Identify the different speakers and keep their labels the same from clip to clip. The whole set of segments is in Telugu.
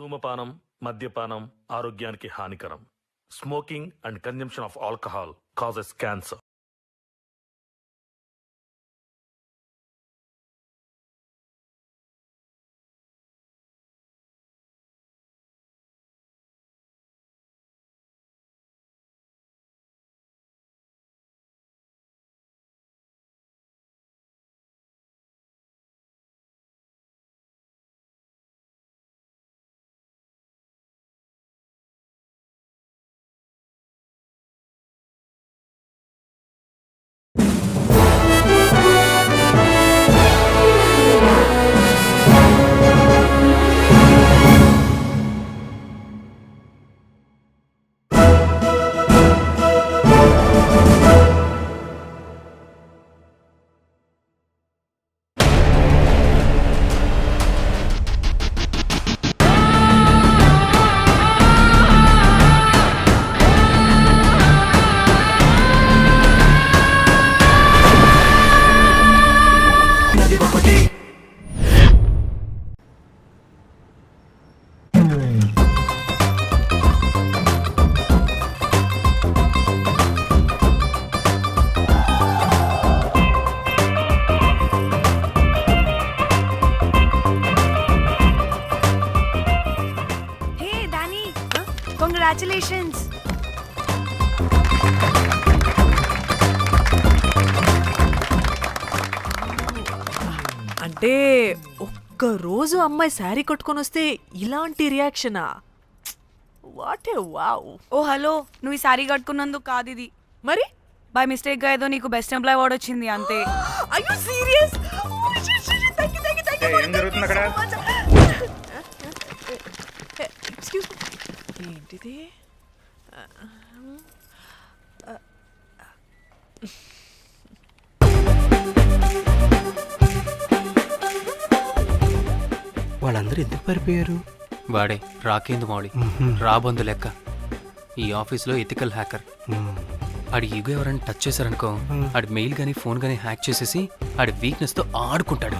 Speaker 1: ధూమపానం, మద్యపానం ఆరోగ్యానికి హానికరం. Smoking and consumption of alcohol causes cancer.
Speaker 2: Congratulations!
Speaker 3: అంటే ఒక్కరోజు అమ్మాయి శారీ కట్టుకొని వస్తే ఇలాంటి రియాక్షనా? What a wow!
Speaker 2: Oh hello, నువ్వు ఈ సారీ కట్టుకున్నందుకు కాదు ఇది.
Speaker 3: మరి
Speaker 2: బై మిస్టేక్ గా ఏదో నీకు బెస్ట్ ఎంప్లాయ్ అవార్డ్ వచ్చింది అంతే.
Speaker 3: Are you serious?
Speaker 4: ఏం జరుగుతుంది అక్కడ?
Speaker 3: ఎక్స్క్యూజ్ మీ, ఏంటిది?
Speaker 5: వాళ్ళందరూ ఎందుకు పారిపోయారు?
Speaker 6: వాడే రాకేందు మౌళి, రాబందు లెక్క. ఈ ఆఫీస్లో ఎథికల్ హ్యాకర్. ఆడి ఈగో ఎవరైనా టచ్ చేశారనుకో, ఆడి మెయిల్ గానీ ఫోన్ గానీ హ్యాక్ చేసేసి ఆడి వీక్నెస్ తో ఆడుకుంటాడు.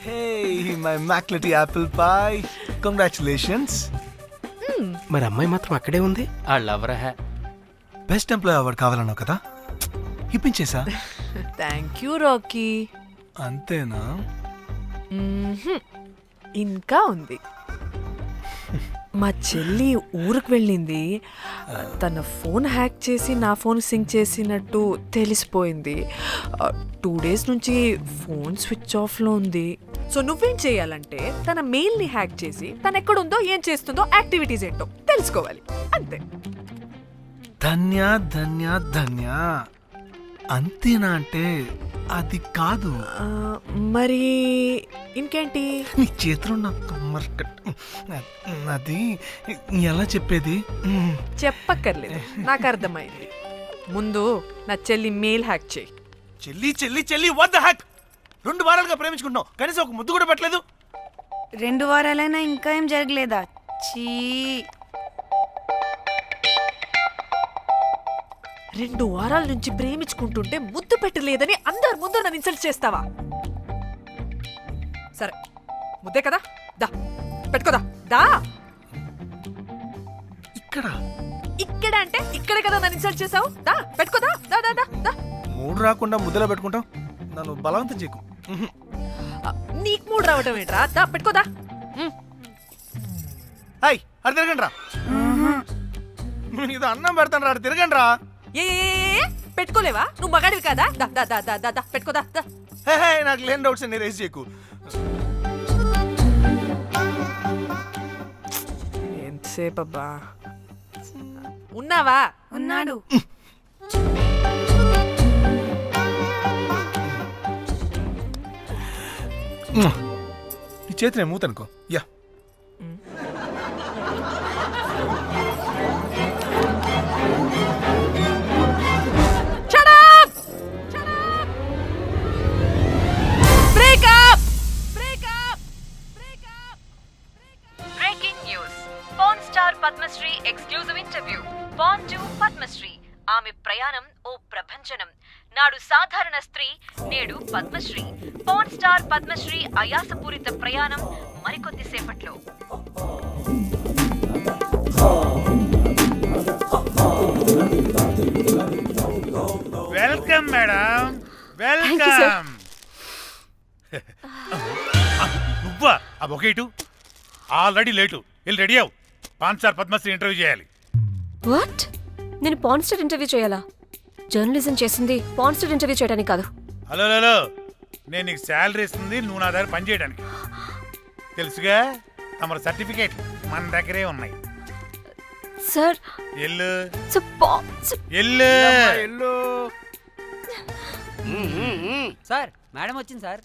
Speaker 7: Hey, my McLetty apple pie. Congratulations.
Speaker 5: మరి అమ్మాయి మాత్రం అక్కడే ఉంది.
Speaker 6: ఆ లవర్ హ్యా
Speaker 7: బెస్ట్ ఎంప్లాయ్ అవార్డు కావాలన్నావు కదా, ఇప్పించేసా.
Speaker 3: Thank you Rocky.
Speaker 7: అంతేనా?
Speaker 3: ఇంకా ఉంది. మా చెల్లి ఊరికి వెళ్ళింది. తన ఫోన్ హ్యాక్ చేసి నా ఫోన్ సింక్ చేసినట్టు తెలిసిపోయింది. 2 days నుంచి ఫోన్ స్విచ్ ఆఫ్లో ఉంది. సో నువ్వేం చేయాలంటే తన మెయిల్ని హ్యాక్ చేసి తను ఎక్కడుందో ఏం చేస్తుందో యాక్టివిటీస్ ఏంటో తెలుసుకోవాలి, అంతే.
Speaker 7: ధన్య ధన్య ధన్య. అంతేనా అంటే అది కాదు.
Speaker 3: మరి ఇంకేంటి?
Speaker 7: నీ చేతిలో నాకు అది ఎలా చెప్పేది?
Speaker 3: చెప్పక్కర్లేదు, నాకు అర్థమైంది. ముందు నా చెల్లి మెయిల్ హ్యాక్ చేయి.
Speaker 7: చెల్లి చెల్లి చెల్లి, వాట్ ద హ్యాక్? 2 వారాలుగా ప్రేమించుకుంటున్నావు, కనీసం ఒక ముద్దు కూడా పెట్టలేదు.
Speaker 2: 2 వారాలైనా ఇంకా ఏం జరగలేదా? చీ.
Speaker 3: 2 వారాల నుంచి ప్రేమించుకుంటుంటే ముద్దు పెట్టలేదని అందరి ముందు నన్ను ఇన్సల్ట్ చేస్తావా? సరే, ముద్దే కదా, దా పెట్టుకోదా. దా
Speaker 7: ఇక్కడ
Speaker 3: ఇక్కడ అంటే ఇక్కడే కదా నన్ను ఇన్సల్ట్ చేసావు. దా పెట్టుకోదా. దా దా దా దా.
Speaker 7: మూడు రాకుండా ముద్దలో పెట్టుకుంటావు, నన్ను బలవంతం చేయకు.
Speaker 3: నీకు మూడు రావటం ఏంట్రా? దా పెట్టుకోదా.
Speaker 7: హాయ్, అది తిరగండి రా. ఇది అన్నం పెడతాను రా, తిరగండి రా.
Speaker 3: ఏ పెట్టుకోలేవా? నువ్వు మగాడివి కదా. దా దా దా దా దా పెట్టుకోదా. దా.
Speaker 7: నాకు లేని డౌట్స్ అన్ని రేస్ చేయకు.
Speaker 3: ఎంతసేపు అబ్బా? ఉన్నావా?
Speaker 2: ఉన్నాడు.
Speaker 7: నీ చేతి నేను మూతనుకో. Yeah,
Speaker 8: Padmashri exclusive interview. Born to Padmashri. ఆమె ప్రయాణం ఓ ప్రభంజనం. నాడు సాధారణ స్త్రీ, నేడు పద్మశ్రీ. పాన్ స్టార్ పద్మశ్రీ అయాసపూరిత ప్రయాణం మరికొద్దిసేపట్లో.
Speaker 7: Welcome madam, welcome. నువ్వా? ఆ బొకేటు ఆల్రెడీ లేటు. వెళ్ళి రెడీ అవు. 5 స్టార్ పద్మశ్రీ ఇంటర్వ్యూ చేయాలి.
Speaker 4: వాట్? నేను పాన్స్టర్ ఇంటర్వ్యూ చేయాలా? జర్నలిజం చేసింది పాన్స్టర్ ఇంటర్వ్యూ చేయడానికి కాదు.
Speaker 7: హలో హలో, నేను నీకు శాలరీ ఇస్తుంది నువ్వు నా దగ్గర పని చేయడానికి. తెలుసుగా, తమ సర్టిఫికేట్ మన దగ్గరే ఉన్నాయి.
Speaker 4: సార్
Speaker 7: ఎల్లు
Speaker 4: ఎల్లు
Speaker 7: ఎల్లు.
Speaker 9: సార్ మేడం వచ్చింది సార్.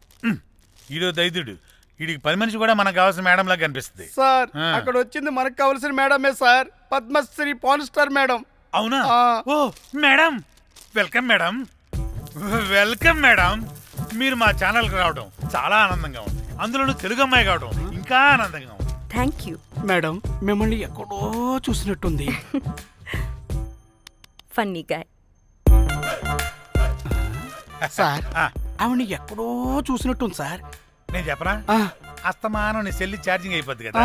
Speaker 7: ఈడో దైదుడు. వీడికి 10 మనిషి కూడా మనకు కావాల్సిన మేడం లాగా కనిపిస్తుంది.
Speaker 10: సార్ అక్కడ వచ్చింది మనకు కావాల్సిన మేడమే sir, Padmashri pan star madam.
Speaker 7: అవునా? Oh madam, welcome madam, welcome madam. మీరు మా ఛానల్కి రావడం చాలా ఆనందంగా ఉంది. అందులోనూ తెలుగు అమ్మాయి కావడం ఇంకా ఆనందంగా ఉంది.
Speaker 4: Thank you.
Speaker 5: మేడం మిమ్మల్ని ఎక్కడో చూసినట్టుంది.
Speaker 4: Funny guy.
Speaker 5: సార్ ఆవిడ ఎక్కడో చూసినట్టుంది సార్.
Speaker 7: నేను చెప్పనా? అస్తమానం నీ సెల్లి ఛార్జింగ్ అయిపోద్ది కదా,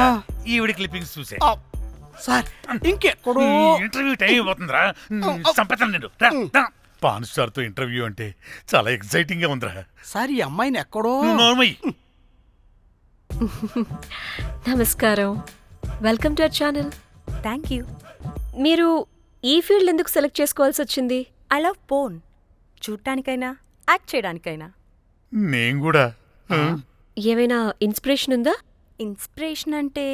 Speaker 7: ఈవిడి క్లిప్పింగ్స్ చూసే.
Speaker 5: సార్ ఇంకెక్కడో
Speaker 7: ఇంటర్వ్యూ టైం అయిపోతుందిరా. సంపేతాను నేను. పాన్ స్టార్ తో ఇంటర్వ్యూ అంటే చాలా ఎక్సైటింగ్ గా ఉందిరా.
Speaker 5: సార్ ఈ అమ్మాయిని ఎక్కడో.
Speaker 7: నోర్మయ్యి.
Speaker 4: నమస్కారం, welcome to our channel.
Speaker 11: Thank you.
Speaker 4: మీరు ఈ ఫీల్డ్ ఎందుకు సెలెక్ట్ చేసుకోవాల్సి వచ్చింది?
Speaker 11: I love porn. చూడటానికైనా యాక్ట్ చేయడానికైనా.
Speaker 7: నేను కూడా.
Speaker 4: ఏమైనా ఇన్స్పిరేషన్ ఉందా?
Speaker 11: ఇన్స్పిరేషన్ అంటే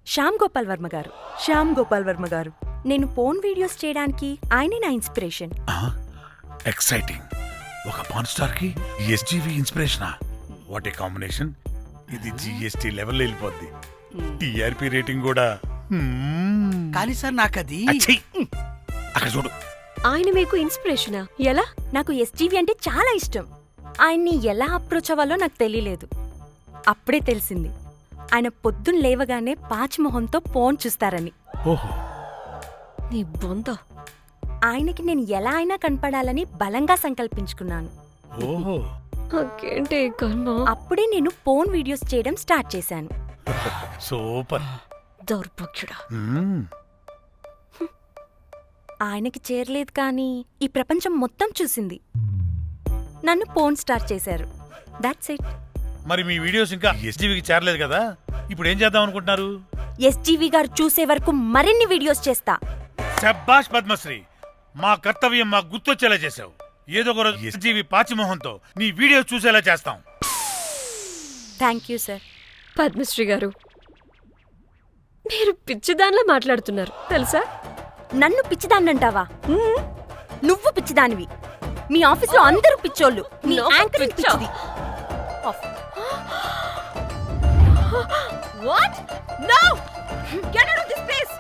Speaker 11: శ్యామ్ గోపాల్ వర్మ గారు. నేను పోన్ వీడియోస్ చేయడానికి ఆయనే నా ఇన్స్పిరేషన్.
Speaker 7: ఎక్సైటింగ్. ఒక పాన్ స్టార్ కి ఎస్జీవి ఇన్స్పిరేషనా? What a combination. ఇది జిఎస్టీ లెవెల్ వెళ్ళిపోద్ది. టిఆర్పి రేటింగ్ కూడా.
Speaker 5: కానీ సార్ నాకది
Speaker 7: అక్కడ చూడు.
Speaker 4: ఆయన మీకు ఇన్స్పిరేషనా? ఎలా?
Speaker 11: నాకు ఎస్జీవి అంటే చాలా ఇష్టం. ఆయన్ని ఎలా అప్రోచ్ అవ్వాలో నాకు తెలియలేదు. అప్పుడే తెలిసింది ఆయన పొద్దున్న లేవగానే పాచిమొహంతో పోన్ చూస్తారని.
Speaker 7: ఓహో.
Speaker 4: నీ బొంద.
Speaker 11: ఆయనకి నేను ఎలా అయినా కనపడాలని బలంగా సంకల్పించుకున్నాను.
Speaker 7: ఓహో.
Speaker 4: నాకేంటి కర్మ?
Speaker 11: అప్పుడే నేను పోన్ వీడియోస్ చేయడం స్టార్ట్ చేశాను.
Speaker 7: సూపర్.
Speaker 4: దౌర్భాగ్యుడా.
Speaker 11: ఆయనకి చేరలేదు కానీ ఈ ప్రపంచం మొత్తం చూసింది. నన్ను పోన్ స్టార్ చేశారు. That's it.
Speaker 7: మరి మీ వీడియోస్ ఇంకా ఎస్జీవికి చేరలేదు కదా, ఇప్పుడు ఏం చేద్దాం అనుకుంటున్నారు?
Speaker 11: ఎస్జీవి గారు చూసే వరకు మరిన్ని వీడియోస్ చేస్తా.
Speaker 7: శభాష్ పద్మశ్రీ, మా కర్తవ్యం మాకు గుర్తొచ్చేలా చేసావు. ఏదో ఒక రోజు ఎస్జీవి పాచిమోహంతో నీ వీడియోస్ చూసేలా చేస్తాం.
Speaker 11: Thank you sir.
Speaker 4: పద్మశ్రీ గారు, మీరు పిచ్చిదానిలా మాట్లాడుతున్నారు తెలుసా?
Speaker 11: నన్ను పిచ్చిదాన్నంటావా? నువ్వు పిచ్చిదానివి. మీ ఆఫీస్లో అందరూ పిచ్చోళ్ళు. నీ యాంకరింగ్ పిచ్చిది.
Speaker 4: What? No! Get out of this place!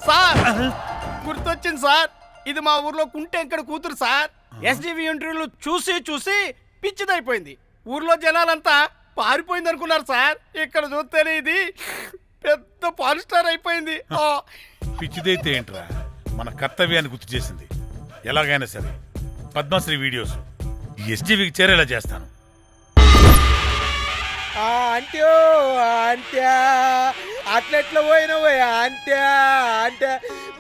Speaker 10: Sir గుర్తొచ్చింది సార్, ఇది మా ఊర్లో కుంటెంకడ కూతురు సార్. ఎస్జీవి ఇంటర్వ్యూలు చూసి చూసి పిచ్చిదైపోయింది. ఊర్లో జనాలంతా పారిపోయింది అనుకున్నారు సార్. ఇక్కడ చూస్తేనే ఇది పెద్ద పాన్ స్టార్ అయిపోయింది.
Speaker 7: పిచ్చిదైతే ఏంట్రా, మన కర్తవ్యాన్ని గుర్తు చేసింది. ఎలాగైనా సరే పద్మశ్రీ వీడియోస్ ఎస్జీవికి చేరేలా చేస్తాను.
Speaker 10: అంట్యో అంట్యా అట్లెట్లా పోయినవో అంట్యా అంటే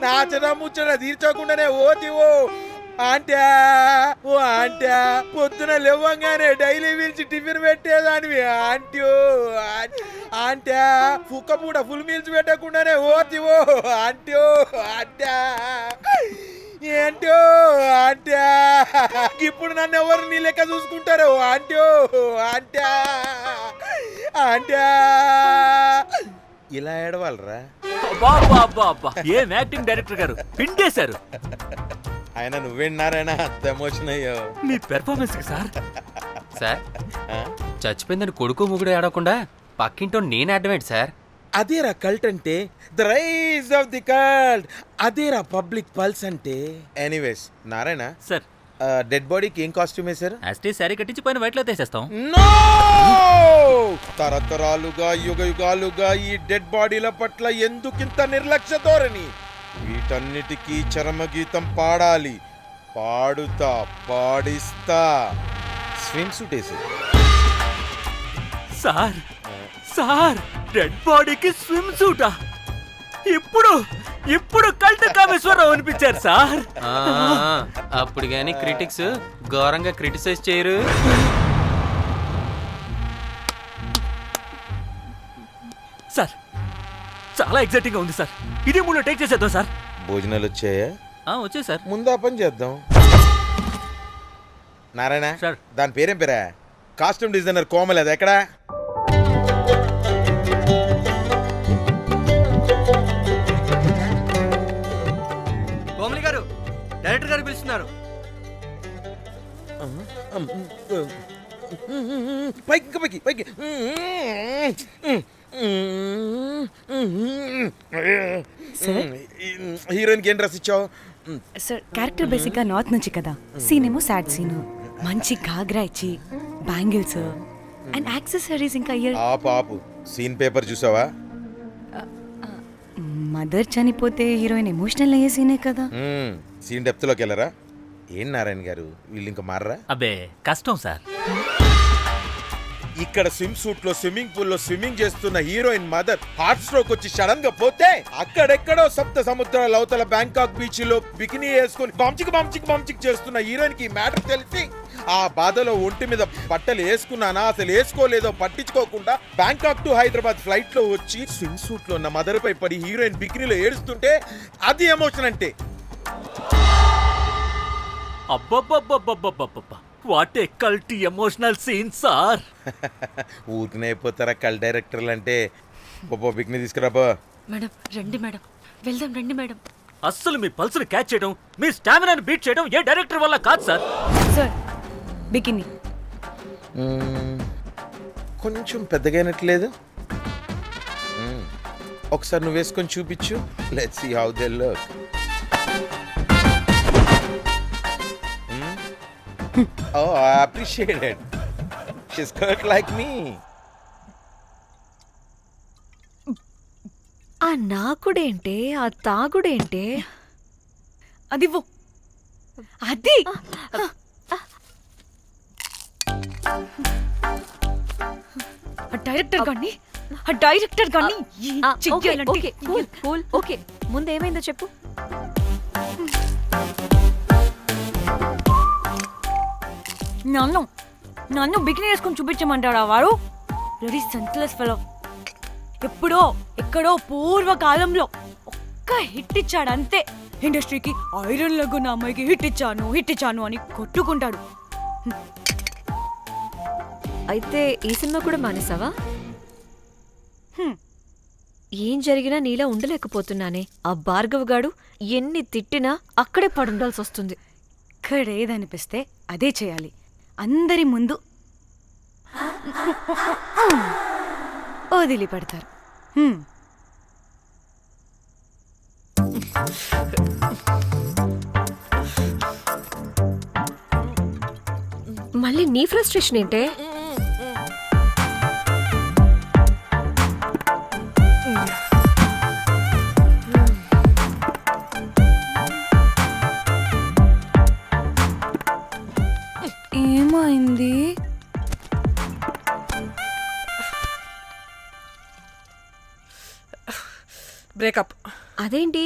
Speaker 10: నాచన ముచ్చట తీర్చకుండానే ఓతివో అంట్యా. ఓ అంట్యా పొద్దున లేవంగానే డైలీ పిలిచి టిఫిన్ పెట్టేదానివి అంట్యో అంట్యా. కుక్క పూట ఫుల్ మీల్స్ పెట్టకుండానే ఓతివో అంట్యో అంట్యా. ఏంటో అంట్యా, ఇప్పుడు నన్ను ఎవరు నీ లెక్క చూసుకుంటారు అంట్యో అంట్యా అంట్యా. ఇలా ఏడవాలరా?
Speaker 9: ఏం యాక్టింగ్ డైరెక్టర్ గారు పిండేశారు.
Speaker 10: ఆయన నువ్వేనారాయణ అంత ఎమోషన్ అయ్యో
Speaker 9: మీ పెర్ఫార్మెన్స్ కి సార్.
Speaker 6: సార్ చచ్చిపోయిందని కొడుకు ముగుడు ఆడకుండా పక్కింటో నేను ఆడమేంటి సార్?
Speaker 10: అదేరా కల్ట్ అంటే, the rise of the cult. అదేరా పబ్లిక్ పల్స్ అంటే. ఎనీవేస్ నారాయణ
Speaker 9: సార్,
Speaker 10: డెడ్ బాడీకి ఏం కాస్ట్యూమ్ వేశారు?
Speaker 9: యాస్టీ శారీ కట్టించి పైన వైట్లో తీసేస్తాం.
Speaker 10: నో! తరతరాలుగా యుగ యుగాలుగా ఈ డెడ్ బాడీల పట్ల ఎందుకింత నిర్లక్ష్య ధోరణి? వీటన్నిటికీ చరమగీతం పాడాలి. పాడుతా, పాడిస్తా. స్విమ్ సూట్ వేసి
Speaker 9: సార్ సార్ డెడ్ బాడీకి స్విమ్ సూటా? ఇప్పుడు ఇప్పుడు కల్ట్ కామేశ్వరరావు అనిపించారు సార్.
Speaker 6: అప్పుడు కానీ క్రిటిక్స్ ఘోరంగా క్రిటిసైజ్ చేయరు.
Speaker 9: సార్ చాలా ఎగ్జైటింగ్ గా ఉంది సార్. ఇదే మూడు టేక్ చేసేద్దాం సార్.
Speaker 12: భోజనాలు వచ్చాయా?
Speaker 9: వచ్చే సార్.
Speaker 12: ముందు ఆ పని చేద్దాం. నారాయణ
Speaker 9: సార్.
Speaker 12: దాని పేరేం పేరా? కాస్ట్యూమ్ డిజైనర్ కోమల్, అది ఎక్కడా?
Speaker 10: కోమలి గారు, డైరెక్టర్ గారు పిలుస్తున్నారు.
Speaker 12: పైకి ఇంకా పైకి పైకి. హీరోయిన్కి ఏం డ్రెస్ ఇచ్చావు?
Speaker 2: సార్ క్యారెక్టర్ బేసిక్గా నార్త్ నుంచి కదా, సీన్ ఏమో సాడ్ సీన్. మంచి ఘాగ్రా ఇచ్చి బ్యాంగిల్స్ అండ్ యాక్సెసరీస్ ఇంకా ఇయర్.
Speaker 12: ఆపు సీన్ పేపర్ చూసావా?
Speaker 2: మదర్ చనిపోతే హీరోయిన్ ఎమోషనల్ అయ్యే సీనే కదా.
Speaker 12: సీన్ డెప్త్లోకి వెళ్ళరా? ఏం నారాయణ గారు, వీళ్ళు ఇంకా మారరా?
Speaker 9: అబ్బే కష్టం సార్.
Speaker 12: ఇక్కడ స్విమ్ సూట్ లో స్విమ్మింగ్ పూల్ లో స్విమ్మింగ్ చేస్తున్న హీరోయిన్ మదర్ హార్ట్ స్ట్రోక్ వచ్చి సడన్ గా పోతే, అక్కడెక్కడో సప్త సముద్రాల అవతల బ్యాంకాక్ బీచ్ లో బికినీ వేసుకొని బంచిక్ చేస్తున్న హీరోయిన్ కి మ్యాటర్ తెలిసి ఆ బాధలో ఒంటి మీద బట్టలు వేసుకున్నానా అసలు వేసుకోలేదో పట్టించుకోకుండా బ్యాంకాక్ టు హైదరాబాద్ ఫ్లైట్ లో వచ్చి స్విమ్ సూట్ లో ఉన్న మదర్ పై పడి హీరోయిన్ బికినీలో ఏడుస్తుంటే అది ఎమోషన్ అంటే.
Speaker 9: అబ్బబ్బబ్బబ్బబ్బబ్బబ్బ, what a cult emotional scene sir.
Speaker 12: ఊరికనే అయిపోతారా కల్ డైరెక్టర్లు అంటే? బికినీ తీసుకురాబో.
Speaker 4: మేడం రండి మేడం, వెళ్దాం రండి మేడం.
Speaker 9: అస్సలు మీ పల్స్ని క్యాచ్ చేయడం, మీ స్టామినాని బీట్ చేయడం ఏ డైరెక్టర్ వల్ల కాదు సార్.
Speaker 2: సార్ బికినీ
Speaker 12: కొంచెం పెద్దగైనట్లేదు. ఒకసారి నువ్వు వేసుకొని చూపించు. Let's see how they look. Oh, I appreciate it. She's cut like me.
Speaker 4: ఆ నాకుడేంటే, ఆ తాగుడేంటే?
Speaker 2: అదివ్వు. అది డైరెక్టర్ గాని
Speaker 4: ఓకే ముందు ఏమైందో చెప్పు.
Speaker 2: నన్ను బికినీ వేసుకొని చూపించమంటాడా వాడు? Very senseless fellow. ఎప్పుడో ఎక్కడో పూర్వకాలంలో ఒక్క హిట్ ఇచ్చాడు అంతే. ఇండస్ట్రీకి ఐరన్ లెగ్ ఉన్న అమ్మాయికి హిట్ ఇచ్చాను అని కొట్టుకుంటాడు.
Speaker 4: అయితే ఈ సినిమా కూడా మానేసావా? ఏం జరిగినా నీలా ఉండలేకపోతున్నానే. ఆ భార్గవ్ గాడు ఎన్ని తిట్టినా అక్కడే పడుండాల్సి వస్తుంది.
Speaker 2: ఇక్కడేదనిపిస్తే అదే చేయాలి. అందరి ముందు వదిలిపెడతారు.
Speaker 4: మళ్ళీ నీ ఫ్రస్ట్రేషన్ ఏంటే?
Speaker 2: ఏమైంది?
Speaker 3: బ్రేకప్.
Speaker 4: అదేంటి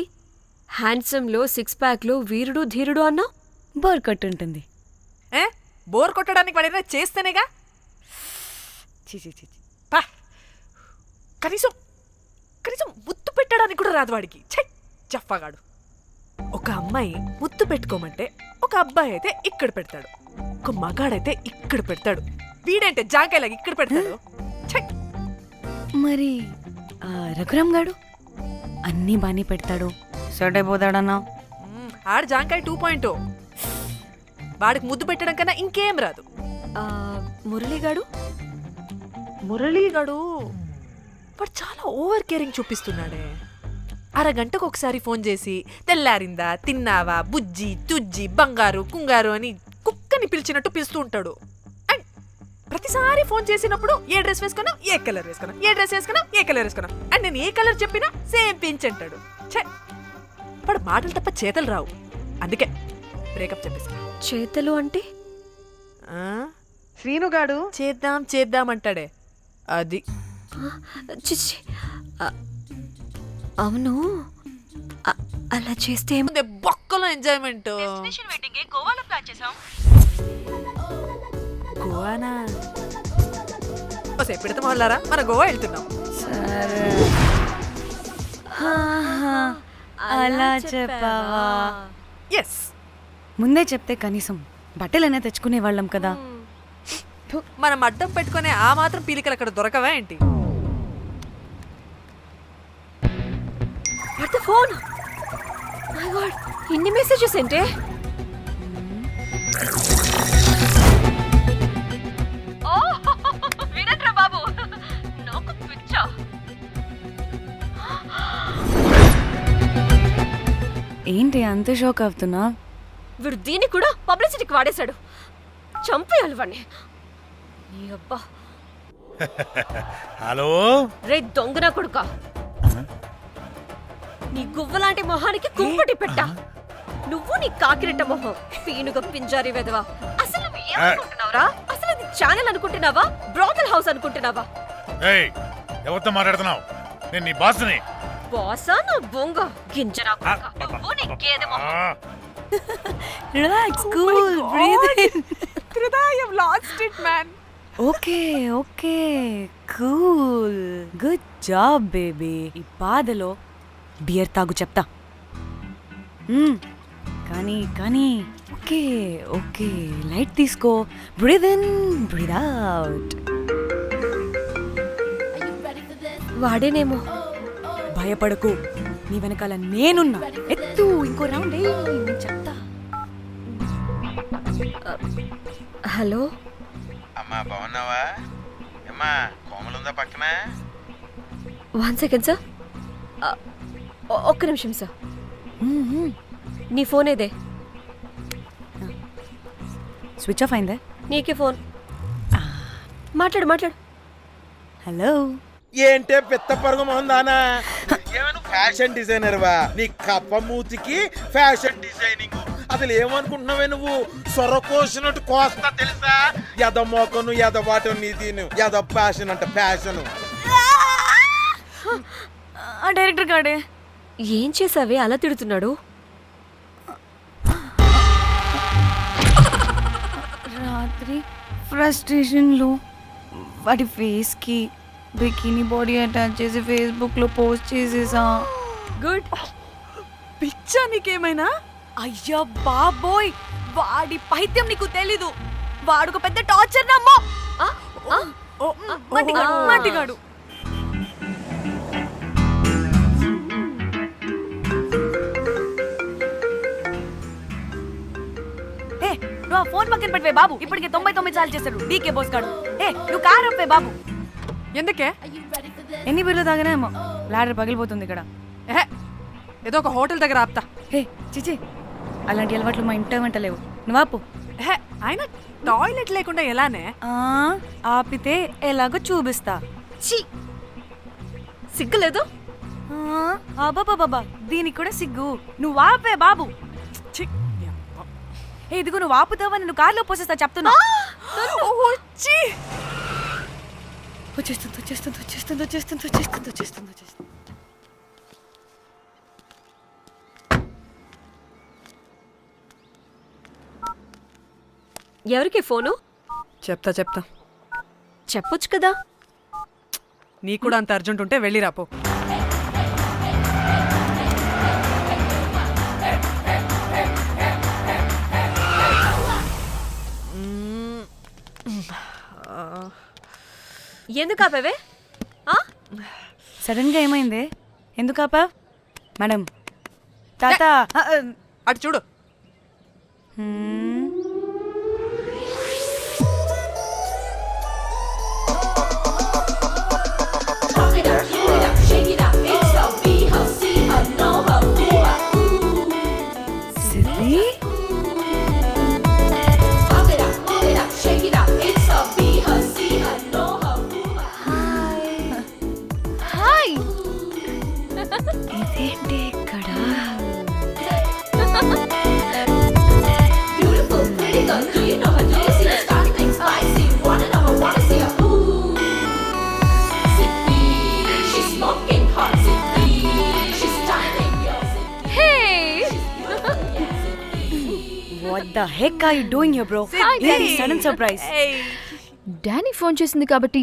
Speaker 4: హ్యాండ్సమ్ లో సిక్స్ ప్యాక్ లో వీరుడు ధీరుడు అన్నా?
Speaker 2: బోర్ కట్ ఉంటుంది.
Speaker 3: బోర్ కొట్టడానికి వాడైనా చేస్తేనేగా. కనీసం ముత్తు పెట్టడానికి కూడా రాదు వాడికి. జఫాగాడు. ఒక అమ్మాయి ముత్తు పెట్టుకోమంటే ఒక అబ్బాయి అయితే ఇక్కడ పెడతాడు, ఒక మగాడైతే ఇక్కడ పెడతాడు. వీడంటే జాంకాయలాగా ఇక్కడ పెడతాడు.
Speaker 2: మరి రఘురామ్ గాడు అన్నీ బానే పెడతాడు, సెట్ అయిపోతాడన్నా.
Speaker 3: ఆడు జాంకాయ 2.0. వాడికి ముద్దు పెట్టడం కన్నా ఇంకేం రాదు.
Speaker 4: మురళీగాడు
Speaker 3: వాడు చాలా ఓవర్ కేరింగ్ చూపిస్తున్నాడే. అరగంటకు ఒకసారి ఫోన్ చేసి తెల్లారిందా, తిన్నావా, బుజ్జి తుజ్జి, బంగారు కుంగారు అని కుక్కని పిలిచినట్టు పిలుస్తూ ఉంటాడు. అండ్ ప్రతిసారి ఫోన్ చేసినప్పుడు ఏ డ్రెస్ వేసుకున్నావు, ఏ కలర్ వేసుకున్నావు, ఏ డ్రెస్ వేసుకున్నావు, ఏ కలర్ వేసుకున్నావు, అండ్ నేను ఏ కలర్ చెప్పినా సేమ్ పించ్ అంటాడు. వాడు మాటలు తప్ప చేతలు రావు. అందుకే బ్రేకప్ చెప్పేసి.
Speaker 4: చేతలు అంటే
Speaker 3: శ్రీనుగాడు చేద్దాం అంటాడే అది.
Speaker 4: చిచ్చి అవును అలా చేస్తే
Speaker 3: బొక్కలో ఎంజాయ్మెంట్.
Speaker 8: వెడ్డింగ్ గోవాలో ప్లాన్ చేసాం.
Speaker 3: గోవానా? పెడితే మొదలారా మన గోవా వెళ్తున్నాం.
Speaker 2: సరే అలా చెప్పావా?
Speaker 3: ఎస్,
Speaker 2: ముందే చెప్తే కనీసం బట్టలైనా తెచ్చుకునే వాళ్ళం కదా.
Speaker 3: మనం అడ్డం పెట్టుకునే ఆ మాత్రం పీలికలు అక్కడ దొరకవా ఏంటి?
Speaker 4: ఫోన్ మై గాడ్, ఇన్ని మెసేజెస్ ఏంటే?
Speaker 8: వినట్రా బాబు, నాకు పిచ్చా.
Speaker 2: ఏంటి అంత షాక్ అవుతున్నా?
Speaker 4: వీడు దీన్ని కూడా పబ్లిసిటీకి వాడేశాడు. చంపేయాలి వాడిని. నీ అబ్బా.
Speaker 7: హలో
Speaker 4: రే దొంగనా కొడుక, నీ గువ్వలాంటి మొహానికి కుంపటి పెట్టా. నువ్వు నీ కాకిరెట్ట మొహం, పీనుగ పింజారి వెదవా. అసలు నువ్వు ఏమనుకుంటున్నావురా? అసలు ఇది ఛానల్ అనుకుంటున్నావా, బ్రోకల్ హౌస్ అనుకుంటున్నావా?
Speaker 7: ఏయ్, ఎవరితో మాట్లాడుతున్నావు? నేను నీ బాస్ని.
Speaker 4: బాసా నా బొంగ గింజరా కొడుక, నువ్వు నీ గేదె మొహం.
Speaker 2: Relax, cool, breathe in.
Speaker 3: I have lost it, man.
Speaker 2: Okay okay, cool, good job baby. ఈ బాధలో బియర్ తాగు చెప్తా. కానీ కానీ ఓకే ఓకే, లైట్ తీసుకో. Breathe in, breathe out.
Speaker 4: వాడేనేమో.
Speaker 2: భయపడకు, నీ వెనకాల నేనున్నా. ఎత్తు, ఇంకో రౌండ్ నేను చెప్తా.
Speaker 4: హలో
Speaker 12: అమ్మా, బాగున్నావా? అమ్మా, కోమలుందా పక్కన?
Speaker 4: 1 సెకండ్ సార్, ఒక్క నిమిషం సార్. నీ ఫోన్ ఏదే?
Speaker 2: స్విచ్ ఆఫ్ అయిందే.
Speaker 4: నీకే ఫోన్. మాట్లాడు మాట్లాడు.
Speaker 2: హలో.
Speaker 12: ఏంటే పెద్ద పరుగు మొహందానా? ఏమను ఫ్యాషన్ డిజైనర్ వా? నీ కప్ప మూతికి ఫ్యాషన్ డిజైనింగ్. అసలు ఏమనుకుంటున్నావే నువ్వు? సొర కోసినట్టు కోస్తా తెలుసా? ఎద మోకను, ఎద వాటను, నీ దీను ఎద ఫ్యాషన్ అంట, ఫ్యాషన్.
Speaker 2: డైరెక్టర్ గాడే
Speaker 4: ఏం చేసావే అలా తిడుతున్నాడు?
Speaker 2: రాత్రి ఫ్రస్ట్రేషన్లో వాడి ఫేస్కి బికినీ బాడీ అటాచ్ చేసి ఫేస్బుక్లో పోస్ట్ చేసేసా.
Speaker 3: గుడ్. పిచ్చా నీకేమైనా?
Speaker 2: అయ్యా బాబోయ్, వాడి పైత్యం నీకు తెలీదు. వాడుకు పెద్ద టార్చర్ నమ్మో. మట్టిగాడు. నువ్వు ఆ ఫోన్ పక్కన పెట్టవే బాబు. ఇప్పటికే 99 సార్లు చేశాడు డీకే బోస్ గాడు. నువ్వు కారు అప్పే బాబు.
Speaker 3: ఎందుకే?
Speaker 2: ఎన్ని బిర్లు తాగినామో లాడర్ పగిలిపోతుంది ఇక్కడ.
Speaker 3: ఏదో ఒక హోటల్ దగ్గర ఆపుతా.
Speaker 2: చిచి, అలాంటి అలవాట్లు మా ఇంట వెంట లేవు. నువ్వు ఆపు.
Speaker 3: ఆయన టాయిలెట్ లేకుండా ఎలానే?
Speaker 2: ఆపితే ఎలాగో చూపిస్తా.
Speaker 4: ఛీ, సిగ్గులేదు?
Speaker 2: బాబా, దీనికి కూడా సిగ్గు. నువ్వు ఆపే బాబు. ఇదిగో నువ్వు ఆపుతావని నువ్వు కార్లో పోసేస్తా చెప్తున్నా. వచ్చేస్తుంది.
Speaker 4: ఎవరికి ఫోను?
Speaker 3: చెప్తా
Speaker 4: చెప్పొచ్చు కదా.
Speaker 3: నీ కూడా అంత అర్జెంట్ ఉంటే వెళ్ళి రాపో.
Speaker 4: ఎందుకు ఆపేవే?
Speaker 2: సడన్ గా ఏమైంది? ఎందుకు ఆపా? మేడం, తాత
Speaker 3: అటు చూడు.
Speaker 2: ఇదేంటి ఇక్కడ? What the heck are you doing here, bro? This is sudden surprise.
Speaker 13: Danny phone చేసింది కాబట్టి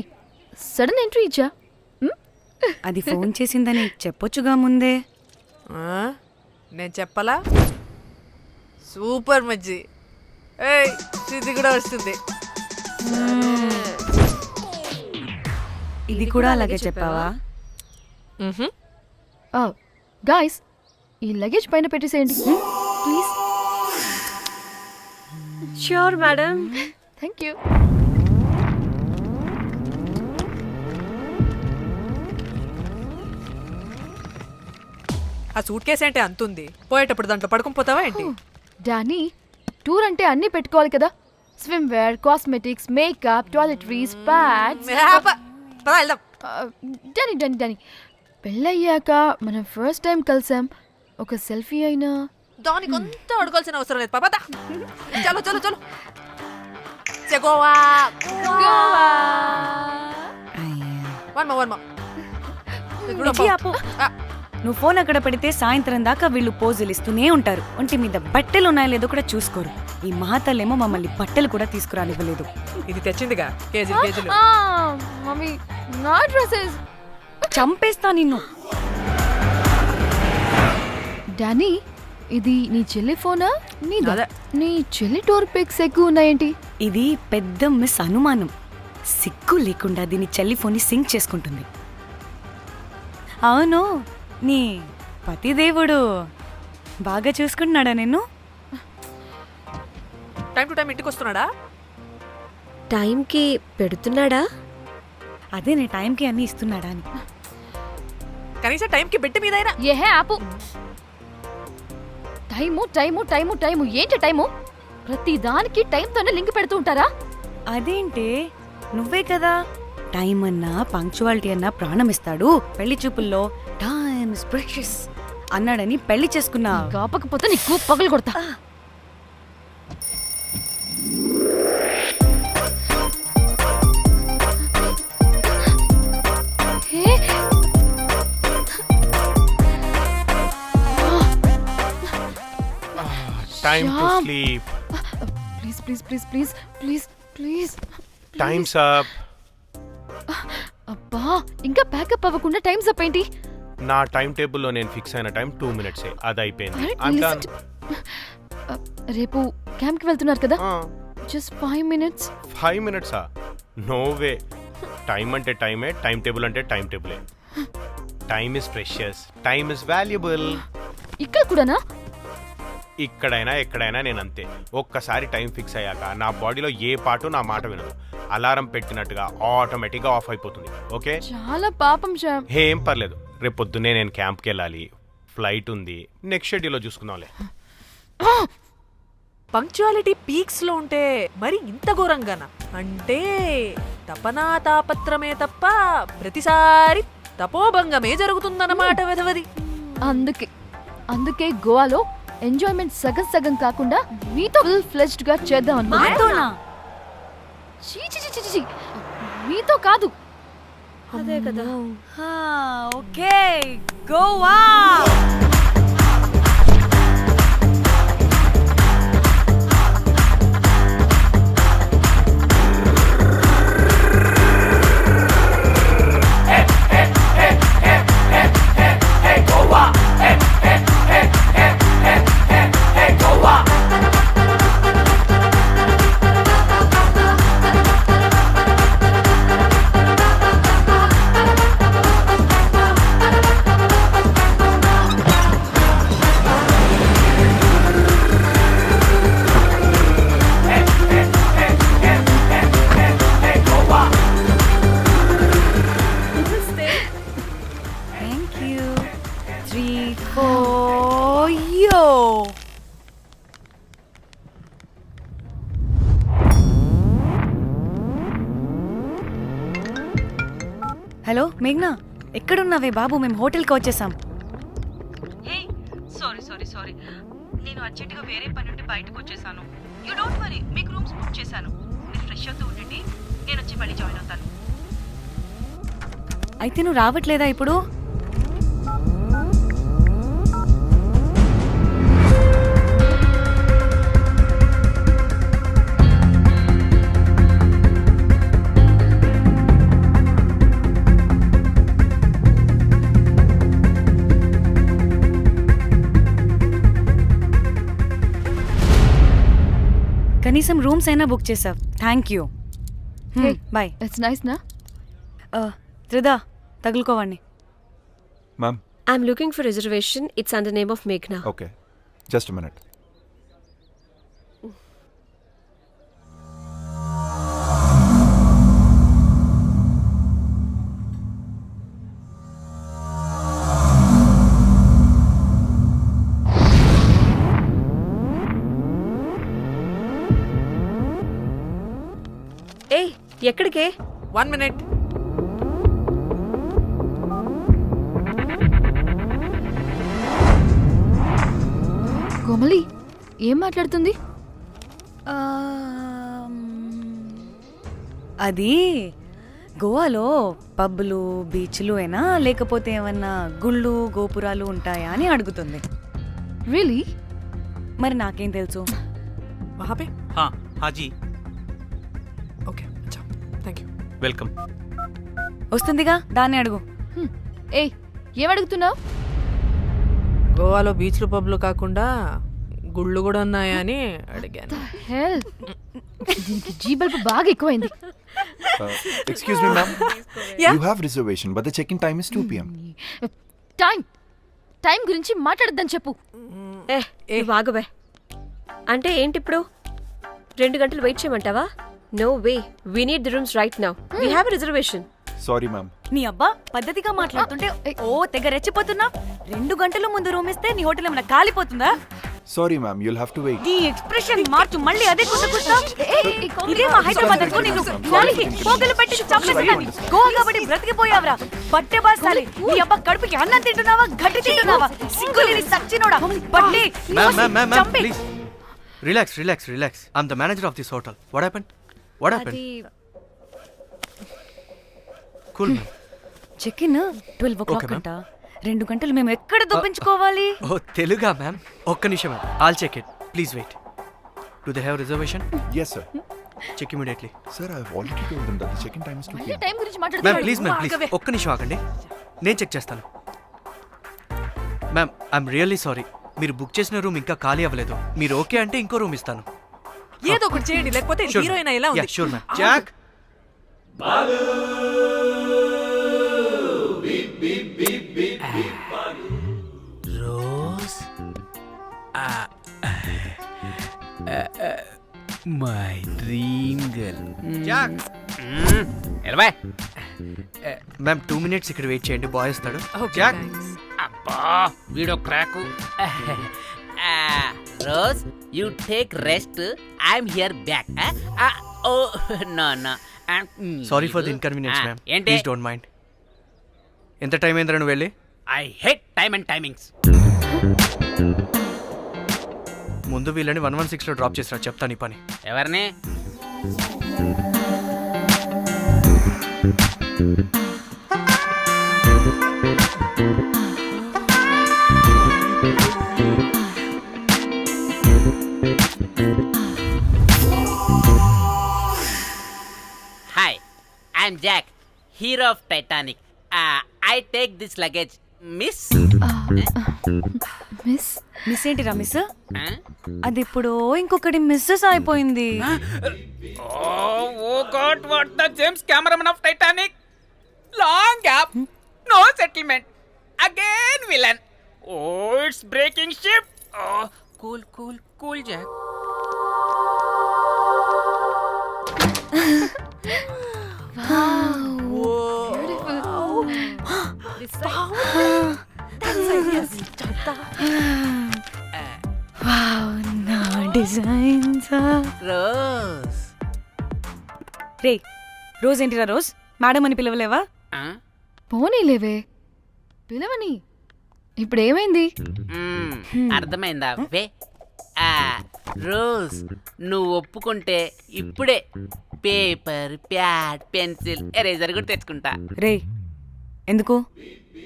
Speaker 13: సడన్ ఎంట్రీ ఇచ్చా.
Speaker 2: అది ఫోన్ చేసిందని చెప్పొచ్చుగా ముందే.
Speaker 3: నేను చెప్పలా? సూపర్ మజ్జి. ఏయ్ ఇది కూడా వస్తుంది.
Speaker 2: ఇది కూడా అలాగే చెప్పావా?
Speaker 13: గాయ్స్ ఈ లగేజ్ పైన పెట్టేసేయండి please.
Speaker 4: Sure madam.
Speaker 13: Thank you.
Speaker 3: ఆ సూట్ కేసు అంటే అంతుంది, పోయేటప్పుడు దాంట్లో పడుకుని పోతావా ఏంటి?
Speaker 13: డానీ టూర్ అంటే అన్నీ పెట్టుకోవాలి కదా. Swimwear, cosmetics, makeup, toiletries, pads. Danny Danny Danny పెళ్ళయ్యాక మనం ఫస్ట్ టైం కలిసాం, ఒక సెల్ఫీ అయినా.
Speaker 3: దానికి అంతా అడగాల్సిన అవసరం లేదు పాపా. చలో చలో చలో. గోవా
Speaker 2: నువ్వు ఫోన్ అక్కడ పెడితే సాయంత్రం దాకా వీళ్ళు పోజులు ఇస్తూనే ఉంటారు. ఒంటి మీద బట్టలు ఉన్నాయో లేదో కూడా చూసుకోరు. ఈ మహాతల్లేమో మమ్మల్ని బట్టలు కూడా తీసుకురానివ్వలేదు.
Speaker 3: ఇది తెచ్చిందిగా కేజీలు కేజీలు.
Speaker 13: మమ్మీ నా డ్రెస్సెస్.
Speaker 2: చంపేస్తా నిన్ను.
Speaker 13: డానీ ఇది నీ చెల్లి ఫోనా నీదా? నీ చెల్లి టూర్ పిక్స్ ఎక్కువ ఉన్నాయేంటి?
Speaker 2: ఇది పెద్ద మిస్ అనుమానం. సిగ్గు లేకుండా దీని చెల్లి ఫోన్ని సింక్ చేసుకుంటుంది. అవును, నీ పతిదేవుడు బాగా చూసుకుంటున్నాడా నిన్ను?
Speaker 3: టైం టు టైం ఇంటికి వస్తున్నాడా?
Speaker 4: టైంకి పెడుతున్నాడా?
Speaker 2: అదే నీ టైంకి అన్ని ఇస్తున్నాడా అని.
Speaker 3: కనీసం టైంకి బెట్టి మీద అయినా.
Speaker 13: ఏహే ఆపు. టైము టైము టైము టైము ఏంటి టైము? ప్రతి దానికి టైంతోనే లింక్ పెడుతూ ఉంటారా?
Speaker 2: అదేంటి, నువ్వే కదా టైం అన్నా పంక్చువాలిటీ అన్నా ప్రాణం ఇస్తాడు, పెళ్లి చూపుల్లో టైమ్ ఇస్ ప్రెషియస్ అన్నాడని పెళ్లి చేసుకున్నా.
Speaker 13: కాపకపోతే నీకు పగలు కొడతా.
Speaker 14: Time to sleep.
Speaker 13: Please, please, please, please, please, please.
Speaker 14: Time's up.
Speaker 13: అబ్బా ఇంకా ప్యాకప్ అవ్వకుండా టైమ్స్ అప్ ఏంటి?
Speaker 14: నా టైం టేబుల్లో నేను ఫిక్స్ అయిన టైం 2 minutes. అది అయిపోయింది.
Speaker 13: రేపు క్యాంప్కి వెళ్తున్నారు కదా? Just 5 minutes.
Speaker 14: 5 minutes? No way. Time అంటే టైమే, టైం టేబుల్ అంటే టైం టేబులే. Time is precious, time is valuable.
Speaker 13: ఇక్కడ కూడానా?
Speaker 14: ఇక్కడైనా ఎక్కడైనా నేను అంతే. ఒక్కసారి టైం ఫిక్స్ అయ్యాక నా బాడీలో ఏ పాటు నా మాట వినదు. అలారం పెట్టినట్టుగా ఆటోమేటిక్గా ఆఫ్ అయిపోతుంది. ఓకే,
Speaker 13: చాలా పాపం శ్యామ్.
Speaker 14: ఏం పర్లేదు, రేపు పొద్దున్నే నేను క్యాంప్కి వెళ్ళాలి, ఫ్లైట్ ఉంది, నెక్స్ట్ షెడ్యూల్లో చూసుకుందాంలే.
Speaker 3: పంక్చువాలిటీ పీక్స్ లో ఉంటే మరి ఇంత ఘోరంగానా? అంటే తపనా తాపత్రమే తప్ప ప్రతిసారి తపోభంగమే జరుగుతుందన్నమాట వెధవది.
Speaker 13: అందుకే గోవాలో ఎంజాయ్మెంట్ సగం సగం కాకుండా మీతో ఫుల్ ఫ్లెజ్డ్ గా చేద్దాం అనుకున్నా. మీతో కాదు.
Speaker 4: అదే కదా.
Speaker 2: ఓకే, గోవా. హలో మేఘ్నా, ఎక్కడున్నావే బాబు? మేము హోటల్కి వచ్చేసాం.
Speaker 8: సారీ నేను అర్జెంటుగా వేరే పని నుండి బయటకు వచ్చేసాను. యూ డోంట్ వరీ, మీకు రూమ్స్ బుక్ చేశాను. మీరు ఫ్రెష్ అవుతూ ఉండండి, నేను వచ్చి మళ్ళీ జాయిన్ అవుతాను.
Speaker 2: అయితే నువ్వు రావట్లేదా ఇప్పుడు? కనీసం రూమ్స్ అయినా బుక్ చేసావు. Thank you. Bye.
Speaker 13: It's nice నా.
Speaker 2: త్రిదా తగులుకోవండి.
Speaker 15: Ma'am,
Speaker 4: I'm looking for reservation. It's under name of మేఘ్నా.
Speaker 15: Okay, just minute.
Speaker 4: ఏ ఎక్కడికే?
Speaker 3: 1 minute.
Speaker 13: కోమలి ఏం మాట్లాడుతుంది?
Speaker 2: అది గోవాలో పబ్బులు బీచ్లు అయినా లేకపోతే ఏమన్నా గుళ్ళు గోపురాలు ఉంటాయా అని అడుగుతుంది.
Speaker 13: రియలీ?
Speaker 2: మరి నాకేం తెలుసు?
Speaker 3: वहाँ पे?
Speaker 6: हाँ जी,
Speaker 3: ఓకే, అచ్చా, థ్యాంక్ యూ.
Speaker 6: వెల్కమ్.
Speaker 2: వస్తుందిగా, దాన్ని అడుగు.
Speaker 13: ఏ ఏం అడుగుతున్నావు?
Speaker 3: గోవాలో బీచ్లు పబ్లు కాకుండా గుళ్ళు కూడా ఉన్నాయా అని అడిగాను.
Speaker 13: హెల్, దీనికి జీ బల్బ్ బాగా ఎక్కువైంది.
Speaker 15: Excuse me, ma'am.
Speaker 3: Yeah?
Speaker 15: You have reservation, but the check-in time is 2 p.m.
Speaker 13: Time గురించి మాట్లాడద్దని చెప్పు.
Speaker 4: వాగవే. అంటే ఏంటి ఇప్పుడు 2 గంటలు వెయిట్ చేయమంటావా? No way, we need the rooms right now. We have a reservation.
Speaker 15: Sorry, ma'am.
Speaker 2: నీ అబ్బా పద్ధతిగా మాట్లాడుతుంటే తెగ రెచ్చిపోతున్నా. 2 గంటల ముందు రూమ్ ఇస్తే నీ హోటల్ ఏమైనా కాలిపోతుందా?
Speaker 15: Sorry, ma'am. You'll have to wait.
Speaker 2: నీ ఎక్స్ప్రెషన్ మార్చు, మళ్ళీ అదే కుసకుసా. ఇదే మా హైదరాబాద్ అనుకో. నేను గాలికి పోగలు పెట్టి చంపేస్తాను. గోవా కాబట్టి బ్రతికిపోయావరా బట్టే బాసాలి. నీ అబ్బా కడుపుకి అన్నం తింటున్నావా, గడ్డి తింటున్నావా? సింగులేని సచ్చినోడా బట్టే.
Speaker 16: Ma'am, please. Relax. I'm the manager of this hotel. What happened? Cool.
Speaker 2: Check in 12 o'clock అంట. 2 గంటలు మేము ఎక్కడ దొప్పించుకోవాలి?
Speaker 16: Oh, Teluga, ma'am. ఒక్క నిమిషం, ma'am. I'll check it. Please wait. Do they have reservation?
Speaker 15: Yes, sir.
Speaker 16: Check immediately.
Speaker 15: Sir, I've already told them that the check-in time is 2 p.m.
Speaker 13: Time గురించి
Speaker 16: Ma'am,
Speaker 13: మాట్లాడుతున్నాడు.
Speaker 16: please. ఒక్క నిమిషం ఆగండి. నేను చెక్ చేస్తాను. Ma'am, I'm really sorry. మీరు బుక్ చేసిన రూమ్ ఇంకా ఖాళీ అవ్వలేదు. మీరు ఓకే అంటే ఇంకో రూమ్ ఇస్తాను.
Speaker 3: ఏదో ఒకటి చేయండి, లేకపోతే హీరోయిన్ ఎలా ఉంది?
Speaker 16: Sure ma'am. Jack,
Speaker 9: Rose, my dream girl.
Speaker 16: Jack.
Speaker 9: ఎలవా
Speaker 16: మ్యామ్ 2 minutes ఇక్కడ వెయిట్ చేయండి, బాయ్ వస్తాడు.
Speaker 3: Okay,
Speaker 16: Jack.
Speaker 3: thanks.
Speaker 9: అబ్బా వీడో crack. Rose, you take rest. I'm here back. Oh no.
Speaker 16: Sorry for the inconvenience ma'am.
Speaker 9: ఏంటి?
Speaker 16: Please don't mind. ఎంత టైం అయిందిరా నువ్వు వెళ్ళి?
Speaker 9: I hate time and timings.
Speaker 16: ముందు వీళ్ళని 116లో డ్రాప్ చేసినా, చెప్తాను ఈ పని.
Speaker 9: ఎవరిని? Hi, I'm Jack, hero of Titanic. I take this luggage. Miss
Speaker 2: miss ఏంటిరా మిస్? అది ఇప్పుడు ఇంకొకటి మిస్సెస్ అయిపోయింది.
Speaker 9: Oh God, what the James cameraman of Titanic. Long gap, no settlement, again villain. Oh it's breaking ship. Cool Jack. Rose.
Speaker 2: రే రోజ్ ఏంటిరా రోజ్? మేడం అని పిలవలేవా?
Speaker 13: పోనీలేవే, పిలవని. ఇప్పుడు ఏమైంది?
Speaker 9: అర్థమైందా? వే రోజ్, నువ్వు ఒప్పుకుంటే ఇప్పుడే పేపర్, ప్యాడ్, పెన్సిల్, ఎరేజర్ కూడా తెచ్చుకుంటా.
Speaker 2: రే ఎందుకు?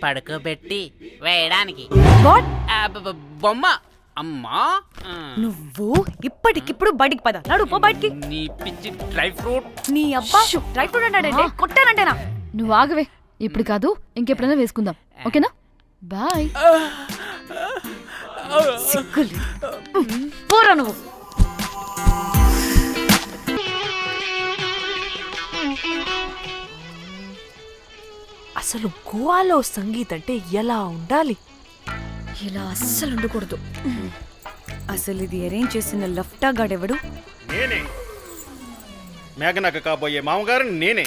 Speaker 9: పడుకోబెట్టి వేయడానికి. బొమ్మ. అమ్మా,
Speaker 2: నువ్వు ఇప్పటికిప్పుడు బయటికి పద. నడు పో బయటికి.
Speaker 9: నీ పిచ్చి డ్రై ఫ్రూట్.
Speaker 2: నీ అబ్బా డ్రై ఫ్రూట్ అన్నాడంటే కొట్టానంటేనా?
Speaker 13: నువ్వు ఆగవే, ఇప్పుడు కాదు ఇంకెప్పుడైనా వేసుకుందాం, ఓకేనా? బాయ్.
Speaker 2: సిగ్గులు పోరా నువ్వు.
Speaker 3: అసలు గోవాలో సంగీత్ అంటే ఎలా ఉండాలి?
Speaker 2: ఇలా అస్సలు ఉండకూడదు. అసలు ఇది అరేంజ్ చేసిన లఫ్టా గాడెవడు?
Speaker 10: నేనే మేఘనకు కాబోయే మామగారు నేనే.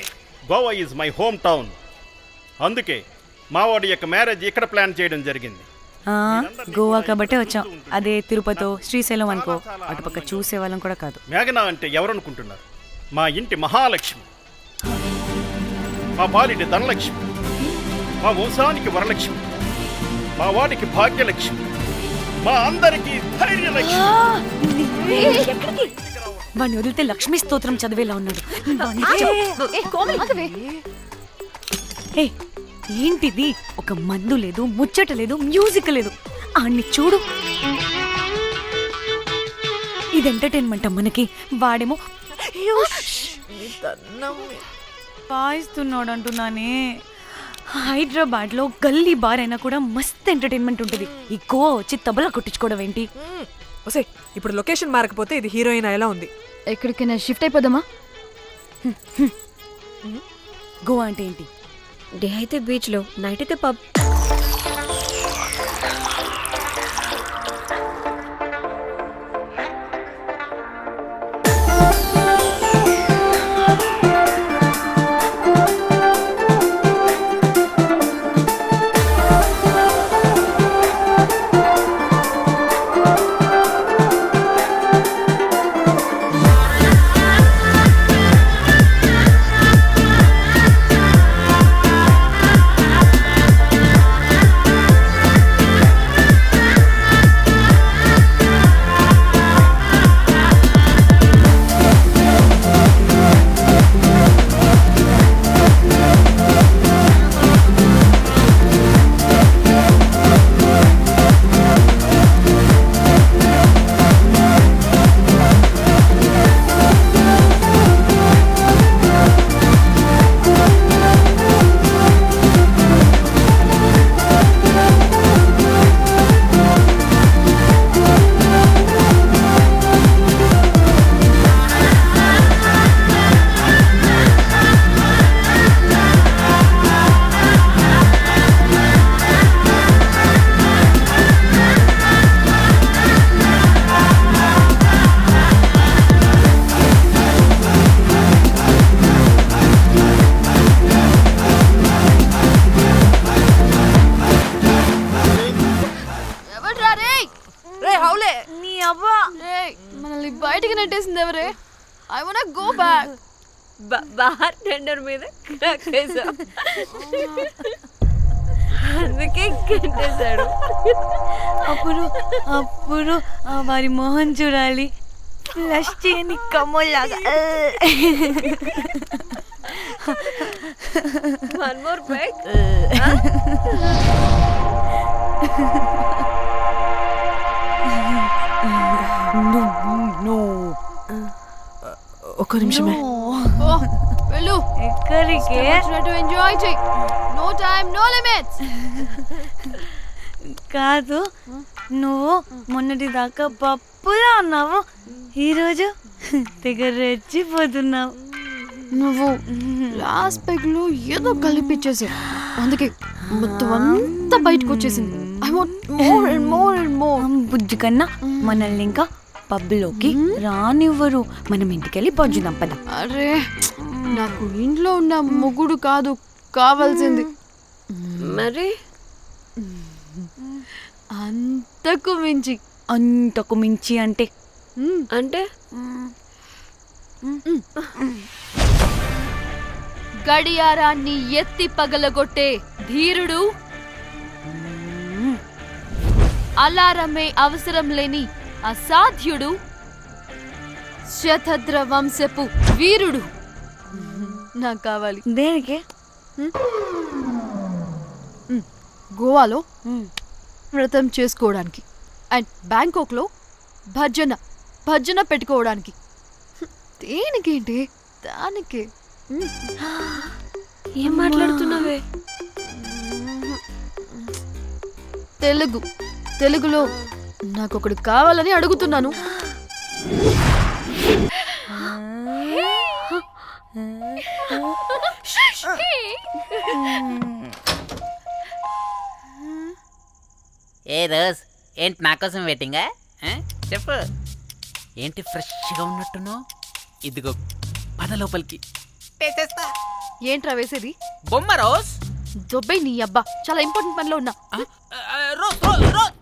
Speaker 10: Goa is my home town. అందుకే మావాడి యొక్క మ్యారేజ్ ఇక్కడ ప్లాన్ చేయడం జరిగింది.
Speaker 2: గోవా కాబట్టే వచ్చాం. అదే తిరుపతో శ్రీశైలం అనుకో, అటుపక్క చూసే వాళ్ళం కూడా కాదు.
Speaker 10: మేఘన అంటే ఎవరనుకుంటున్నారు? మా ఇంటి మహాలక్ష్మి, మా పాలిటి ధనలక్ష్మి, మా వంశానికి వరలక్ష్మి, మా వాడికి భాగ్యలక్ష్మి, మా అందరికీ ధైర్యలక్ష్మి.
Speaker 2: వాడిని వదిలితే లక్ష్మీ స్తోత్రం చదివేలా ఉన్నాడు. ఏంటిది? ఒక మందు లేదు, ముచ్చట లేదు, మ్యూజిక్ లేదు. ఆడిని చూడు. ఇది ఎంటర్టైన్మెంట్ మనకి. వాడేమో వాయిస్తున్నాడు అంటున్నానే. హైదరాబాద్ లో గల్లీ బార్ అయినా కూడా మస్త్ ఎంటర్టైన్మెంట్ ఉంటుంది. ఈ గోవా వచ్చి తబలా కొట్టించుకోవడం ఏంటి?
Speaker 3: ఒసే, ఇప్పుడు లొకేషన్ మారకపోతే ఇది హీరోయిన్ ఎలా ఉంది?
Speaker 13: ఎక్కడికైనా షిఫ్ట్ అయిపోదామా?
Speaker 2: గోవా అంటే ఏంటి?
Speaker 4: డే అయితే బీచ్ లో, నైట్ అయితే పబ్.
Speaker 13: మనల్ని బయటికి నెట్టేసింది ఎవరే? I want go back.
Speaker 4: Bar tender మీద అందుకే కట్టేశాడు.
Speaker 2: అప్పుడు అప్పుడు వారి మొహం చూడాలి. ఫ్లష్ చేయని కమ్మలాగా.
Speaker 4: One more back.
Speaker 3: ఒక్క నిమిషమే.
Speaker 13: వెళ్ళు.
Speaker 2: ఎక్కడికి?
Speaker 13: ఎంజాయ్ చెయ్. No time, no limits.
Speaker 2: కాదు, నువ్వు మొన్నటి దాకా పప్పులా ఉన్నావు, ఈరోజు తెగ రెచ్చిపోతున్నావు.
Speaker 13: నువ్వు లాస్ట్ పెగ్ లో ఏదో కలిపిచ్చేసి, అందుకే మొత్తం అంతా బయటకు వచ్చేసింది. I want more and more and more.
Speaker 2: బుజ్జి కన్నా మనల్ని ఇంకా పబ్లోకి రానివ్వరు. మనం ఇంటికెళ్ళి పొంచుదాం పద.
Speaker 13: అరే, నాకు ఇంట్లో ఉన్న మొగుడు కాదు కావాల్సింది.
Speaker 4: మరి
Speaker 13: అంతకు మించి.
Speaker 2: అంతకు మించి అంటే
Speaker 4: అంటే
Speaker 13: గడియారాన్ని ఎత్తి పగలగొట్టే ధీరుడు, అలారమే అవసరం లేని అసాధ్యుడు, శతద్ర వంశపు వీరుడు నాకు కావాలి.
Speaker 2: దేనికి?
Speaker 13: గోవాలో వ్రతం చేసుకోవడానికి అండ్ బ్యాంకాక్లో భజన పెట్టుకోవడానికి. దేనికేంటి? దానికి.
Speaker 4: ఏం మాట్లాడుతున్నావే?
Speaker 13: తెలుగులో నాకొకడు కావాలని అడుగుతున్నాను.
Speaker 9: రోజ్ ఏంటి నా కోసం వెయిటింగా? చెప్పు. ఏంటి ఫ్రెష్గా ఉన్నట్టున్నావు? ఇదిగో పద లోపలికి తెస్తా.
Speaker 13: ఏంట్రా వేసేది?
Speaker 9: బొమ్మ రోజ్.
Speaker 13: దొబ్బై నీ అబ్బా, చాలా ఇంపార్టెంట్ పనిలో ఉన్నా.
Speaker 9: Rose Rose rose.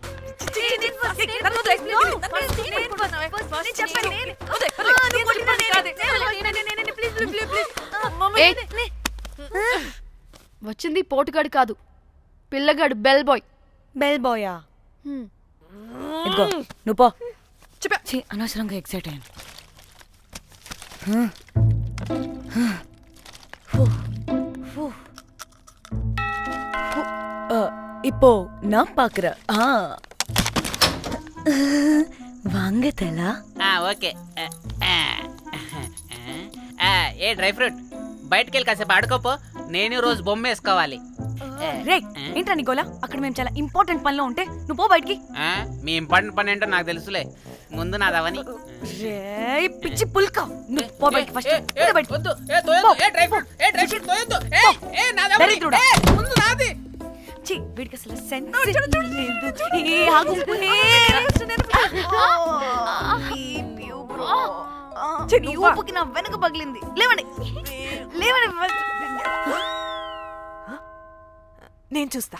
Speaker 13: వచ్చింది పోటుగాడు కాదు, పిల్లగాడు బెల్ బాయ్.
Speaker 2: బెల్ బాయా? ఇదిగో నువ్వు పో. ఛీ, అనవసరంగా ఎక్సైట్ అయ్యాను. இப்போ நான் பாக்குறேன். வாங்க தலா.
Speaker 9: ఓకే. ఏ డ్రై ఫ్రూట్, బయటకు వెళ్ళి కాసేపు ఆడుకోపో. నేను రోజు బొమ్మ వేసుకోవాలి.
Speaker 2: రే ఏంట్రా నికోలా, అక్కడ మేము చాలా ఇంపార్టెంట్ పనిలో ఉంటే నువ్వు పో బయటికి.
Speaker 9: మీ ఇంపార్టెంట్ పని ఏంటో నాకు తెలుసులే, ముందు నాదవని.
Speaker 2: రే పిచ్చి పుల్క, నువ్వు పో బయటికి ఫస్ట్. వీడికి అసలు సెన్స్ లేదు. ఆగు. ఊపుకి నా వెనక పగిలింది. లేవండి లేవండి, నేను చూస్తా.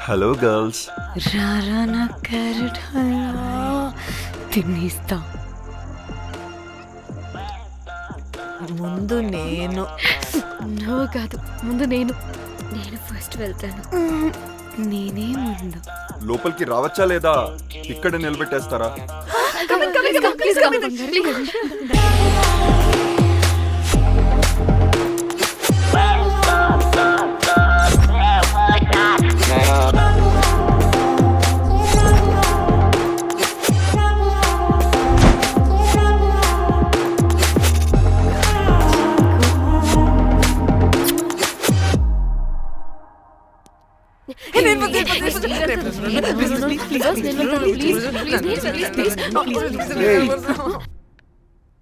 Speaker 15: Hello girls.
Speaker 2: రారా నా క్యారెట్ హల్వా తినేస్తా.
Speaker 3: ముందు నేను.
Speaker 13: నువ్వు కాదు, ముందు నేను.
Speaker 4: నేను ఫస్ట్ వెళ్తాను.
Speaker 2: నేనే ముందు.
Speaker 15: లోపలికి రావచ్చా లేదా ఇక్కడ నిలబెట్టేస్తారా?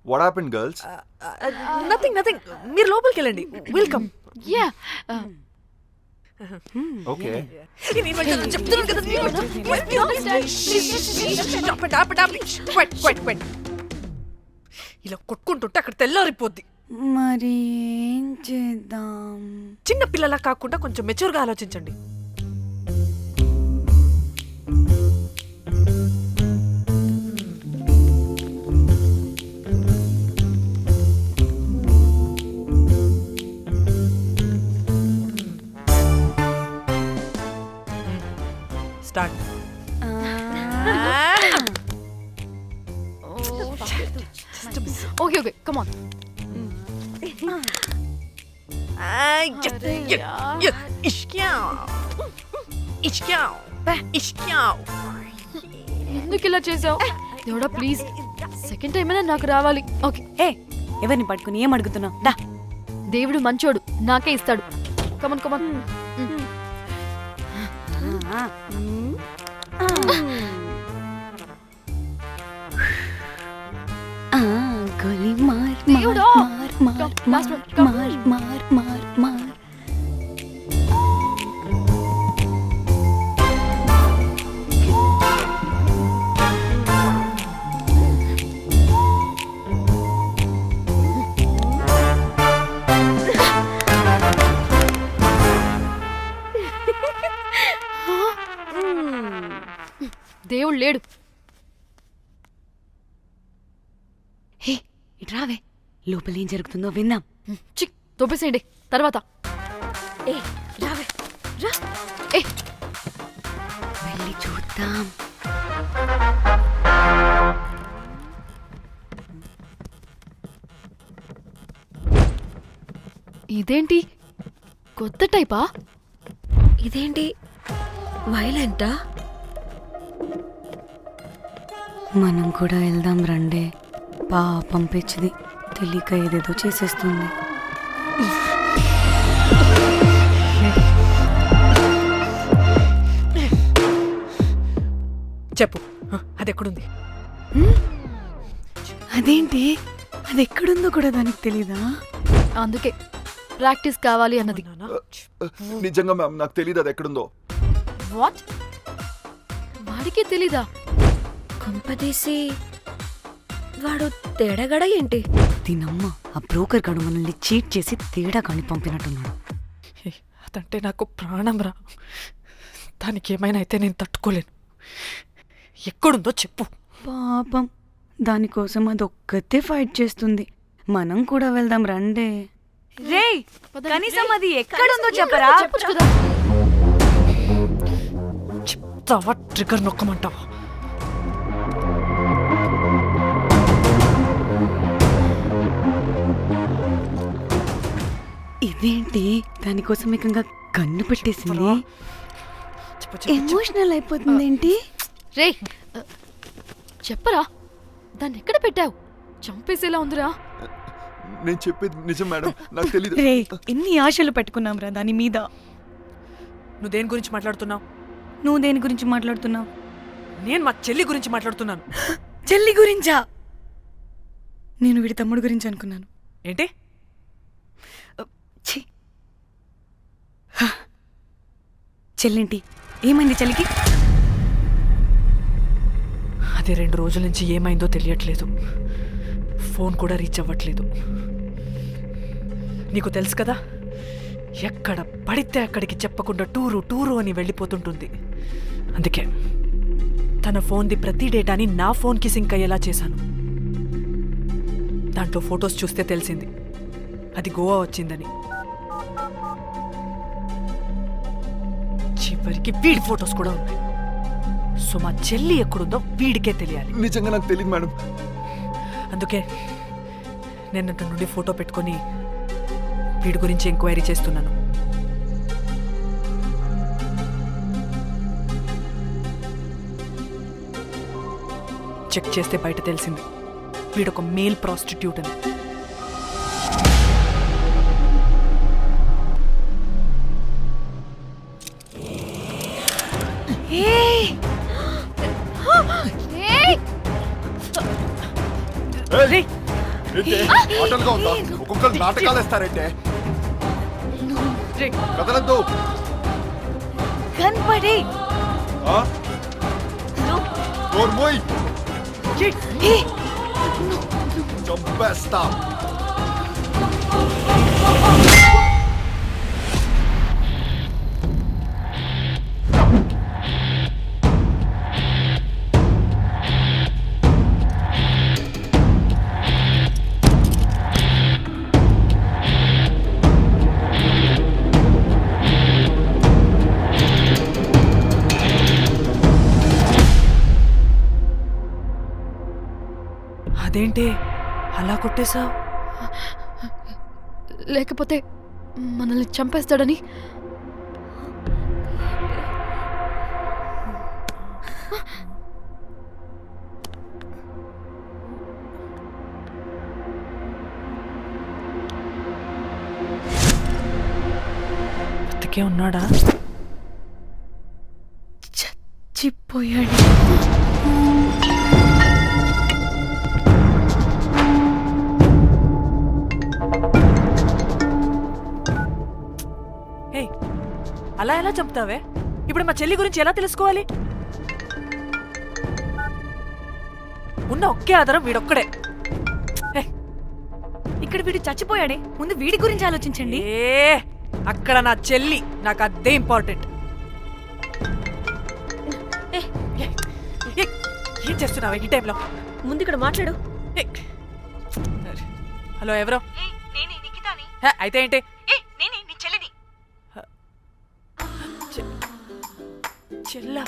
Speaker 15: What happened, girls?
Speaker 3: Nothing nothing, మీరు లోపలికి వెళ్ళండి. వెల్కమ్.
Speaker 13: యా.
Speaker 15: Okay.
Speaker 3: చెప్తున్నాను కదా. ఇలా కొట్టుకుంటుంటే అక్కడ తెల్లారిపోద్ది.
Speaker 2: మరి ఏం చేద్దాం?
Speaker 3: చిన్న పిల్లలా కాకుండా కొంచెం మెచ్యూర్గా ఆలోచించండి. Start.
Speaker 13: Okay okay, come on. ఎందుకు ఇలా చేసావు? దేవుడా ప్లీజ్, సెకండ్ టైం అయినా నాకు రావాలి. ఓకే.
Speaker 2: ఏ ఎవరిని పట్టుకుని ఏం అడుగుతున్నావు? దా.
Speaker 13: దేవుడు మంచోడు, నాకే ఇస్తాడు. Come on come on.
Speaker 2: గోలీ మార్
Speaker 13: దేవుడా.
Speaker 2: మార్
Speaker 13: Last one,
Speaker 2: మార్ మార్ మార్ మార్.
Speaker 13: దేవుడు లేడు.
Speaker 2: హే ఇట్రావే, లోపల ఏం జరుగుతుందో విందాం.
Speaker 13: చిక్ తోపేసేయండి తర్వాత.
Speaker 4: ఏ రావే రా.
Speaker 13: ఏ
Speaker 2: వెళ్ళి చూద్దాం.
Speaker 13: ఇదేంటి కొత్త టైపా?
Speaker 4: ఇదేంటి వైలెంటా?
Speaker 2: మనం కూడా వెళ్దాం రండే. పాపం పిచ్చిది, తెలియక ఏదేదో చేసేస్తుంది.
Speaker 3: చెప్పు అది ఎక్కడుంది?
Speaker 13: అదేంటి అది ఎక్కడుందో కూడా దానికి తెలీదా? అందుకే ప్రాక్టీస్ కావాలి అన్నది.
Speaker 15: నిజంగా మ్యామ్ నాకు తెలియదు అది ఎక్కడుందో.
Speaker 13: వాట్? వాడికి తెలీదా?
Speaker 4: కొంపదీసి వాడు తేడాగడ ఏంటి?
Speaker 11: దీనమ్మ ఆ బ్రోకర్ గాడు మనల్ని చీట్ చేసి తేడా కాని పంపినట్టున్నాడు.
Speaker 3: అదంటే నాకు ప్రాణం రా. దానికి ఏమైనా అయితే నేను తట్టుకోలేను. ఎక్కడుందో చెప్పు.
Speaker 11: పాపం దానికోసం అదొక్కతే ఫైట్ చేస్తుంది. మనం కూడా వెళ్దాం రండే.
Speaker 2: రేయ్ కనీసం అది ఎక్కడుందో చెప్పరా?
Speaker 13: చెప్పొచ్చు కదా.
Speaker 3: చెప్తావా ట్రిగర్ నొక్కమంటావా?
Speaker 11: ఇదేంటి దానికోసం ఏకంగా కన్ను పెట్టేసింది. ఎమోషనల్ అయిపోతుంది ఏంటి?
Speaker 13: రే చెప్పరా, దాన్ని ఎక్కడ పెట్టావు? చంపేసేలా ఉందిరా.
Speaker 15: నేను చెప్పేది నిజం మేడం, నాకు తెలియదు.
Speaker 11: రే ఎన్ని ఆశలు పెట్టుకున్నాం రా దాని మీద.
Speaker 3: నువ్వు దేని గురించి మాట్లాడుతున్నావు?
Speaker 11: నువ్వు దేని గురించి మాట్లాడుతున్నావు?
Speaker 3: నేను మా చెల్లి గురించి మాట్లాడుతున్నాను.
Speaker 11: చెల్లి గురించా? నేను వీడి తమ్ముడు గురించి అనుకున్నాను.
Speaker 3: ఏంటి?
Speaker 11: చెల్లింటి ఏమైంది చెల్లికి?
Speaker 3: అది 2 రోజుల నుంచి ఏమైందో తెలియట్లేదు. ఫోన్ కూడా రీచ్ అవ్వట్లేదు. నీకు తెలుసు కదా, ఎక్కడ పడితే అక్కడికి చెప్పకుండా టూరు అని వెళ్ళిపోతుంటుంది. అందుకే తన ఫోన్ది ప్రతి డేటాని నా ఫోన్కి సింక్ అయ్యేలా చేశాను. దాంట్లో ఫొటోస్ చూస్తే తెలిసింది అది గోవా వచ్చిందని. చివరికి వీడి ఫొటోస్ కూడా ఉన్నాయి. సో మా చెల్లి ఎక్కడుందో వీడికే తెలియాలి.
Speaker 15: నిజంగా నాకు తెలియదు మేడం.
Speaker 3: అందుకే నేను అటు నుండి ఫోటో పెట్టుకొని వీడి గురించి ఎంక్వైరీ చేస్తున్నాను. చెక్ చేస్తే బయట తెలిసింది వీడొక మేల్ ప్రాస్టిట్యూట్ అని.
Speaker 15: ఆటలుగా ఉందా? ఒక్కొక్కరు నాటకాలు వేస్తారంటే కదలద్దు.
Speaker 2: కనపడి
Speaker 15: చంపేస్తా.
Speaker 3: అదేంటి అలా కొట్టేశావు?
Speaker 13: లేకపోతే మనల్ని చంపేస్తాడని.
Speaker 3: బతికే ఉన్నాడా?
Speaker 11: చచ్చిపోయాడు.
Speaker 3: అలా ఎలా చంపుతావే? ఇప్పుడు మా చెల్లి గురించి ఎలా తెలుసుకోవాలి? ఉన్న ఒకే ఆధారం వీడొక్కడే.
Speaker 2: ఇక్కడ వీడు చచ్చిపోయాడే, ముందు వీడి గురించి ఆలోచించండి.
Speaker 3: అక్కడ నా చెల్లి, నాకు అదే ఇంపార్టెంట్. ఏం చేస్తున్నావే ఈ టైంలో?
Speaker 4: ముందు ఇక్కడ మాట్లాడు.
Speaker 3: హలో, ఎవరో? అయితే ఏంటి? చెల్లా,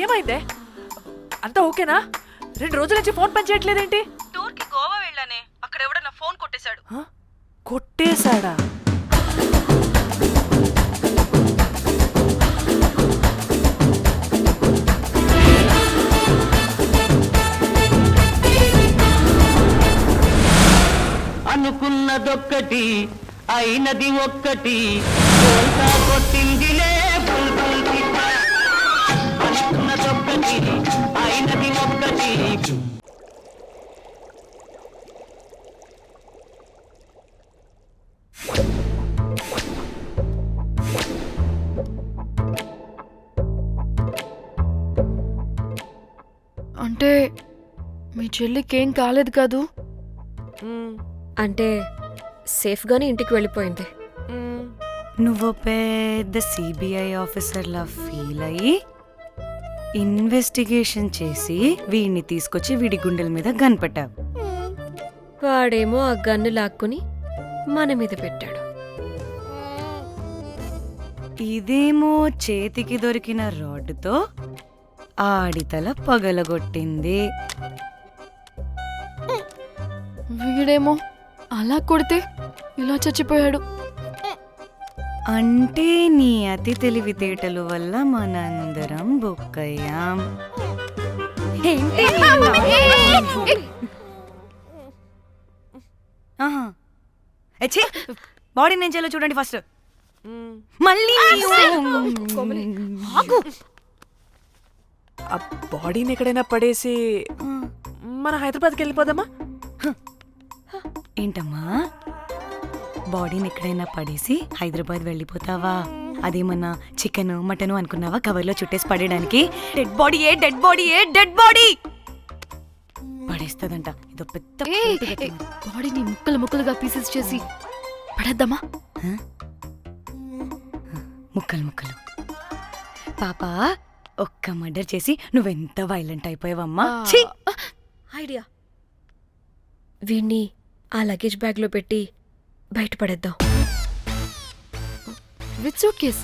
Speaker 3: ఏమైందే? అంతా ఓకేనా? 2 రోజుల నుంచి ఫోన్ పని చేయట్లేదేంటి?
Speaker 8: టూర్ కి గోవా వెళ్ళానే, అక్కడ ఎవడో నా ఫోన్ కొట్టేశాడు.
Speaker 3: కొట్టేశాడా?
Speaker 17: అనుకున్నదొక్కటి అయినది ఒక్కటి కొట్టిందిలే.
Speaker 13: అంటే మీ చెల్లికేం కాలేదు కాదు?
Speaker 4: అంటే సేఫ్గానే ఇంటికి వెళ్ళిపోయింది.
Speaker 2: నువ్వు పెద్ద సిబిఐ ఆఫీసర్లా ఫీల్ అయ్యి ఇన్వెస్టిగేషన్ చేసి వీడిని తీసుకొచ్చి వీడి గుండెల మీద కనిపెట్టావు.
Speaker 4: వాడేమో ఆ గన్ను లాక్కుని మన మీద పెట్టాడు.
Speaker 2: ఇదేమో చేతికి దొరికిన రాడ్డుతో ఆడితల పగలగొట్టింది.
Speaker 13: వీడేమో అలా కొడితే ఇలా చచ్చిపోయాడు.
Speaker 2: అంటే నీ అతి తెలివితేటలు వల్ల మనందరం బొక్కయ్యాం. బాడీ నేను చేయాలో చూడండి ఫస్ట్. మళ్ళీ
Speaker 3: ఆ బాడీని ఎక్కడైనా పడేసి మన హైదరాబాద్కి వెళ్ళిపోదామా?
Speaker 2: ఏంటమ్మా, బాడీని ఎక్కడైనా పడేసి హైదరాబాద్ వెళ్ళిపోతావా? అదేమన్నా చికెన్ మటన్ అనుకున్నావా కవర్లో చుట్టేసి పడేయడానికి? డెడ్ బాడీ ఏ డెడ్ బాడీ ఏ డెడ్ బాడీ పడేస్తుందంట. ఇదో పెద్ద
Speaker 13: బాడీని ముక్కలు ముక్కలుగా పీసెస్ చేసి పడేద్దామా?
Speaker 2: ముక్కలు ముక్కలు. పాప, ఒక్క మర్డర్ చేసి నువ్వెంత వైలెంట్ అయిపోయావమ్మా.
Speaker 4: ఐడియా, వీణ్ణి ఆ లగేజ్ బ్యాగ్లో పెట్టి బయటపడేద్దాం.
Speaker 13: With suitcase?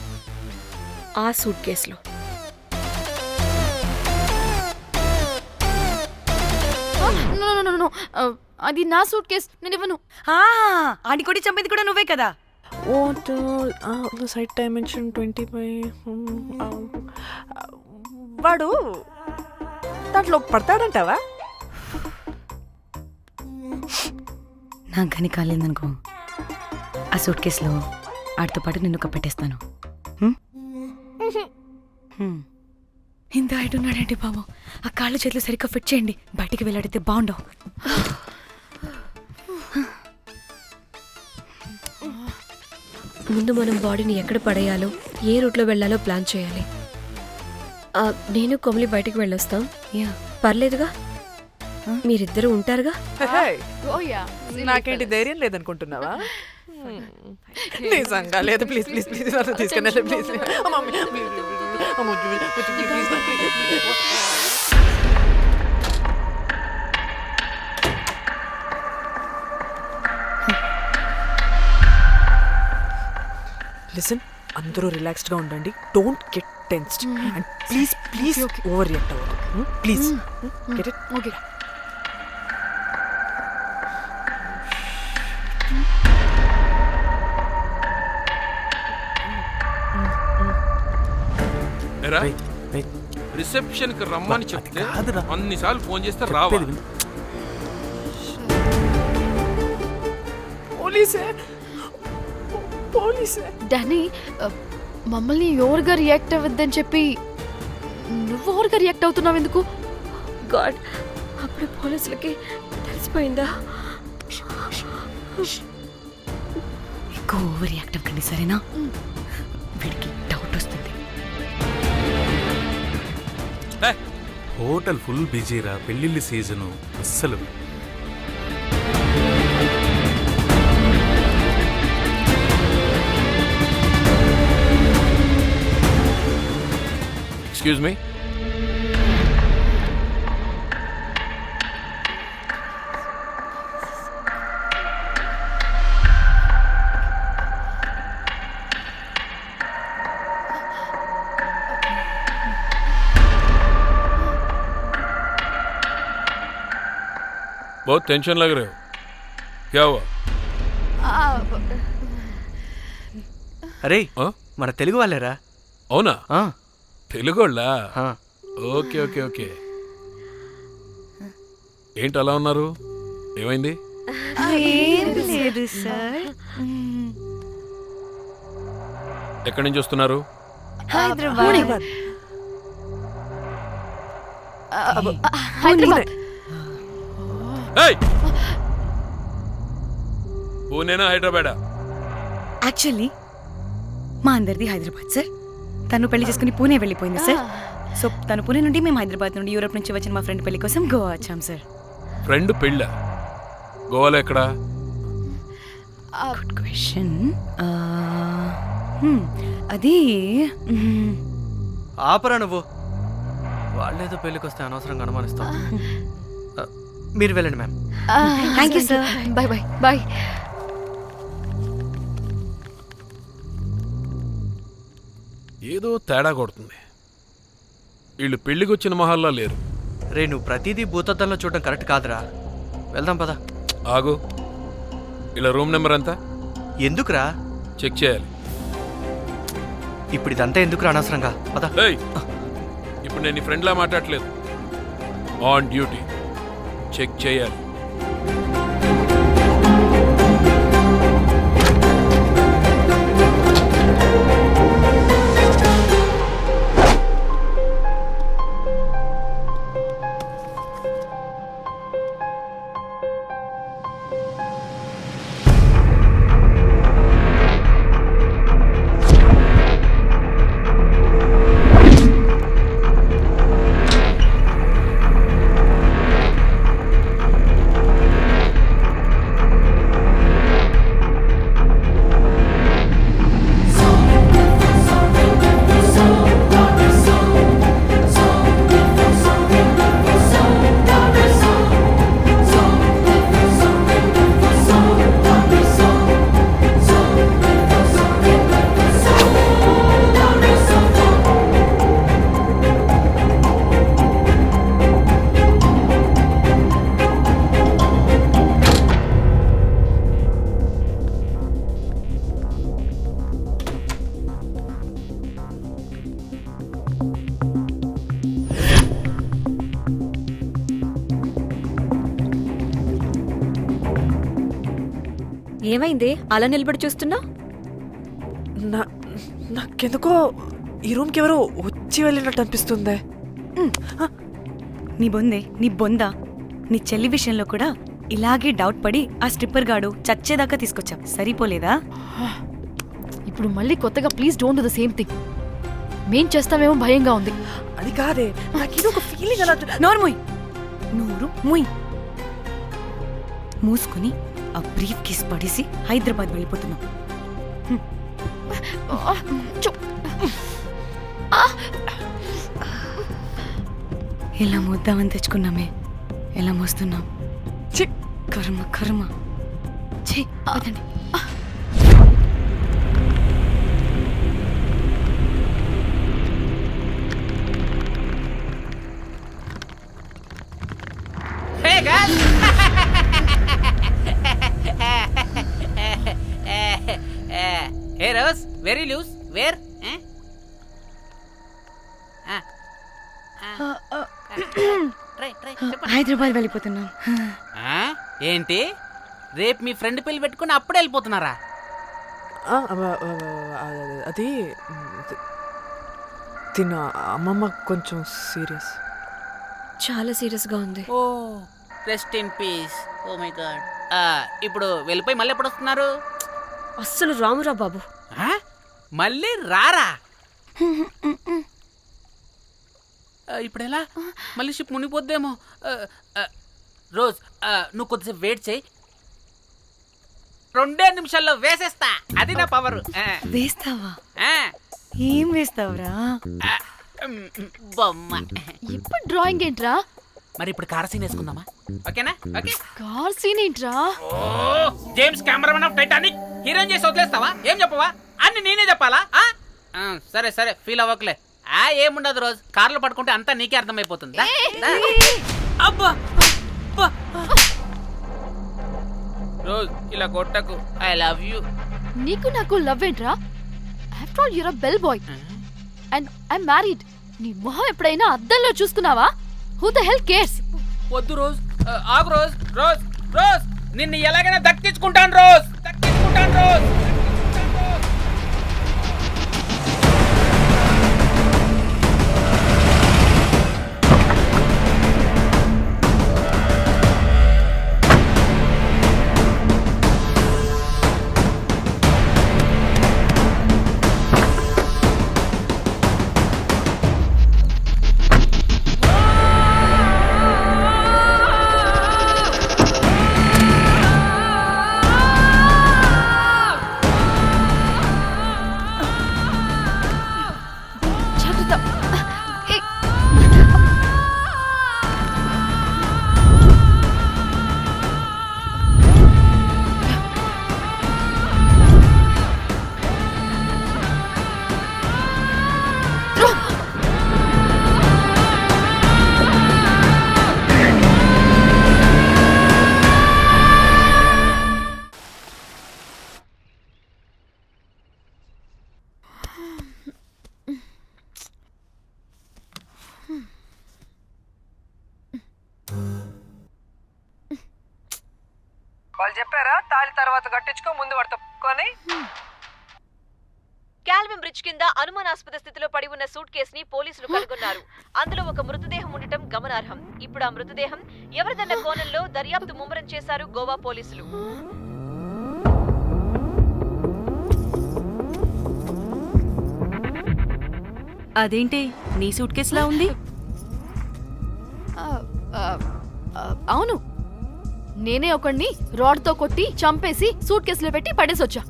Speaker 4: ఆ సూట్ కేసులో.
Speaker 13: అది నా సూట్ కేస్, నేను ఇవ్వను.
Speaker 2: ఆడి కొట్టి చంపేది కూడా నువ్వే కదా.
Speaker 3: Site dimension 25. వాడు దాంట్లో పడతాడంటావా?
Speaker 2: నాకు కానీ కాలేదనుకో, ఆ సూట్ కేసులో ఆడితో పాటు నిన్ను కప్పెట్టేస్తాను. ఇంత హైట్ ఉన్నాడండి బాబు. ఆ కాళ్ళు చేతులు సరిగ్గా ఫిట్ చేయండి, బయటికి వెళ్ళాడితే బాగుండవు.
Speaker 4: ముందు మనం బాడీని ఎక్కడ పడేయాలో, ఏ రూట్లో వెళ్ళాలో ప్లాన్ చేయాలి. నేను కొమలి బయటికి వెళ్ళొస్తాం. పర్లేదుగా, మీరిద్దరూ ఉంటారుగా.
Speaker 3: నాకేంటి ధైర్యం లేదనుకుంటున్నావా? నిజంగా లేదు. ప్లీజ్ ప్లీజ్ ప్లీజ్ తీసుకెళ్ళండి ప్లీజ్. లిసన్, అందరూ రిలాక్స్డ్గా ఉండండి. Don't get tensed and please please overreact అవ్వదు. Please get it?
Speaker 13: Okay.
Speaker 17: Reception కి రమ్మని చెప్తే అన్నిసార్లు ఫోన్ చేస్తే రావా?
Speaker 13: పోలీసే డానీ, మమ్మల్ని ఎవరుగా రియాక్ట్ అవ్వద్దని చెప్పి నువ్వు ఎవరుగా రియాక్ట్ అవుతున్నావు ఎందుకు?
Speaker 4: గాడ్, అప్పుడు పోలీసులకి తెలిసిపోయిందా?
Speaker 2: ఎక్కువ ఓవర్ రియాక్ట్ అవ్వకండి, సరేనా? వీడికి డౌట్ వస్తుంది.
Speaker 18: హోటల్ ఫుల్ బిజీరా, పెళ్ళిళ్ళ సీజను అస్సలు.
Speaker 17: Excuse me. बहुत टेंशन लग रहे हो, क्या हुआ?
Speaker 16: అరే, మన తెలుగు వాళ్ళేరా.
Speaker 17: అవునా? తెలుగు వాళ్ళ? Okay okay okay. ఏంటి అలా ఉన్నారు? ఏమైంది?
Speaker 2: లేదు సార్.
Speaker 17: ఎక్కడి నుంచి వస్తున్నారు?
Speaker 2: హైదరాబాద్.
Speaker 17: పూణేనా హైదరాబాదా?
Speaker 2: యాక్చువల్లీ మా అందరిది హైదరాబాద్ సార్. తను పెళ్లి చేసుకుని పూణే వెళ్ళిపోయింది సార్. సో తను పుణె నుండి, మేము హైదరాబాద్ నుండి, యూరోప్ నుంచి వచ్చిన మా ఫ్రెండ్ పెళ్లి కోసం గోవా వచ్చాం సార్.
Speaker 17: ఫ్రెండ్ పెళ్ళ గోవాలో ఎక్కడా?
Speaker 2: Good question. అది
Speaker 16: ఆపరా నువ్వు. వాళ్ళేదో పెళ్ళికి వస్తే అనవసరంగా అనుమానిస్తాం. మీరు వెళ్ళండి ma'am.
Speaker 2: Thank you sir.
Speaker 13: Bye bye bye.
Speaker 17: ఏదో తేడా కొడుతుంది. వీళ్ళు పెళ్లికి వచ్చిన మహల్లా లేరు.
Speaker 16: రే నువ్వు ప్రతిదీ భూతద్దంలో చూడడం కరెక్ట్ కాదురా. వెళ్దాం పదా.
Speaker 17: ఆగు, ఇలా రూమ్ నెంబర్ ఎంత?
Speaker 16: ఎందుకురా?
Speaker 17: చెక్ చేయాలి.
Speaker 16: ఇప్పుడు ఇదంతా ఎందుకురా అనవసరంగా? పదా.
Speaker 17: ఇప్పుడు నేను నీ ఫ్రెండ్లా మాట్లాడలేదు. ఆన్ డ్యూటీ చెక్ చేయాలి.
Speaker 4: ఏమైంది అలా నిలబడి చూస్తున్నా?
Speaker 3: నాకెందుకో ఈ రూమ్కి ఎవరో వచ్చి వెళ్ళినట్టు అనిపిస్తుంది.
Speaker 2: నీ బొందా నీ చెల్లి విషయంలో కూడా ఇలాగే డౌట్ పడి ఆ స్ట్రిప్పర్ గాడు చచ్చేదాకా తీసుకొచ్చాం. సరిపోలేదా?
Speaker 13: ఇప్పుడు మళ్ళీ కొత్తగా please don't do the same thing. మేం చేస్తామేమో భయంగా ఉంది.
Speaker 3: అది కాదే, నాకేదో ఒక ఫీలింగ్ అలా.
Speaker 2: నోరు ముయ్. మూసుకుని ఆ బ్రీఫ్ కేస్ పడేసి హైదరాబాద్ వెళ్ళిపోతున్నాం. ఎలా మోద్దామని తెచ్చుకున్నామే, ఎలా మోస్తున్నాం. కర్మ కర్మ. అదండి.
Speaker 9: Hey guys! Hey Rose, very loose. Where?
Speaker 2: Hyderabad వెళ్ళిపోతున్నాం.
Speaker 9: ఏంటి రేపు మీ ఫ్రెండ్ పెళ్లి పెట్టుకుని అప్పుడే వెళ్ళిపోతున్నారా?
Speaker 3: అది తిన్న అమ్మమ్మ కొంచెం సీరియస్,
Speaker 4: చాలా సీరియస్ గా ఉంది.
Speaker 9: Oh rest in peace. Oh my God. ఇప్పుడు వెళ్ళిపోయి మళ్ళీ ఎప్పుడు వస్తున్నారు?
Speaker 4: అస్సలు రామురా బాబు.
Speaker 9: మళ్ళీ రారా? ఇప్పుడు ఎలా? మళ్ళీ షిప్ మునిగిపోద్దేమో. రోజ్ నువ్వు కొద్దిసేపు వెయిట్ చేయి, 2 నిమిషాల్లో వేసేస్తా. అది నా పవర్.
Speaker 2: వేస్తావా? ఏం వేస్తావురా?
Speaker 9: బొమ్మ.
Speaker 13: ఇప్పుడు డ్రాయింగ్ ఏంట్రా?
Speaker 9: మరి ఇప్పుడు కార్ సీన్ వేసుకుందామా? ఓకేనా? ఓకే.
Speaker 13: కార్ సీన్ ఏంట్రా?
Speaker 9: James cameraman of Titanic heroine చేసి వదిలేస్తావా? ఏం చెప్పవా? అన్ని నేనే చెప్పాలా? సరే సరే, ఫీల్ అవ్వకలే. ఏముండదు రోజు, కార్లో పట్టుకుంటే అంతా నీకే అర్థమైపోతుంది. అబ్బా రోజ్ ఇలా కొట్టకు. I love you.
Speaker 13: నీకు నాకు లవ్ ఏంట్రా? After all your a bell boy and I married. నీ మొహం ఎప్పుడైనా అద్దంలో చూసుకున్నావా? Who the hell cares?
Speaker 9: వద్దు రోజ్, ఆగు రోజ్. రోజ్ రోజ్ నిన్ను ఎలాగైనా దక్కించుకుంటాను రోజ్, దక్కించుకుంటాను రోజ్.
Speaker 3: వాళ్ళు చెప్పారా తాళి తర్వాత కట్టించుకో ముందు పడుకొని.
Speaker 8: కాల్విన్ బ్రిడ్జ్ కింద అనుమానాస్పద స్థితిలో పడి ఉన్న సూట్ కేసుని పోలీసులు కనుగొన్నారు. అందులో ఒక మృతదేహం ఉండటం గమనార్హం. ఇప్పుడు ఆ మృతదేహం ఎవరిదన్న కోణంలో దర్యాప్తు ముమ్మరం చేశారు గోవా పోలీసులు.
Speaker 2: అదేంటి నీ సూట్ కేసులా ఉంది?
Speaker 13: అవును, నేనే ఒకడిని రాడ్తో కొట్టి చంపేసి సూట్ కేసులో పెట్టి పడేసొచ్చా.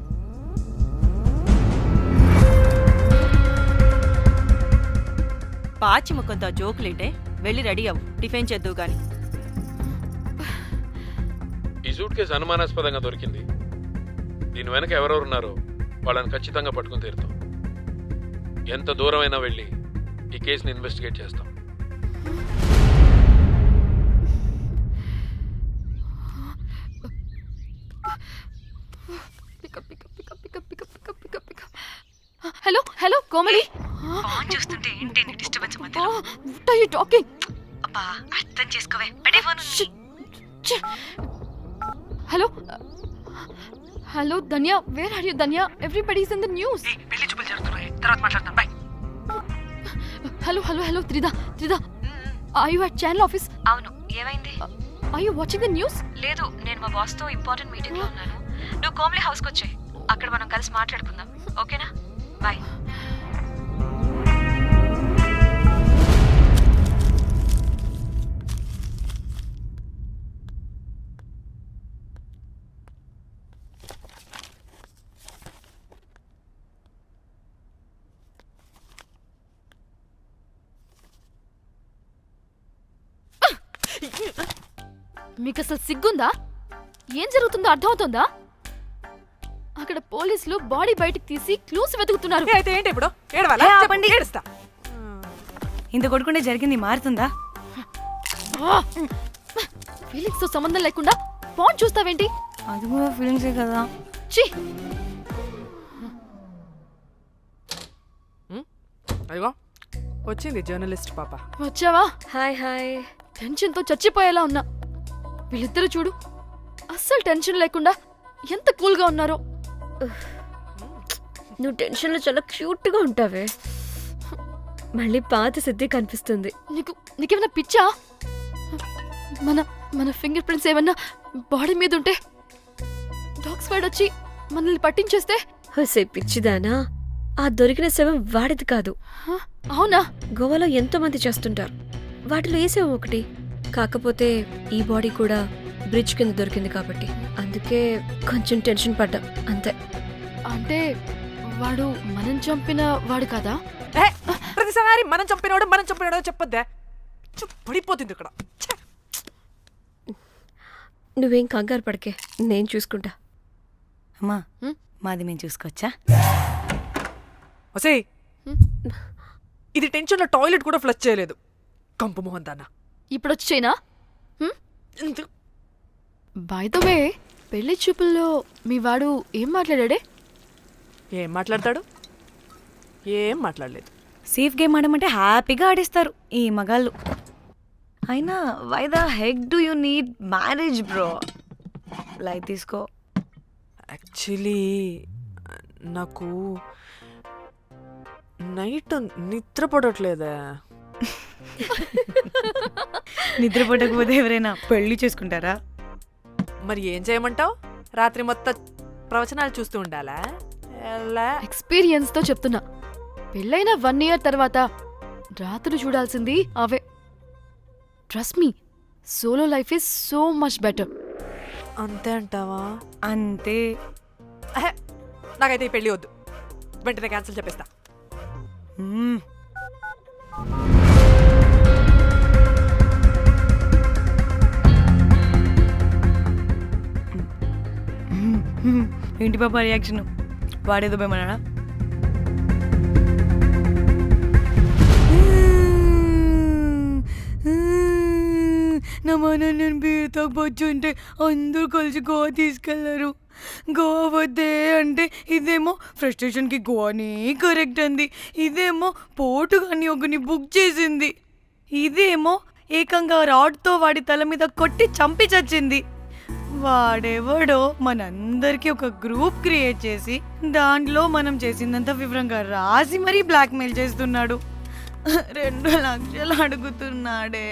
Speaker 2: పాచి ముఖంతో జోకులేంటే వెళ్ళి రెడీ అవ్వు, టిఫిన్ చేద్దువు గాని.
Speaker 17: ఈ సూట్ కేసు అనుమానాస్పదంగా దొరికింది. దీని వెనక ఎవరెవరు ఉన్నారో వాళ్ళని ఖచ్చితంగా పట్టుకుని తీరుతాం. ఎంత దూరమైనా వెళ్ళి ఈ కేసుని ఇన్వెస్టిగేట్ చేస్తాం.
Speaker 13: హలో హలో కోమలి,
Speaker 8: ఫోన్ చూస్తుంటే ఏంటి నీ డిస్టర్బెన్స్ మధ్యలో?
Speaker 13: What are you talking?
Speaker 8: అబ్బా అర్థం చేసుకోవే, పెట్టే phone.
Speaker 13: Hello hello Dhanya, where are you Dhanya? Everybody is in the news.
Speaker 8: పెళ్లి చూపులు జరుగుతున్నాయి, తర్వాత మాట్లాడతాం. Bye.
Speaker 13: Hello hello hello Tridha Tridha, are you at channel office?
Speaker 8: అవును, ఏమైంది?
Speaker 13: Are you watching the news?
Speaker 8: లేదు, నేను మా బాస్ తో ఇంపార్టెంట్ మీటింగ్ లో ఉన్నాను. నువ్వు కోమ్లీ హౌస్ కి వచ్చాయి, అక్కడ మనం కలిసి మాట్లాడుకుందాం. ఓకేనా? బాయ్.
Speaker 13: మీకు అసలు సిగ్గుందా? ఏం జరుగుతుందో అర్థమవుతుందా? అక్కడ పోలీసులు బాడీ బయటికి తీసి క్లూస్ వెతుకుతున్నారు.
Speaker 3: అయితే ఏంటి ఇప్పుడు? ఏడవాలా?
Speaker 2: ఆపండి.
Speaker 3: ఏడుస్తా.
Speaker 2: ఇంత కొడుకుంటే జరిగింది మారుతుందా?
Speaker 13: ఫీలింగ్స్ తో సంబంధం లేకుండా ఫోన్ చూస్తావేంటి?
Speaker 2: అది కూడా ఫీలింగ్సే కదా.
Speaker 13: ఛీ,
Speaker 3: అయ్యో వచ్చింది జర్నలిస్ట్ పాప.
Speaker 13: వచ్చావా?
Speaker 4: Hi hi.
Speaker 13: టెన్షన్ తో చచ్చిపోయేలా ఉన్నా. వీళ్ళిద్దరూ చూడు, అస్సలు టెన్షన్ లేకుండా ఎంత కూల్ గా ఉన్నారో.
Speaker 4: నువ్వు టెన్షన్లో చాలా క్యూట్ గా ఉంటావే. మళ్ళీ పాత సిద్ధి కనిపిస్తుంది.
Speaker 13: నీకేమైనా పిచ్చా? మన మన ఫింగర్ ప్రింట్స్ ఏమన్నా బాడీ మీద ఉంటే డాగ్ స్క్వాడ్ వచ్చి మనల్ని పట్టించేస్తే?
Speaker 4: హోసే పిచ్చిదానా, ఆ దొరికిన శవం వాడిది కాదు.
Speaker 13: అవునా?
Speaker 4: గోవాలో ఎంతో మంది చేస్తుంటారు, వాటిలో ఏ శవం ఒకటి. కాకపోతే ఈ బాడీ కూడా బ్రిడ్జ్ కింద దొరికింది కాబట్టి అందుకే కొంచెం టెన్షన్ పడ్డా, అంతే.
Speaker 13: అంటే వాడు మనం చంపిన వాడు కదా?
Speaker 3: ప్రతిసారి మనం చంపినోడో చెప్పొద్దే, పడిపోతుంది ఇక్కడ.
Speaker 4: నువ్వేం కంగారు పడకే, నేను చూసుకుంటా.
Speaker 2: అమ్మా, మాది మేము చూసుకోవచ్చా?
Speaker 3: ఒసేయ్, ఇది టెన్షన్లో టాయిలెట్ కూడా ఫ్లష్ చేయలేదు. కంపు మోహన్ దాన్న.
Speaker 13: ఇప్పుడు వచ్చి చేయనా? బై ద వే, పెళ్లి చూపుల్లో మీ వాడు ఏం మాట్లాడాడే?
Speaker 3: ఏం మాట్లాడతాడు? ఏం మాట్లాడలేదు.
Speaker 2: సేఫ్ గేమ్ ఆడమంటే హ్యాపీగా ఆడిస్తారు ఈ మగాళ్ళు. అయినా why the heck do you need marriage bro? Light తీసుకో.
Speaker 3: యాక్చువల్లీ నాకు నైట్ నిద్రపడట్లేదా?
Speaker 2: నిద్రపడకపోతే ఎవరైనా పెళ్లి చేసుకుంటారా?
Speaker 3: మరి ఏం చేయమంటావు? రాత్రి మొత్తం ప్రవచనాలు చూస్తూ ఉండాలా?
Speaker 13: ఎక్స్పీరియన్స్ తో చెప్తున్నా, పెళ్ళైన 1 year తర్వాత రాత్రులు చూడాల్సింది అవే. Trust me, solo life is so much better.
Speaker 3: అంతే అంటావా?
Speaker 2: అంతే.
Speaker 3: నాకైతే ఈ పెళ్ళి వద్దు, వెంటనే క్యాన్సిల్ చెప్పేస్తా.
Speaker 2: ఏంటి పాప రియాక్షన్? వాడేదో భయమన్నాడా? నా మన నేను బీరుతో వచ్చుంటే అందరూ కలిసి గోవా తీసుకెళ్లారు. గోవా వద్దే అంటే ఇదేమో ఫ్రస్ట్రేషన్కి గోవానే కరెక్ట్ అంది, ఇదేమో పోర్టు కానీ ఒకని బుక్ చేసింది. ఇదేమో ఏకంగా రాడ్తో వాడి తల మీద కొట్టి చంపి చచ్చింది. వాడెవడో మనందరికీ ఒక గ్రూప్ క్రియేట్ చేసి దాంట్లో మనం చేసిందంత వివరంగా రాసి మరీ బ్లాక్మెయిల్ చేస్తున్నాడు. 2 లక్షలు అడుగుతున్నాడే.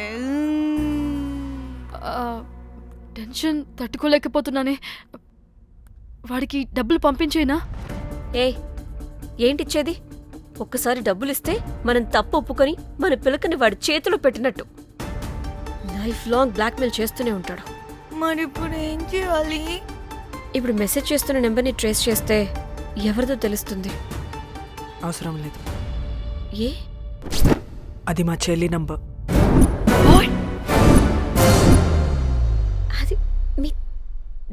Speaker 13: టెన్షన్ తట్టుకోలేకపోతున్నానే. వాడికి డబ్బులు పంపించేనా?
Speaker 4: ఏంటిచ్చేది? ఒక్కసారి డబ్బులిస్తే మనం తప్పు ఒప్పుకొని మన పిలకని వాడి చేతిలో పెట్టినట్టు. లైఫ్ లాంగ్ బ్లాక్మెయిల్ చేస్తూనే ఉంటాడు.
Speaker 2: మరి ఇప్పుడు ఏం చేయాలి?
Speaker 4: ఇప్పుడు మెసేజ్ చేస్తున్న నెంబర్ని ట్రేస్ చేస్తే ఎవరిదో తెలుస్తుంది.
Speaker 3: అవసరం లేదు.
Speaker 4: ఏ?
Speaker 3: అది మా చెల్లి నంబర్.
Speaker 4: అది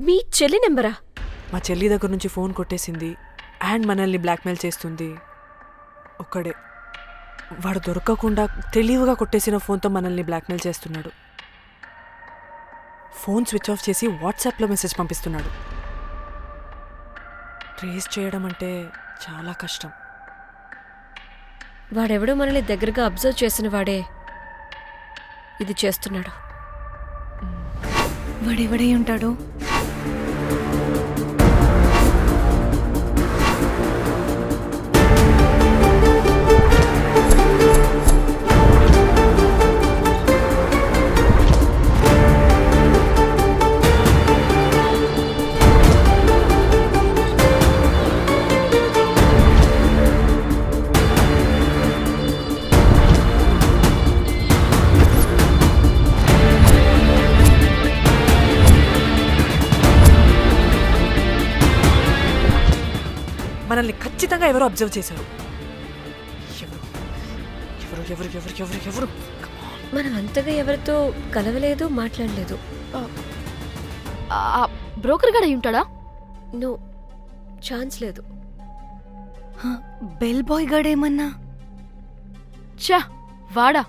Speaker 4: మీ చెల్లి నెంబరా?
Speaker 3: మా చెల్లి దగ్గర నుంచి ఫోన్ కొట్టేసింది అండ్ మనల్ని బ్లాక్మెయిల్ చేస్తుంది. ఒక్కడే వాడు దొరకకుండా తెలివిగా కొట్టేసిన ఫోన్తో మనల్ని బ్లాక్మెయిల్ చేస్తున్నాడు. ఫోన్ స్విచ్ ఆఫ్ చేసి వాట్సాప్లో మెసేజ్ పంపిస్తున్నాడు. ట్రేస్ చేయడం అంటే చాలా కష్టం.
Speaker 4: వాడెవడో మనల్ని దగ్గరగా అబ్జర్వ్ చేసిన వాడే ఇది చేస్తున్నాడు.
Speaker 2: వాడెవడై ఉంటాడు?
Speaker 3: మనల్ని ఖచ్చితంగా ఎవరో అబ్జర్వ్ చేశారు. ఎవరు ఎవరు ఎవరు ఎవరు ఎవరు?
Speaker 4: మనం అంతగా ఎవరితో కలవలేదు, మాట్లాడలేదు.
Speaker 13: బ్రోకర్ గడ ఉంటాడా?
Speaker 4: నో, ఛాన్స్ లేదు.
Speaker 2: బెల్ బాయ్ గాడేమన్నా?
Speaker 13: చా, వాడా?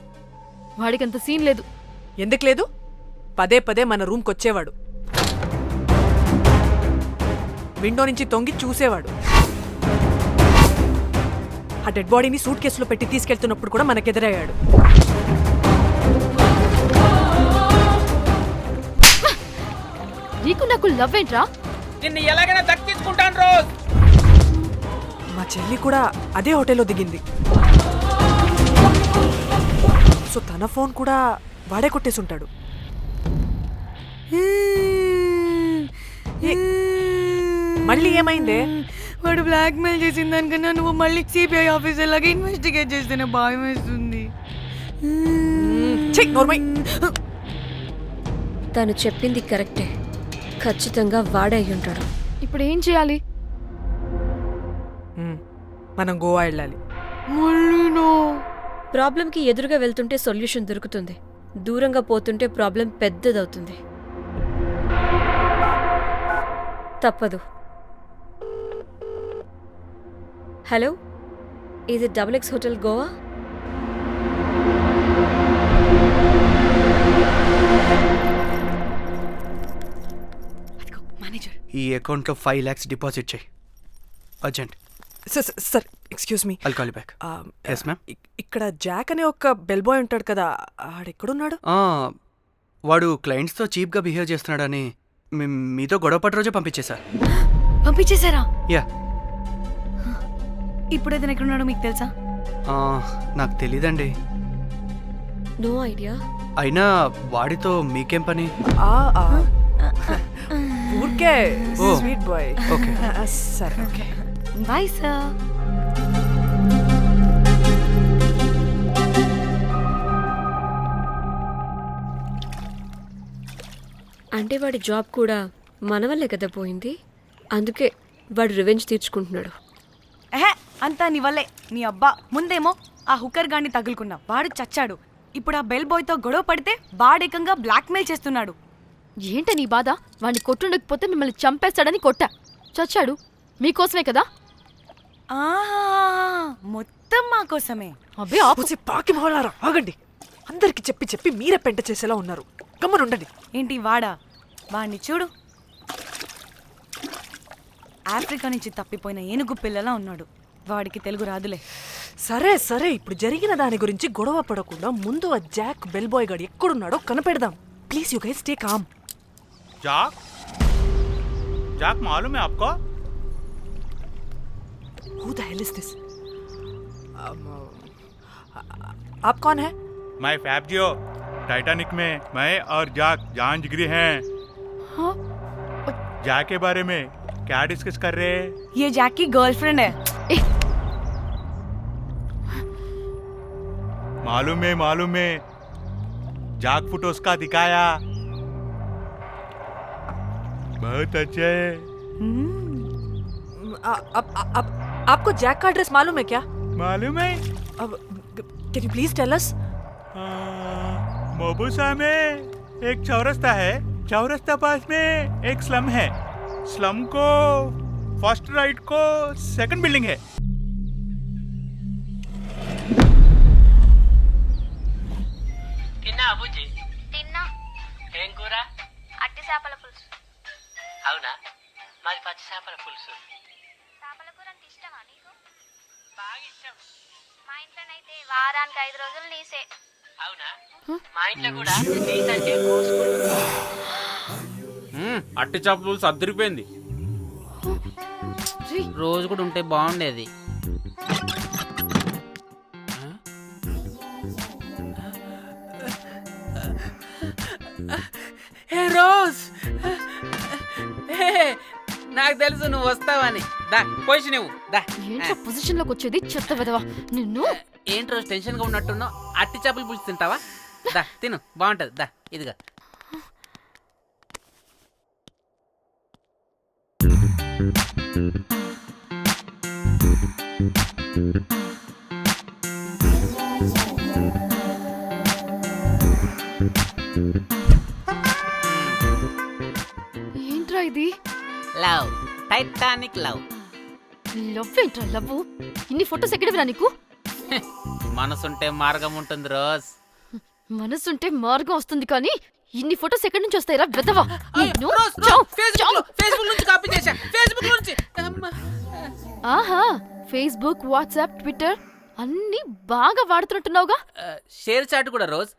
Speaker 13: వాడికంత సీన్ లేదు.
Speaker 3: ఎందుకు లేదు? పదే పదే మన రూమ్కి వచ్చేవాడు. విండో నుంచి తొంగి చూసేవాడు. ఆ డెడ్ బాడీని సూట్ కేసులో పెట్టి తీసుకెళ్తున్నప్పుడు కూడా మనకెదురయ్యాడు.
Speaker 13: నీకు నాకు లవ్ ఏంట్రా?
Speaker 9: నిన్ను ఎలాగైనా దక్కించుకుంటాను రోజ్.
Speaker 3: మా చెల్లి కూడా అదే హోటల్లో దిగింది. సో తన ఫోన్ కూడా వాడే కొట్టేసుంటాడు. మళ్ళీ ఏమైందే?
Speaker 2: వాడు బ్లాక్మెయిల్ చేసిన దానికన్నా నువ్వు మళ్ళీ సిబిఐ ఆఫీసర్ లాగా ఇన్వెస్టిగేట్ చేస్తేనే భయం వేస్తుంది.
Speaker 4: తను చెప్పింది కరెక్టే. ఖచ్చితంగా వాడే అయి ఉంటాడు.
Speaker 13: ఇప్పుడు ఏం చేయాలి?
Speaker 3: మనం గోవా వెళ్ళాలి.
Speaker 4: ప్రాబ్లంకి ఎదురుగా వెళ్తుంటే సొల్యూషన్ దొరుకుతుంది. దూరంగా పోతుంటే ప్రాబ్లం పెద్దదవుతుంది. తప్పదు. హలో, ఇది XX హోటల్ గోవా?
Speaker 16: ఈ అకౌంట్లో 5 lakhs డిపాజిట్ చేయి. Urgent.
Speaker 3: Sir excuse me.
Speaker 16: I'll call you back. Yes, ma'am.
Speaker 3: ఇక్కడ జాక్ అనే ఒక బెల్ బాయ్ ఉంటాడు కదా, ఆడెక్కడున్నాడు?
Speaker 16: వాడు క్లయింట్స్తో చీప్గా బిహేవ్ చేస్తున్నాడని మీతో గొడవ పడి రోజే పంపించేశా.
Speaker 2: పంపించేశారా?
Speaker 16: యా.
Speaker 2: ఇప్పుడు అతను ఎక్కడున్నాడో మీకు తెలుసా?
Speaker 16: నాకు తెలీదండి.
Speaker 4: No idea.
Speaker 16: అయినా వాడితో మీకేం పని?
Speaker 3: ఊరికే స్వీట్ బాయ్.
Speaker 16: ఓకే
Speaker 3: సరే, ఓకే
Speaker 2: బాయ్ సార్.
Speaker 4: అంటే వాడి జాబ్ కూడా మన వల్లే కదా పోయింది. అందుకే వాడు రివెంజ్ తీర్చుకుంటున్నాడు.
Speaker 2: అంతా నీ వల్లే. నీ అబ్బా ముందేమో ఆ హుకర్ గాన్ని తగులుకున్నా, వాడు చచ్చాడు. ఇప్పుడు ఆ బెల్ బాయ్తో గొడవ పడితే వాడేకంగా బ్లాక్మెయిల్ చేస్తున్నాడు.
Speaker 13: ఏంట నీ బాధ? వాడిని కొట్టుండకపోతే మిమ్మల్ని చంపేస్తాడని కొట్టా. చచ్చాడు మీకోసమే కదా?
Speaker 2: మొత్తం మా కోసమే.
Speaker 3: అబ్బే ఆపుసి పాకి మొహలారా, ఆగండి. అందరికి చెప్పి చెప్పి మీరే పెంట చేసేలా ఉన్నారు. గమ్మనుండండి.
Speaker 2: ఏంటి వాడా? వాడిని చూడు, ఆఫ్రికా నుంచి తప్పిపోయిన ఏనుగు పిల్లలా ఉన్నాడు. వాడికి తెలుగు రాదులే.
Speaker 3: సరే సరే, ఇప్పుడు జరిగిన దాని గురించి గొడవ పడకుండా ముందు ఆ జాక్ బెల్ బాయ్ గాడు ఎక్కడున్నాడో కనిపెడదాం. Please you guys stay calm.
Speaker 7: Jack Jack मालूम है आपको?
Speaker 3: Who the hell is this? आप कौन है?
Speaker 7: मैं फैब्जियो, टाइटैनिक में मैं और जाक जान जिगरी हैं।
Speaker 2: हाँ?
Speaker 7: जाक के बारे में क्या डिस्कस कर रहे हैं?
Speaker 2: ये जैक की गर्लफ्रेंड है.
Speaker 7: मालूम है जाक फोटोस का दिखाया, बहुत अच्छे है।
Speaker 3: आपको जैक का एड्रेस मालूम है क्या?
Speaker 7: मालूम है।
Speaker 3: अब can you please tell us?
Speaker 7: मोबुसा में एक चौरस्ता है, चौरस्ता पास में एक स्लम है, स्लम को फर्स्ट राइट को सेकंड बिल्डिंग है।
Speaker 9: తిన్నా అబుజీ?
Speaker 19: తిన్నా.
Speaker 9: ఏం కూర?
Speaker 19: అట్టి చేపల పులుసు.
Speaker 9: అవునా, మాది పచ్చి చేపల పులుసు.
Speaker 19: చేపల కూర అంటే ఇష్టమా నీకు?
Speaker 9: బాగా ఇష్టం.
Speaker 19: మా ఇంట్లోనైతే వారానికి 5 రోజులు నీసే.
Speaker 9: అవునా, మా ఇంట్లో కూడా నీసంటే కోసుకుంటు.
Speaker 10: అట్టి చేపల పులుసు అద్దరిపోయింది.
Speaker 9: రోజు కూడా ఉంటే బాగుండేది. హే రోజ్, నాకు తెలుసు నువ్వు వస్తావని. దా పొజిషన్ నువ్వు దా.
Speaker 13: ఏంట్రా పొజిషన్ లోకి వచ్చేది చెత్త వెదవా నిన్ను.
Speaker 9: ఏంటి రోజు టెన్షన్ గా ఉన్నట్టున్నావు? అట్టి చేపలు పులుసు తింటావా? దా తిను, బాగుంటది. దా ఇదిగా.
Speaker 13: ఏంట్రా ఇది?
Speaker 9: Love, Titanic love.
Speaker 13: లవ్ ఏంట్రా లవ్? ఇన్ని ఫోటోస్ ఎక్కడవిరా నీకు?
Speaker 9: మనసుంటే మార్గం ఉంటుంది రోజ్.
Speaker 13: మనసుంటే మార్గం వస్తుంది కానీ ఇన్ని ఫోటోస్ ఎక్కడి నుంచి వస్తాయిరా వెదవా?
Speaker 9: ఫేస్బుక్ నుంచి కాపీ చేశా, ఫేస్బుక్ నుంచి.
Speaker 13: ఆహా, ఫేస్బుక్, వాట్సాప్, ట్విట్టర్ అన్ని బాగా వాడుతున్నట్టున్నావుగా.
Speaker 9: షేర్ చాట్ కూడా రోజ్.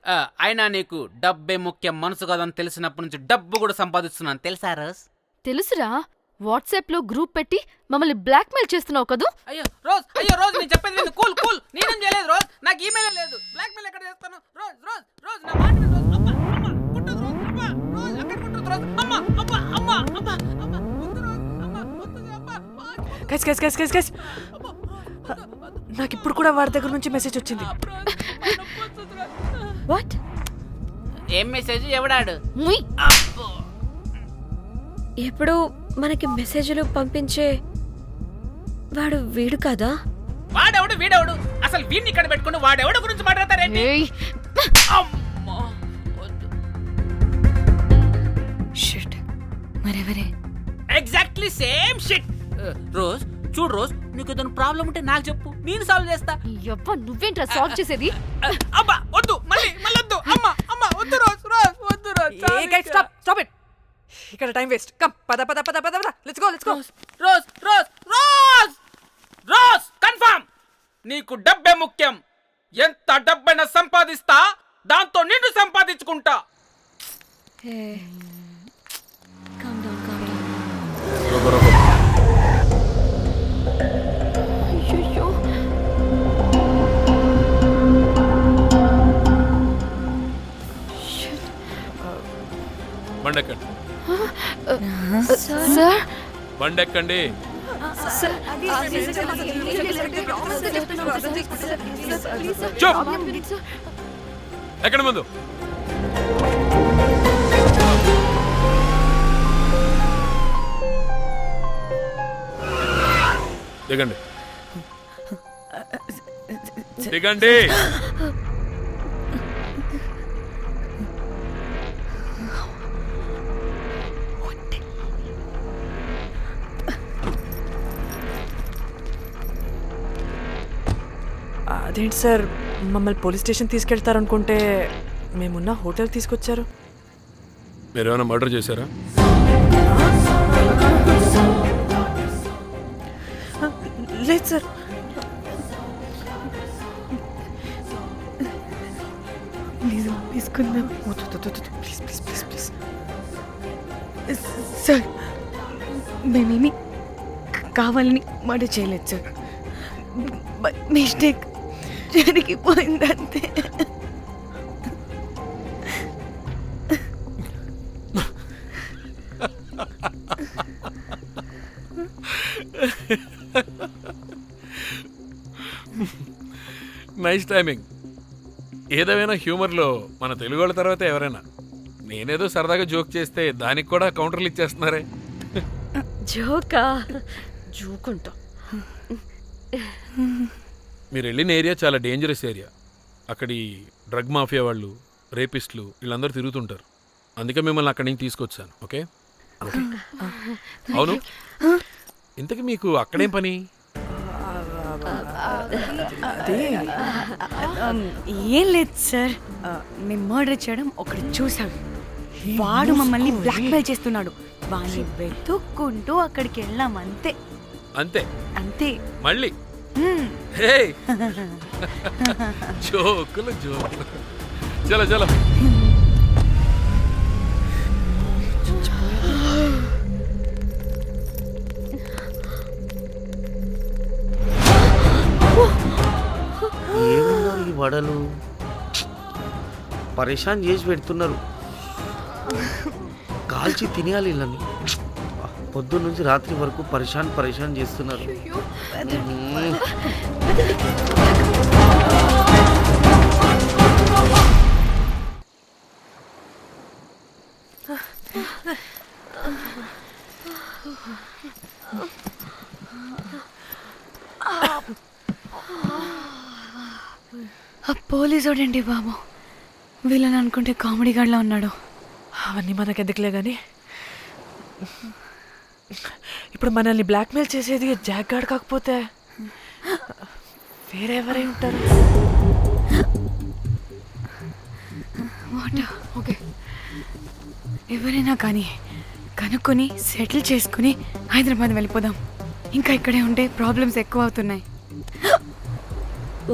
Speaker 9: అయినా నీకు డబ్బే ముఖ్యం, మనసు కాదని తెలిసినప్పటి నుంచి డబ్బు కూడా సంపాదిస్తున్నాను తెలుసా రోజ్?
Speaker 13: తెలుసురా, వాట్సాప్ లో గ్రూప్ పెట్టి మమ్మల్ని బ్లాక్ మెయిల్ చేస్తున్నావు కదూ.
Speaker 9: అయ్యో రోజ్ నేను చెప్పేది విను. కూల్ నేనేం చేయలేదు రోజ్, నాకు ఈమెయిల్ లేదు. బ్లాక్ మెయిల్ ఎక్కడ చేస్తాను రోజ్? నా మాట విను రోజ్. అమ్మా కుట్టదు రోజ్, అమ్మా రోజ్ అక్కడ కుట్టదు రోజ్. అమ్మా వద్దు రోజ్, అమ్మా వద్దు అమ్మా.
Speaker 3: గైస్ నాకు ఇప్పుడు కూడా వాడి దగ్గర నుంచి మెసేజ్ వచ్చింది.
Speaker 2: వాట్?
Speaker 9: ఏం మెసేజ్? ఎవడాడు?
Speaker 4: ఎప్పుడు మనకి మెసేజ్లు పంపించే వాడు వీడు కదా?
Speaker 9: వాడెవడు వీడెవడు? అసలు వీడిని ఇక్కడ పెట్టుకుని వాడెవడు గురించి మాట్లాడతారేంటి?
Speaker 2: షిట్, మరెవరే?
Speaker 9: Exactly same shit. రోజ్ చూడు రోజ్, నీకు ఏదైనా ప్రాబ్లం ఉంటే నాకు చెప్పు, నేను సాల్వ్ చేస్తా.
Speaker 13: నువ్వేంట్రా సాల్వ్ చేసేది?
Speaker 9: అబ్బా వద్దు, మళ్ళీ వద్దు. అమ్మా వద్దు రోజ్ వద్దు రోజ్.
Speaker 3: Stop it. ఇక్కడ టైం వేస్ట్. కమ్ పద లెట్స్ గో.
Speaker 9: రోజ్ కన్ఫర్మ్, నీకు డబ్బే ముఖ్యం. ఎంత డబ్బైనా సంపాదిస్తా, దాంతో నిన్ను సంపాదించుకుంటా.
Speaker 17: బండెక్కండి.
Speaker 13: సార్
Speaker 17: బండెక్కండి. ఎక్కడ ముందు దిగండి.
Speaker 3: అదేంటి సార్, మమ్మల్ని పోలీస్ స్టేషన్ తీసుకెళ్తారనుకుంటే మేమున్న హోటల్ తీసుకొచ్చారు.
Speaker 17: మీరేమైనా మర్డర్ చేశారా?
Speaker 3: లేదు సార్.
Speaker 2: చంపేసుకుందాం.
Speaker 3: Please please please please.
Speaker 2: Sir మేమేమి కావాలని మర్డర్ చేయలేదు సార్. మిస్టేక్ జరిగిపోయిందంతే.
Speaker 18: Nice timing. ఏదేమైనా హ్యూమర్లో మన తెలుగు వాళ్ళ తర్వాత ఎవరైనా. నేనేదో సరదాగా జోక్ చేస్తే దానికి కూడా కౌంటర్లు ఇచ్చేస్తున్నారే.
Speaker 4: జోకా? జోకుంటా.
Speaker 18: మీరు వెళ్ళిన ఏరియా చాలా డేంజరస్ ఏరియా. అక్కడి డ్రగ్ మాఫియా వాళ్ళు, రేపిస్టులు వీళ్ళందరూ తిరుగుతుంటారు. అందుకే మిమ్మల్ని అక్కడి నుంచి తీసుకొచ్చాను. ఓకే? అవును, ఇంతకీ మీకు అక్కడేం పని?
Speaker 2: ఏం లేదు సార్, మేము మర్డర్ చేయడం ఒకటి చూసాం. వాడు మమ్మల్ని బ్లాక్మెయిల్ చేస్తున్నాడు. వాడిని వెతుక్కుంటూ అక్కడికి వెళ్ళాం. అంతే
Speaker 18: అంతే
Speaker 2: అంతే.
Speaker 18: మళ్ళీ జోకులు జోకులు. చలో చలో.
Speaker 10: ఏమన్నా ఈ వడలు పరేషాన్ చేసి పెడుతున్నారు. కాల్చి తినేయాలి ఇళ్ళని. పొద్దున్న నుంచి రాత్రి వరకు పరేషాన్ చేస్తున్నారు.
Speaker 2: పోలీసోడండి బాబు. వీళ్ళని అనుకుంటే కామెడీ గాడ్లా ఉన్నాడు.
Speaker 3: అవన్నీ మనకెందుకులే కానీ ఇప్పుడు మనల్ని బ్లాక్మెయిల్ చేసేది జాక్ గార్డ్ కాకపోతే వేరే ఎవరై ఉంటారు?
Speaker 2: ఓకే, ఎవరైనా కానీ కనుక్కొని సెటిల్ చేసుకుని హైదరాబాద్ వెళ్ళిపోదాం. ఇంకా ఇక్కడే ఉంటే ప్రాబ్లమ్స్ ఎక్కువ అవుతున్నాయి.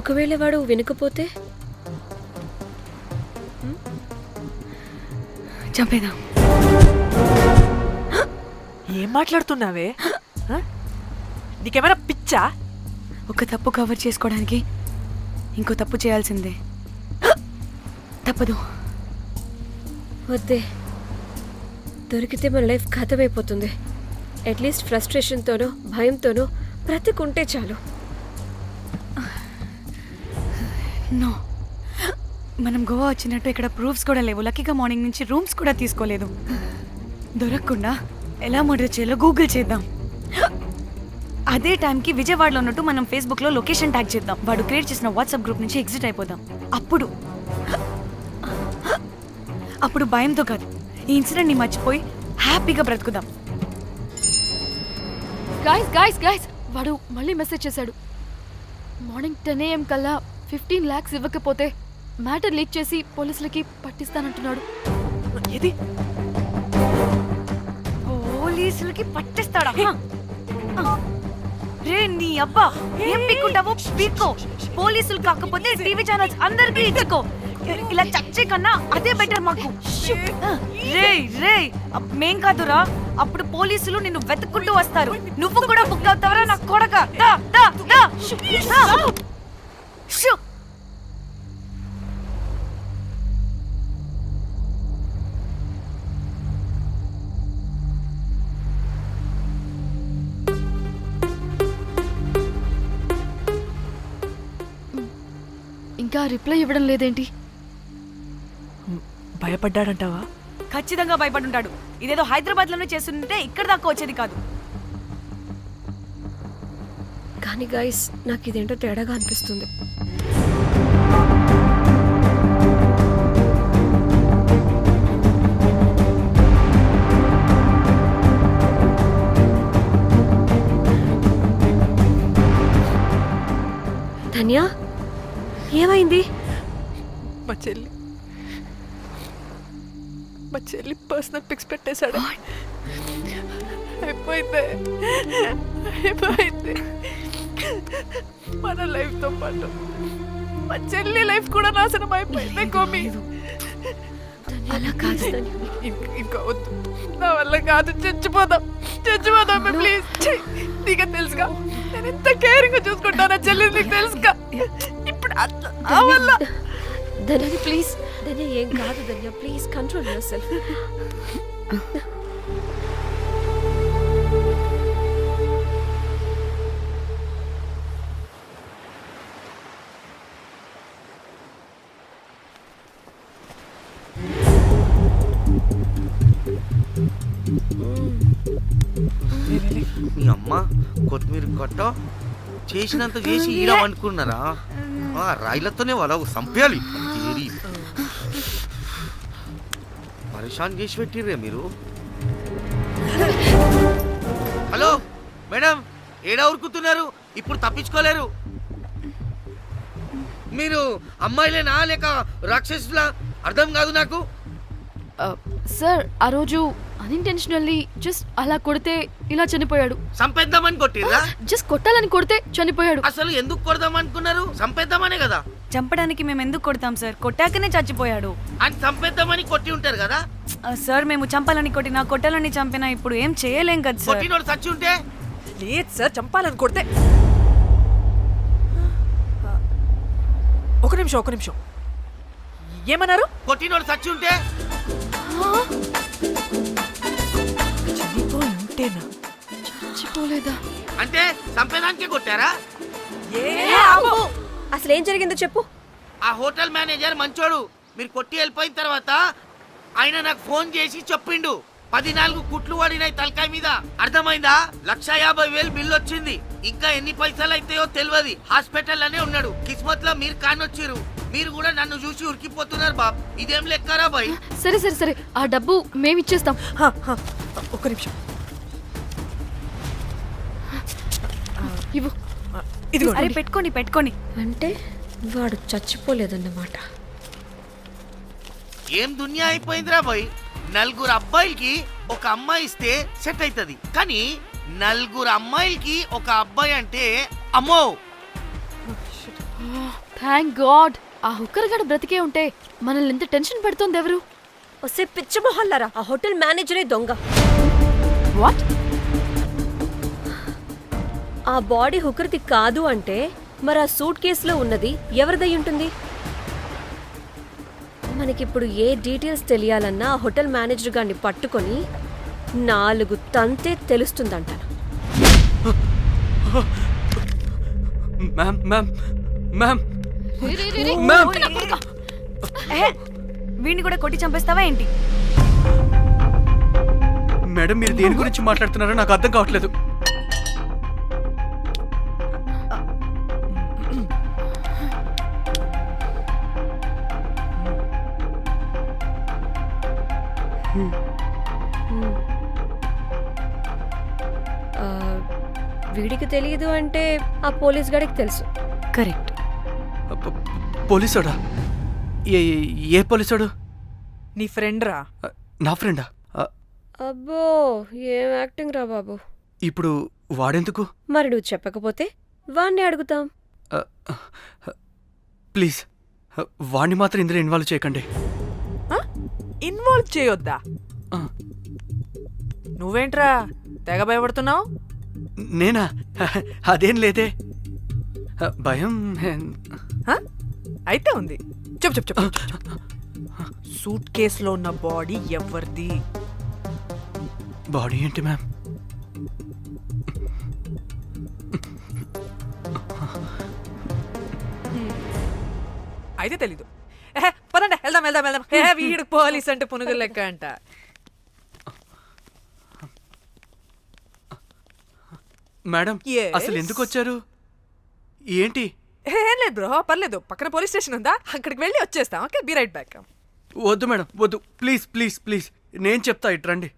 Speaker 4: ఒకవేళ వాడు వినకపోతే
Speaker 2: చంపేదాం.
Speaker 3: ఏం మాట్లాడుతున్నావే? నీకేమైనా పిచ్చా?
Speaker 2: ఒక తప్పు కవర్ చేసుకోవడానికి ఇంకో తప్పు చేయాల్సిందే. తప్పదు.
Speaker 4: వద్దే, దొరికితే మన లైఫ్ ఖతమైపోతుంది. అట్లీస్ట్ ఫ్రస్ట్రేషన్తోనో భయంతోనో బ్రతుకుంటే చాలు.
Speaker 2: నో, మనం గోవా వచ్చినట్టు ఇక్కడ ప్రూఫ్స్ కూడా లేవు. లక్కీగా మార్నింగ్ నుంచి రూమ్స్ కూడా తీసుకోలేదు. దొరకకుండా ఎలా మర్డర్ చేయాలో గూగుల్ చేద్దాం. అదే టైంకి విజయవాడలో ఉన్నట్టు మనం ఫేస్బుక్లో లొకేషన్ ట్యాగ్ చేద్దాం. వాడు క్రియేట్ చేసిన వాట్సాప్ గ్రూప్ నుంచి ఎగ్జిట్ అయిపోదాం. అప్పుడు భయంతో కాదు, ఈ ఇన్సిడెంట్ని మర్చిపోయి హ్యాపీగా బ్రతుకుదాం.
Speaker 13: గాయ్స్ గాయ్స్ గాయ్స్, వాడు మళ్ళీ మెసేజ్ చేశాడు. మార్నింగ్ 10 AM కల్లా 15 lakhs ఇవ్వకపోతే మ్యాటర్ లీక్ చేసి పోలీసులకి పట్టిస్తానంటున్నాడు.
Speaker 3: ఏది?
Speaker 2: పోలీసులకి పట్టిస్తాడా? రే నీ అబ్బా, ఏం పీక్కుంటావో పీక్కో. పోలీసులు కాకపోతే టీవీ ఛానల్స్ అందరికీ ఇచ్చుకో. ఇలా చచ్చే కన్నా అదే బెటర్ మాకు. రే రే, మేం కాదురా, అప్పుడు పోలీసులు నిన్ను వెతుక్కుంటూ వస్తారు. నువ్వు కూడా బుక్ అవుతావరా నా కొడక.
Speaker 13: ఇంకా రిప్లై ఇవ్వడం లేదేంటి?
Speaker 3: భయపడ్డాడంటావా?
Speaker 2: ఖచ్చితంగా భయపడుంటాడు. ఇదేదో హైదరాబాద్ లోనే చేస్తుంటే ఇక్కడ దాకా వచ్చేది కాదు.
Speaker 4: కానీ గైస్, నాకు ఇదేంటో తేడాగా అనిపిస్తుంది. ధన్య, ఏమైంది?
Speaker 3: మా చెల్లి పర్సనల్ పిక్స్ పెట్టేశాడు. అయిపోయింది మన లైఫ్ తో పాటు మా చెల్లి లైఫ్ కూడా నాశనం అయిపోయింది.
Speaker 4: అలా కాదు
Speaker 3: ఇంకా వద్దు, నా వల్ల కాదు, చచ్చిపోదాం ప్లీజ్. నీకు తెలుసుగా నేను ఎంత కేరింగ్ చూసుకుంటానా చెల్లి, నీకు తెలుసుగా. ఇప్పుడు ఆ వల్ల
Speaker 4: ధన్య ప్లీజ్, ధన్య ఏం కాదు ధన్య, ప్లీజ్ కంట్రోల్ యువర్ సెల్ఫ్.
Speaker 10: మీ అమ్మ కొత్తిమీర కట్ట చేసినంత చేసి ఈడం అనుకున్నారా? ఆ రాయిలతోనే వాళ్ళ సంపేయాలి. పరేషాన్ చేసి పెట్టిర్రే మీరు. హలో మేడం, ఏడా ఉరుకుతున్నారు? ఇప్పుడు తప్పించుకోలేరు. మీరు అమ్మాయిలేనా లేక రాక్షసులా? అర్థం కాదు నాకు.
Speaker 13: సార్ ఆ రోజు అన్ఇంటెన్షనల్లీ జస్ట్ అలా కొడితే ఇలా చనిపోయాడు.
Speaker 10: సంపేద్దామని కొట్టిర్రా?
Speaker 13: జస్ట్ కొట్టాలని కొడితే చనిపోయాడు.
Speaker 10: అసలు ఎందుకు కొడదాం అనుకున్నారు? సంపేద్దామనే కదా.
Speaker 2: చంపడానికి మేము ఎందుకు కొడతాం సార్? కొట్టాకనే చచ్చిపోయాడు.
Speaker 10: అని సంపేద్దామని కొట్టి ఉంటారు కదా
Speaker 2: సార్. మేము చంపాలని కొట్టినా కొట్టాలని చంపినా ఇప్పుడు ఏం చేయలేం కదా సార్.
Speaker 10: కొట్టినోడు చచ్చి ఉంటే?
Speaker 3: లేదు సార్, చంపాలని కొడితే. ఒక నిమిషం ఏమన్నారు?
Speaker 10: కొట్టినోడు చచ్చి ఉంటే?
Speaker 13: చచ్చిపోలేదా
Speaker 10: అంటే సంపేదానికే కొట్టారా?
Speaker 4: అసలు ఏం జరిగిందో చెప్పు.
Speaker 10: ఆ హోటల్ మేనేజర్ మంచోడు. మీరు కొట్టి వెళ్ళిపోయిన తర్వాత ఆయన నాకు ఫోన్ చేసి చెప్పిండు 14 కుట్లు పడినాయి తలకాయ మీద. అర్థమైందా? 1,50,000 బిల్లు వచ్చింది. ఇంకా ఎన్ని పైసలు అయితాయో తెలియదు. హాస్పిటల్ అనే ఉన్నాడు. కిస్మత్ లో మీరు కానొచ్చిరు. మీరు కూడా నన్ను చూసి ఉరికిపోతున్నారు బాబ్. ఇదేం లెక్కరా బాయ్?
Speaker 13: సరే ఆ డబ్బు మేమిచ్చేస్తాం.
Speaker 3: ఒక్క నిమిషం
Speaker 13: ఇవ్వు.
Speaker 2: అరే పెట్టుకోని.
Speaker 4: అంటే వాడు చచ్చిపోలేదన్నమాట.
Speaker 10: ఏం దునియా అయిపోయిందిరా బాయ్. 4 అబ్బాయిలకి ఒక అమ్మాయి ఇస్తే సెట్ అవుతుంది, కానీ 4 అమ్మాయిలకి ఒక అబ్బాయి అంటే అమ్మో.
Speaker 13: థ్యాంక్ గాడ్ ఆ హుక్కర్ గడ బ్రతికే ఉంటే మనల్ని ఎంత టెన్షన్ పెడుతోంది ఎవరు?
Speaker 4: వస్తే పిచ్చి మొహల్లారా, ఆ హోటల్ మేనేజరే దొంగ.
Speaker 13: వాట్?
Speaker 4: ఆ బాడీ హుకర్ది కాదు అంటే మరి ఆ సూట్ కేసులో ఉన్నది ఎవరిదై ఉంటుంది? మనకిప్పుడు ఏ డీటెయిల్స్ తెలియాలన్నా ఆ హోటల్ మేనేజర్ గారిని పట్టుకొని 4 తంతే తెలుస్తుందంటాను.
Speaker 2: వీడిని కూడా కొట్టి చంపేస్తావా ఏంటి?
Speaker 16: మేడం, మీరు దేని గురించి మాట్లాడుతున్నారో నాకు అర్థం కావట్లేదు.
Speaker 4: వీడికి తెలియదు అంటే ఆ పోలీస్ గాడికి తెలుసు.
Speaker 2: కరెక్ట్.
Speaker 16: పోలీసోడా? ఏ పోలీసోడు?
Speaker 3: నీ ఫ్రెండ్ రా.
Speaker 16: నా ఫ్రెండా?
Speaker 4: అబ్బో ఏం యాక్టింగ్ రా బాబు.
Speaker 16: ఇప్పుడు వాడెందుకు?
Speaker 4: మరి నువ్వు చెప్పకపోతే వాణ్ణి అడుగుతాం.
Speaker 16: ప్లీజ్ వాణ్ణి మాత్రం ఇందులో ఇన్వాల్వ్ చేయకండి.
Speaker 3: ఇన్వాల్వ్ చేయొద్దా? నువ్వేంట్రా తెగ భయపడుతున్నావు?
Speaker 16: నేనా? అదేం లేదే. భయం
Speaker 3: అయితే ఉంది. చెప్పు. సూట్ కేసులో ఉన్న బాడీ ఎవరిది?
Speaker 16: బాడీ ఏంటి మ్యామ్?
Speaker 3: అయితే తెలీదు. పదండి వెళ్దాం. వీడు పోలీస్ అంటే పునుగులు లెక్క అంట.
Speaker 16: మేడం అసలు ఎందుకు వచ్చారు? ఏంటి?
Speaker 3: ఏం లేదు బ్రో, పర్లేదు. పక్కన పోలీస్ స్టేషన్ ఉందా, అక్కడికి వెళ్ళి వచ్చేస్తాం. Okay, be right back.
Speaker 16: వద్దు మేడం, వద్దు. ప్లీజ్ నేను చెప్తా, ఇటు రండి.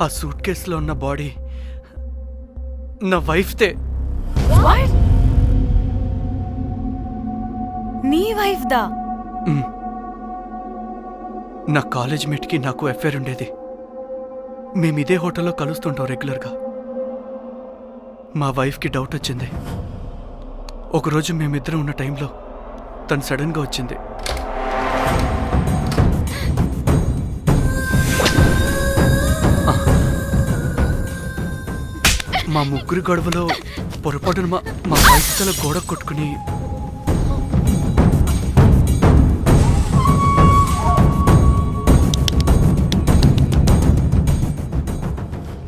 Speaker 16: ఆ సూట్ కేసులో ఉన్న బాడీ నా వైఫ్తే.
Speaker 2: నీ వైఫ్ దా?
Speaker 16: నా కాలేజ్ మేట్కి నాకు అఫేర్ ఉండేది. మేము ఇదే హోటల్లో కలుస్తుంటాం రెగ్యులర్గా. మా వైఫ్కి డౌట్ వచ్చింది. ఒకరోజు మేమిద్దరం ఉన్న టైంలో తను సడన్గా వచ్చింది. మా ముగ్గురి గొడవలో పొరపాటున మా వైపు తల గోడ కొట్టుకుని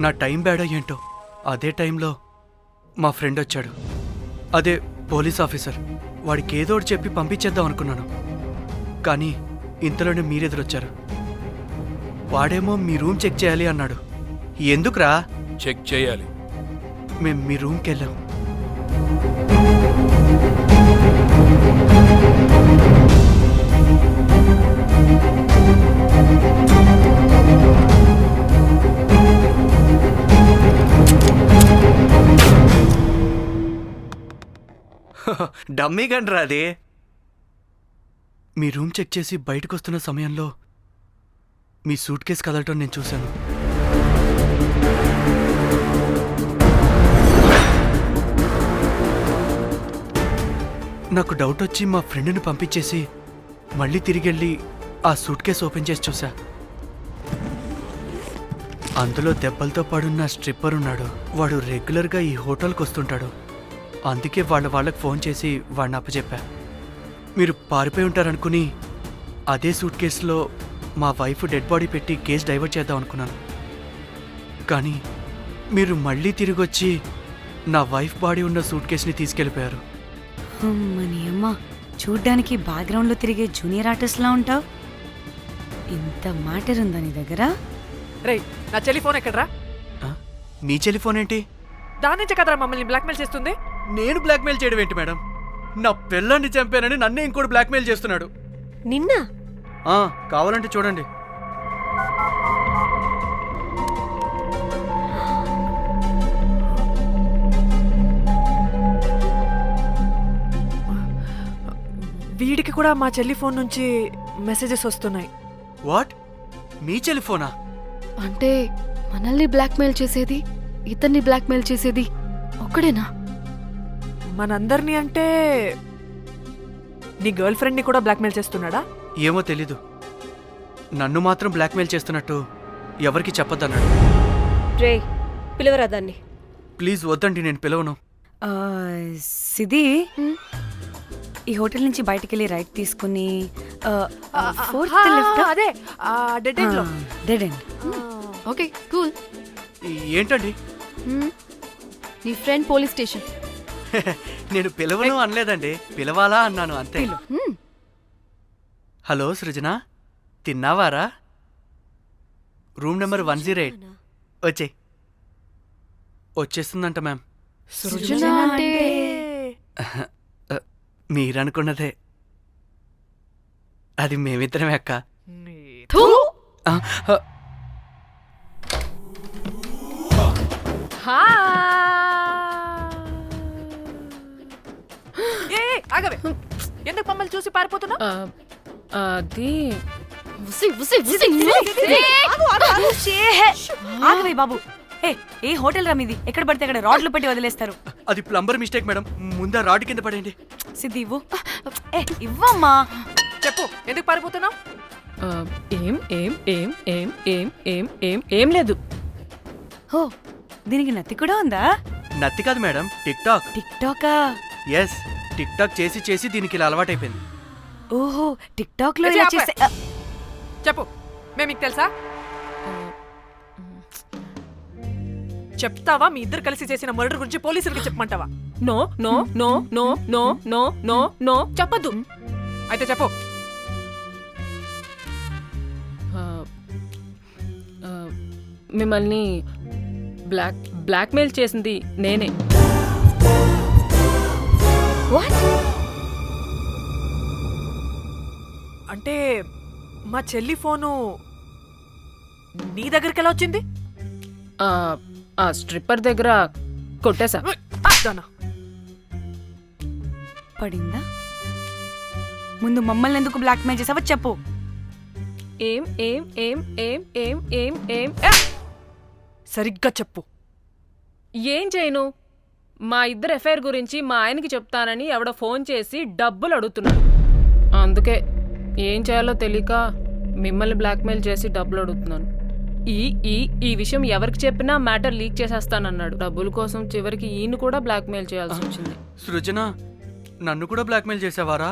Speaker 16: నా టైం బ్యాడో ఏంటో అదే టైంలో మా ఫ్రెండ్ వచ్చాడు. అదే పోలీస్ ఆఫీసర్. వాడికి ఏదో ఒకటి చెప్పి పంపించేద్దాం అనుకున్నాను, కానీ ఇంతలోనే మీరెదురొచ్చారు. వాడేమో మీ రూమ్ చెక్ చేయాలి అన్నాడు. ఎందుకురా?
Speaker 18: చెక్ చేయాలి.
Speaker 16: మేము మీ రూమ్కి వెళ్ళాం. డమ్మీ గండ్రా అది. మీ రూమ్ చెక్ చేసి బయటకు వస్తున్న సమయంలో మీ సూట్ కేసు కదలటం నేను చూశాను. నాకు డౌట్ వచ్చి మా ఫ్రెండ్ని పంపించేసి మళ్ళీ తిరిగెళ్ళి ఆ సూట్ కేసు ఓపెన్ చేసి చూసా. అందులో దెబ్బలతో పడున్న స్ట్రిప్పర్ ఉన్నాడు. వాడు రెగ్యులర్గా ఈ హోటల్కి వస్తుంటాడు. అందుకే వాళ్ళకి ఫోన్ చేసి వాడిని అప్పచెప్పా. మీరు పారిపోయి ఉంటారనుకుని అదే సూట్ కేసులో మా వైఫ్ డెడ్ బాడీ పెట్టి కేసు డైవర్ట్ చేద్దాం అనుకున్నాను. కానీ మీరు మళ్ళీ తిరిగి వచ్చి నా వైఫ్ బాడీ ఉన్న సూట్ కేసుని తీసుకెళ్ళిపోయారు.
Speaker 2: అమ్మని అమ్మ, చూడ్డానికి బ్యాక్గ్రౌండ్లో తిరిగే జూనియర్ ఆర్టిస్ట్లా ఉంటావు. ఇంత మ్యాటర్ ఉందా నీ దగ్గర?
Speaker 3: రే, నా చెల్లి ఫోన్ ఎక్కడరా?
Speaker 16: మీ టెలిఫోన్ ఏంటి?
Speaker 3: దాని నుంచే కదరా మమ్మల్ని బ్లాక్మెయిల్ చేస్తుంది.
Speaker 16: నేను బ్లాక్మెయిల్ చేయడం ఏంటి మేడం? నా పిల్లాన్ని చంపానని నన్నే ఇంకోటి బ్లాక్మెయిల్ చేస్తున్నాడు.
Speaker 4: నిన్న
Speaker 16: కావాలంటే చూడండి.
Speaker 3: వీడికి కూడా మా చెల్లి ఫోన్ నుంచి మెసేజెస్ వస్తున్నాయి.
Speaker 16: వాట్? మీ టెలిఫోనా?
Speaker 13: అంటే మనల్ని బ్లాక్మెయిల్ చేసేది, ఇతన్ని బ్లాక్మెయిల్ చేసేది ఒక్కడేనా?
Speaker 3: మనందరినీ అంటే నీ గర్ల్ ఫ్రెండ్ని కూడా బ్లాక్మెయిల్ చేస్తున్నాడా?
Speaker 16: ఏమో తెలీదు. నన్ను మాత్రం బ్లాక్మెయిల్ చేస్తున్నట్టు ఎవరికి చెప్పొద్దన్నాడు.
Speaker 4: రే, పిలవరా దాన్ని.
Speaker 16: ప్లీజ్ వద్దండి, నేను పిలవను.
Speaker 2: సిది, ఈ హోటల్ నుంచి బయటికి వెళ్ళి రైట్ తీసుకుని
Speaker 3: అదే డెడ్ ఎండ్ లో.
Speaker 2: Dead end.
Speaker 13: Okay, cool.
Speaker 16: ఏంటండి?
Speaker 13: నీ ఫ్రెండ్ పోలీస్ స్టేషన్.
Speaker 16: నేను పిలవను అనలేదండి, పిలవాలా అన్నాను అంతే. హలో సృజన, తిన్నావారా? Room number 108. వచ్చేస్తుందంట మ్యామ్.
Speaker 13: సృజన అంటే
Speaker 16: మీరనుకున్నదే. అది మేమిద్దరమే అక్క.
Speaker 3: ఆగవే, ఎందుకు మమ్మల్ని చూసి పారిపోతున్నా?
Speaker 13: అది
Speaker 2: ఆగవే బాబు. ఏ హోటల్ రా మీది? ఎక్కడ పడితే అక్కడ రాడ్లు పెట్టి వదిలేస్తారు.
Speaker 16: అది ప్లంబర్ మిస్టేక్ మేడం. ముందా రాడ్ కింద పడండి.
Speaker 2: సిద్ధి ఇవ్వు. ఇవ్వమ్మా.
Speaker 3: చెప్పు, ఎందుకు పారిపోతున్నావు?
Speaker 13: ఏం ఏం ఏం ఏం ఏం ఏం ఏం ఏం లేదు.
Speaker 2: ఓ, దీనికి నత్తి కూడా ఉందా?
Speaker 16: నత్తి కాదు మేడం, టిక్ టాక్.
Speaker 2: టిక్ టాకా?
Speaker 16: ఎస్, టిక్ టాక్ చేసి చేసి దీనికి ఇలా అలవాటైపోయింది.
Speaker 2: ఓహో, టిక్ టాక్ లో ఇలా చేసే.
Speaker 3: చెప్పు, మేము మీకు తెలుసా? చెప్తావా? మీ ఇద్దరు కలిసి చేసిన మర్డర్ గురించి పోలీసులకి చెప్పమంటావా?
Speaker 13: No no no no no no no no చెప్పద్దు.
Speaker 3: అయితే చెప్పు.
Speaker 13: మిమ్మల్ని బ్లాక్మెయిల్ చేసింది నేనే.
Speaker 3: అంటే మా చెల్లి ఫోను నీ దగ్గరికి ఎలా వచ్చింది?
Speaker 13: ఆ స్ట్రిప్పర్ దగ్గర కొట్టేశా.
Speaker 2: పడిందా? ముందు మమ్మల్ని ఎందుకు బ్లాక్మెయిల్ చేసావో చెప్పు.
Speaker 13: ఏం ఏం ఏం ఏం ఏం ఏం ఏం
Speaker 3: సరిగ్గా చెప్పు.
Speaker 13: ఏం చేయను?
Speaker 20: మా ఇద్దరు ఎఫ్ఐఆర్ గురించి మా ఆయనకి చెప్తానని ఎవడో ఫోన్ చేసి డబ్బులు అడుగుతున్నాడు. అందుకే ఏం చేయాలో తెలియక మిమ్మల్ని బ్లాక్మెయిల్ చేసి డబ్బులు అడుగుతున్నాను. ఈ విషయం ఎవరికి చెప్పినా మ్యాటర్ లీక్ చేసేస్తానన్నాడు. డబ్బుల కోసం చివరికి ఈయన కూడా బ్లాక్మెయిల్ చేయాల్సి వచ్చింది.
Speaker 16: సృజన, నన్ను కూడా బ్లాక్మెయిల్ చేసావారా?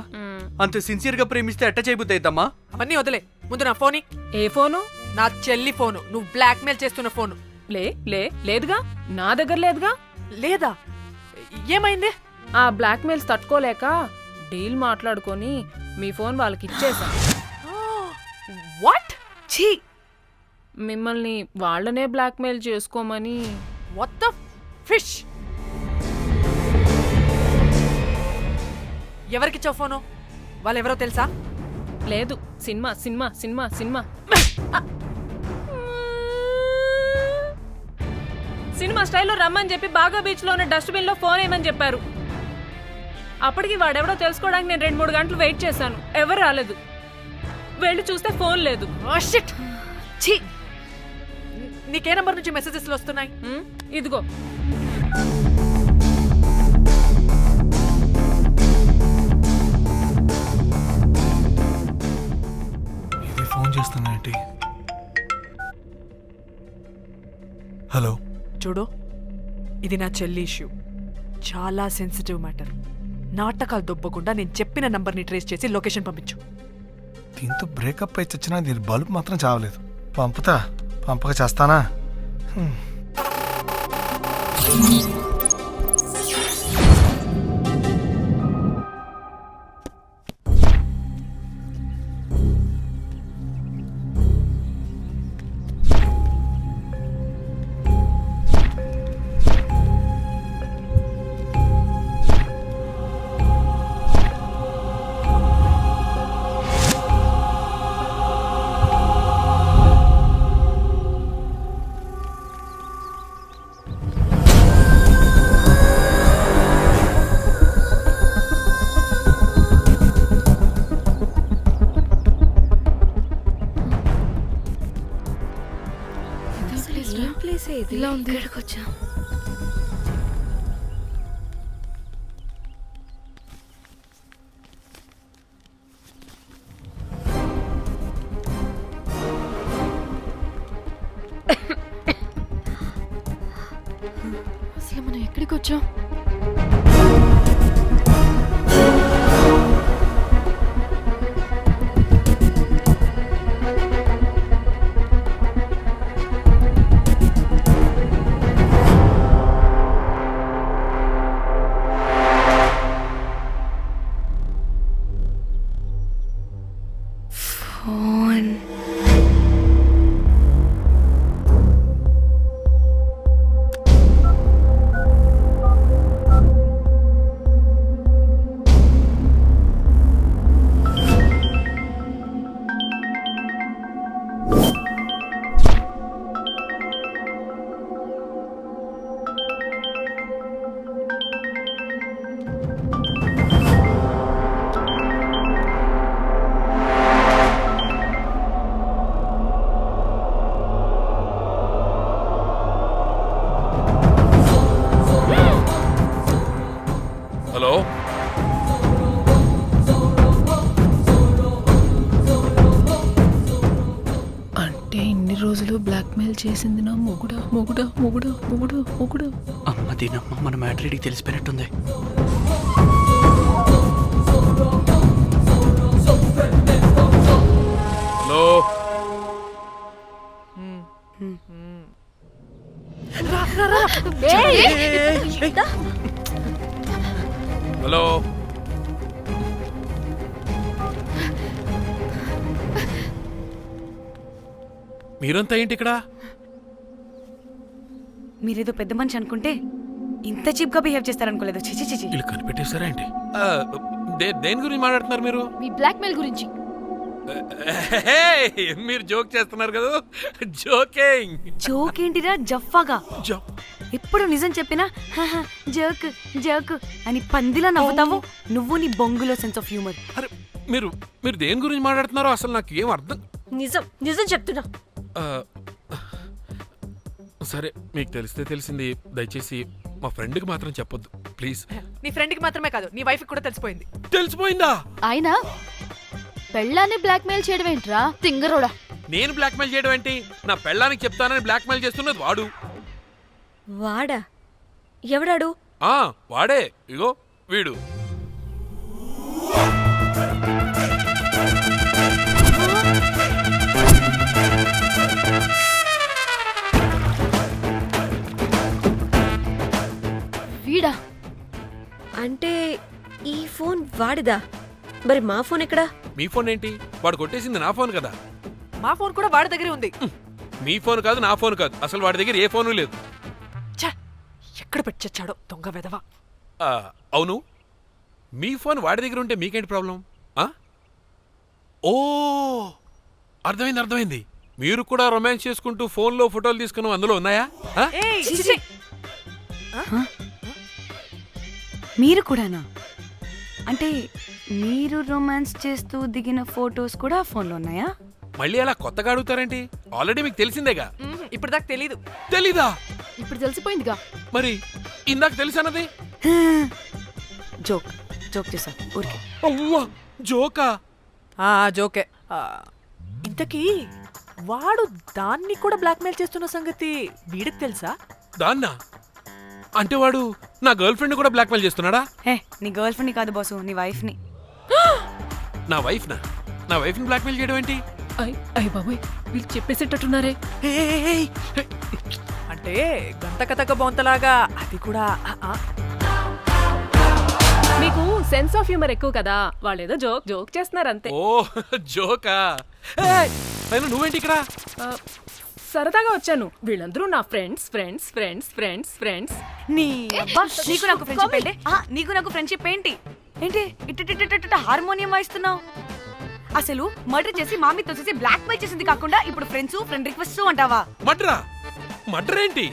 Speaker 16: అంత సిన్సియర్గా ప్రేమిస్తే ఎట్ట చేయబుద్ది అయిద్దమ్మా?
Speaker 3: అవన్నీ వదిలే, ముందు నా ఫోన్.
Speaker 20: ఏ ఫోను?
Speaker 3: నా చెల్లి ఫోను. నువ్వు బ్లాక్మెయిల్ చేస్తున్న ఫోను.
Speaker 20: లేదుగా, నా దగ్గర లేదుగా.
Speaker 3: లేదా? ఏమైంది?
Speaker 20: ఆ బ్లాక్మెయిల్స్ తట్టుకోలేక డీల్ మాట్లాడుకొని మీ ఫోన్ వాళ్ళకి ఇచ్చేసా.
Speaker 3: వాట్? ఛీ!
Speaker 20: మిమ్మల్ని వాళ్ళనే బ్లాక్మెయిల్ చేసుకోమని.
Speaker 3: What the fish? ఎవరికిచ్చావు ఫోను? వాళ్ళెవరో తెలుసా?
Speaker 20: లేదు, cinema cinema cinema cinema cinema స్టైల్లో రమ్మని చెప్పి బాగా బీచ్లో ఉన్న డస్ట్బిన్లో ఫోన్ వేయమని చెప్పారు. అప్పటికి వాడెవడో తెలుసుకోవడానికి నేను 2-3 గంటలు వెయిట్ చేశాను. ఎవరు రాలేదు. వెళ్ళి చూస్తే ఫోన్ లేదు.
Speaker 3: ఛీ! నీకే నంబర్ నుంచి మెసేజెస్లు వస్తున్నాయి?
Speaker 20: ఇదిగో.
Speaker 21: ఇది ఫోన్ చేస్తున్నానంటే. హలో,
Speaker 3: చూడు, ఇది నా చెల్లి ఇష్యూ. చాలా సెన్సిటివ్ మ్యాటర్. నాటకాలు దొబ్బకుండా నేను చెప్పిన నంబర్ని ట్రేస్ చేసి లొకేషన్ పంపించు.
Speaker 21: దీంతో బ్రేకప్ అయి చచ్చినా దీని బల్బ్ మాత్రం చావలేదు. పంపక చేస్తానా?
Speaker 13: ఇలా ఉంది. వచ్చా అసలు మనం ఎక్కడికి వచ్చాం?
Speaker 18: హలో,
Speaker 13: అంటే ఇన్ని రోజులు బ్లాక్మెయిల్ చేసింది నా మొగుడా మొగుడా మొగుడా మొగుడా మొగుడా.
Speaker 16: అమ్మ దీనమ్మ, మన మ్యాట్రీడికి తెలిసిపోయినట్టుంది.
Speaker 18: Hello, hello. మీరంతా ఏంటి ఇక్కడ?
Speaker 2: మీరేదో పెద్ద మనిషి అనుకుంటే ఇంత చీప్ గా బిహేవ్ చేస్తారనుకోలేదు. చిచి చిచి.
Speaker 18: వీళ్ళు కనిపెట్టేశారా ఏంటి? దేని గురించి మాట్లాడుతున్నారు మీరు?
Speaker 13: మీ బ్లాక్మెయిల్ గురించి.
Speaker 18: మీరు జోక్ చేస్తున్నారు కదా? జోకింగ్.
Speaker 2: జోక్ ఏంటిరా జఫ్ఫాగా? ఎప్పుడు నిజం చెప్పినా జోక్ జోక్ అని పందిలా నవ్వుతావు. నువ్వు నీ బొంగులో సెన్స్ ఆఫ్ హ్యూమర్.
Speaker 18: అరే మీరు దేని గురించి మాట్లాడుతున్నారో అసలు నాకు ఏం అర్థం.
Speaker 4: నిజం చెప్తున్నా.
Speaker 18: సరే, మీకు తెలిస్తే తెలిసింది. దయచేసి మా ఫ్రెండ్కి మాత్రం చెప్పొద్దు ప్లీజ్.
Speaker 3: నీ ఫ్రెండ్కి మాత్రమే కాదు, నీ వైఫ్కి కూడా తెలిసిపోయింది.
Speaker 18: తెలిసిపోయిందా?
Speaker 13: అయినా పెళ్ళాన్ని బ్లాక్మెయిల్ చేయడం ఏంట్రా తింగరోడా?
Speaker 18: నేను బ్లాక్మెయిల్ చేయడం ఏంటి? నా పెళ్ళానికి చెప్తానని బ్లాక్మెయిల్ చేస్తున్నది వాడు.
Speaker 4: వాడా? ఎవడాడు?
Speaker 18: వాడే, ఇగో వీడు.
Speaker 13: వీడా?
Speaker 4: అంటే ఈ ఫోన్ వాడిదా? మరి మా ఫోన్ ఎక్కడా?
Speaker 18: మీ ఫోన్ ఏంటి? వాడు కొట్టేసింది నా ఫోన్ కదా.
Speaker 3: మా ఫోన్ కూడా వాడి దగ్గరే ఉంది.
Speaker 18: మీ ఫోన్ కాదు, నా ఫోన్ కాదు, అసలు వాడి దగ్గర ఏ ఫోను లేదు.
Speaker 3: ఎక్కడ పెట్టొచ్చాడో దొంగ వెధవ.
Speaker 18: అవును, మీ ఫోన్ వాడి దగ్గర ఉంటే మీకేంటి ప్రాబ్లం? ఓ అర్థమైంది. మీరు కూడా రొమాన్స్ చేసుకుంటూ ఫోన్లో ఫోటోలు తీసుకున్నాం, అందులో ఉన్నాయా?
Speaker 2: మీరు కూడానా? అంటే మీరు రొమాన్స్ చేస్తూ దిగిన ఫోటోస్ కూడా ఫోన్లో ఉన్నాయా?
Speaker 18: మళ్ళీ అలా కొత్తగా అడుగుతారేంటి? ఆల్రెడీ మీకు తెలిసిందేగా.
Speaker 3: ఇప్పుడు దాకా తెలీదు.
Speaker 18: తెలీదా?
Speaker 13: ఇప్పుడు తెలిసిపోయిందిగా.
Speaker 18: మరి ఇందాక తెలిసన్నది
Speaker 2: జోక్ చేశా ఊరికే.
Speaker 18: అవ్వా, జోకా?
Speaker 3: జోకే. ఇంతకీ వాడు దాన్ని కూడా బ్లాక్మెయిల్ చేస్తున్న సంగతి వీడికి తెలుసా?
Speaker 18: దాన్నా? అంటే వాడు నా గర్ల్ ఫ్రెండ్ కూడా బ్లాక్మెయిల్ చేస్తున్నాడా?
Speaker 2: నీ గర్ల్ ఫ్రెండ్ కాదు బాసు, నీ వైఫ్ ని.
Speaker 18: నా వైఫ్ ని బ్లాక్మెయిల్ చేయడం ఏంటి?
Speaker 20: అయ్య బాబోయ్, వీళ్ళు చెప్పేసేటట్టున్నారే.
Speaker 3: అంటే గంట కథక బొంతలాగా అది కూడా.
Speaker 20: మీకు సెన్స్ ఆఫ్ హ్యూమర్ ఎక్కువ కదా, వాళ్ళేదో జోక్ చేస్తున్నారు అంతే.
Speaker 18: ఓ జోకా? నువ్వేంటి ఇక్కడ?
Speaker 20: సరదాగా వచ్చాను. వీళ్ళందరూ నా ఫ్రెండ్స్.
Speaker 2: నీకు నాకు ఫ్రెండ్షిప్ ఏంటి? నీకు నాకు ఫ్రెండ్షిప్ ఏంటి? ఇట్ట హార్మోనియం వాయిస్తున్నావు. అసలు మర్డర్ చేసి మామి తోసేసి బ్లాక్ మెయిల్ చేసింది కాకుండా ఇప్పుడు ఫ్రెండ్ రిక్వెస్ట్ అంటావా?
Speaker 18: మర్డర్ ఏంటి?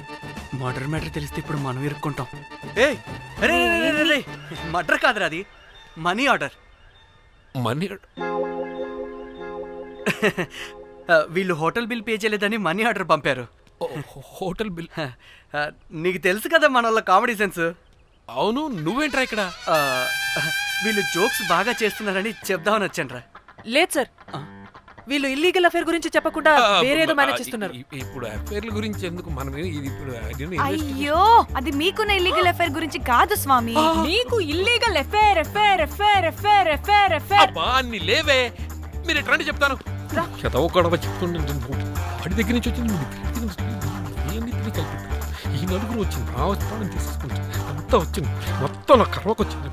Speaker 16: మర్డర్ తెలిస్తే ఇప్పుడు మనం ఇరుక్కుంటాం. మర్డర్ కాదురా, అది మనీ ఆర్డర్. వీళ్ళు హోటల్ బిల్ పే చేయలేదని మనీ ఆర్డర్ పంపారు.
Speaker 18: Hotel bill?
Speaker 16: నీకు తెలుసు కదా మన వాళ్ళ కామెడీ సెన్స్.
Speaker 18: అవును, నువ్వేంట్రా ఇక్కడ?
Speaker 16: వీళ్ళు జోక్స్ బాగా చేస్తున్నారని చెప్దామని వచ్చానురా.
Speaker 3: లేదు సార్, వీళ్ళు ఇల్లీగల్ అఫేర్ గురించి చెప్పకుండా వేరేదో మేనేజ్ చేస్తున్నారు.
Speaker 18: ఇప్పుడు అఫేర్ల గురించి ఎందుకు మనం ఇప్పుడు?
Speaker 2: అయ్యో, అది మీకున్న ఇల్లీగల్ అఫేర్ గురించి కాదు స్వామి.
Speaker 20: మీకు ఇల్లీగల్ అఫేర్.
Speaker 18: అన్ని లేవే, మీరు ఎట్లా చెప్తాను. వాడి దగ్గర నుంచి వచ్చింది, ఈ నలుగురు వచ్చింది, నా వస్తానని తీసుకుంటాను, అంతా వచ్చింది, మొత్తం నా కర్వకు వచ్చింది.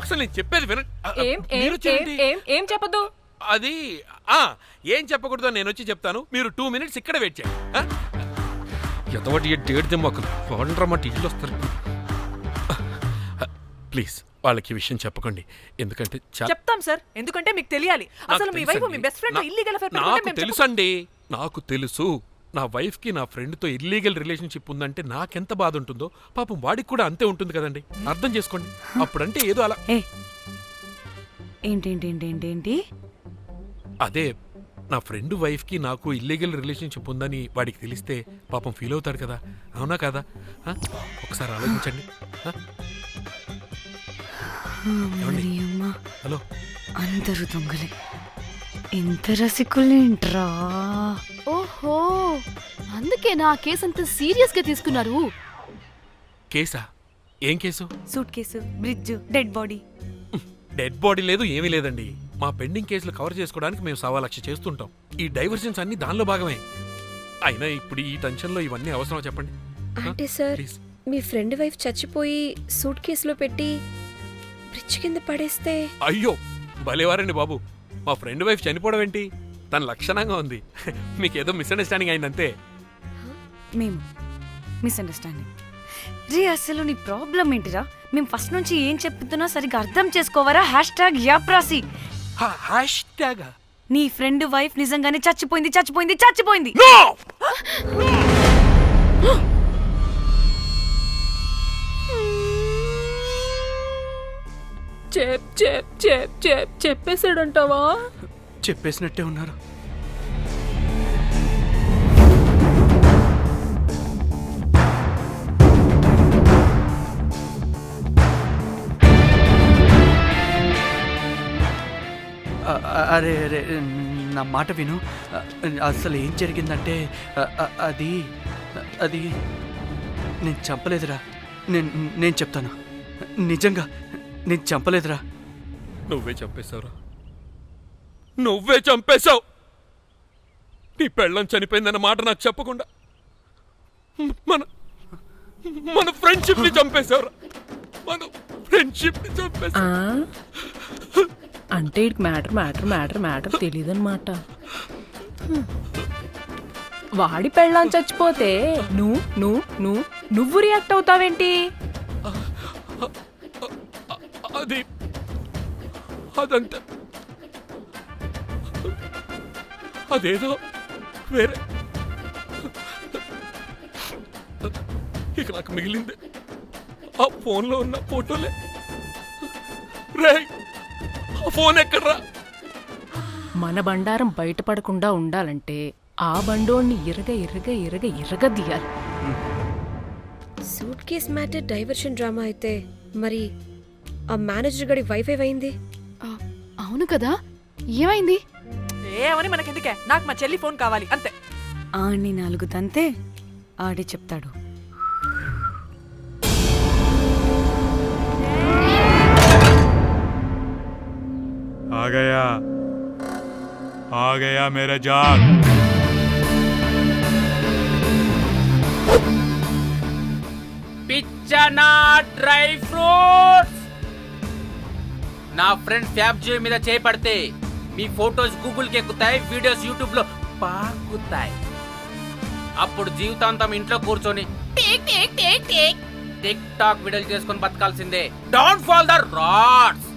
Speaker 18: అసలు నేను చెప్పేది వినండి.
Speaker 20: ఏం చెప్పదు?
Speaker 18: అది ఏం చెప్పకూడదు, నేను వచ్చి చెప్తాను. మీరు 2 minutes ఇక్కడ వెయిట్ చేయండి. ఎంతవాటి డేట్ దిమ్మకలు వాడంటారన్నమాట, ఇల్లు వస్తారు. ప్లీజ్ వాళ్ళకి విషయం చెప్పకండి, ఎందుకంటే
Speaker 3: చెప్తాం సార్, ఎందుకంటే మీకు తెలియాలి. అసలు మీ వైఫ్ మీ బెస్ట్ ఫ్రెండ్ ఇల్లీగల్ అఫేర్.
Speaker 18: నాకు తెలుసండి, నాకు తెలుసు. నా వైఫ్ కి నా ఫ్రెండ్ తో ఇల్లీగల్ రిలేషన్షిప్ ఉందంటే నాకెంత బాధ ఉంటుందో పాపం వాడికి కూడా అంతే ఉంటుంది కదండి. అర్థం చేసుకోండి. అప్పుడంటే ఏదో అలా.
Speaker 2: ఏంటి?
Speaker 18: అదే నా ఫ్రెండ్ వైఫ్ కి నాకు ఇల్లీగల్ రిలేషన్షిప్ ఉందని వాడికి తెలిస్తే పాపం ఫీల్ అవుతాడు కదా, అవునా కదా? ఒకసారి ఆలోచించండి. హలో,
Speaker 2: అందరూ దొంగలే, ఎంత రసికులేంట్రా.
Speaker 13: ఓహో, అందుకే నా కేసు అంత సీరియస్ గా తీసుకున్నారు.
Speaker 18: కేసా? ఏం case?
Speaker 2: Suit case, bridge, dead body.
Speaker 18: Dead body లేదు, ఏమీ లేదండి. మా పెండింగ్ కేసులు కవర్ చేసుకోవడానికి మేము 1,00,000 చేస్తుంటాం. ఈ డైవర్షన్స్ అన్ని దానిలో భాగమే. అయినా ఇప్పుడు ఈ టెన్షన్లో ఇవన్నీ అవసరం చెప్పండి.
Speaker 4: అంటే సార్, మీ ఫ్రెండ్ వైఫ్ చచ్చిపోయి సూట్ కేసులో పెట్టి బ్రిడ్జ్ కింద పడేస్తే?
Speaker 18: అయ్యో భలేవారండి బాబు, మా ఫ్రెండ్ వైఫ్ చనిపోవడం ఏంటి? తన లక్షణంగా ఉంది. మీకేదో మిస్అండర్స్టాండింగ్ అయిందంతే.
Speaker 2: మేము మిస్అండర్స్టాండింగ్ రే, అసలు నీ ప్రాబ్లం ఏంటిరా? మేము ఫస్ట్ నుంచి ఏం చెప్తున్నా సరిగ్గా అర్థం చేసుకోవరా? #యాప్రాసి. నీ ఫ్రెండ్ వైఫ్ నిజంగానే చచ్చిపోయింది.
Speaker 20: చెప్పేసాడంటావా?
Speaker 16: చెప్పేసినట్టే ఉన్నారు. అరే అరే నా మాట విను. అసలు ఏం జరిగిందంటే అది అది నేను చంపలేదురా. నేను చెప్తాను, నిజంగా నేను చంపలేదురా.
Speaker 18: నువ్వే చంపేశావురా, నువ్వే చంపేశావు. నీ పెళ్ళం చనిపోయిందన్న మాట నాకు చెప్పకుండా మన మన ఫ్రెండ్షిప్ ని చంపేశావురా. మన ఫ్రెండ్షిప్ ని చంపేశావు.
Speaker 20: అంటే ఇటు మ్యాటర్ తెలియదన్నమాట. వాడి పెళ్ళాం చచ్చిపోతే నువ్వు రియాక్ట్ అవుతావేంటి?
Speaker 18: అదంతా అదేదో వేరే. ఇక నాకు మిగిలింది ఆ ఫోన్లో ఉన్న ఫోటోలే. రే, ఆ ఫోన్ ఎక్కడ్రా?
Speaker 20: మన బండారం బయటపడకుండా ఉండాలంటే ఆ బండోణ్ణి ఇరగదీయాలి.
Speaker 4: Suitcase matter diversion drama అయితే మరి ఆ మేనేజర్ గడి వైఫై అయింది.
Speaker 13: అవును కదా, ఏమైంది?
Speaker 3: ఏమని మనకెందుకే, నాకు మా చెల్లి ఫోన్ కావాలి అంతే.
Speaker 2: ఆడిని 4 తంతే ఆడే చెప్తాడు.
Speaker 7: आ गया मेरा जान.
Speaker 9: పిచ్చనా డ్రై ఫ్రూట్స్. నా ఫ్రెండ్ ఫ్యాబ్ జే మీద చేపడితే మీ ఫోటోస్ గూగుల్ కి ఎక్కుతాయి, వీడియోస్ యూట్యూబ్ లో పాకుతాయి. అప్పుడు జీవితాంతం ఇంట్లో కూర్చొని టిక్ టాక్ వీడియోలు చేసుకొని బతకాల్సిందే. Don't fall the rods.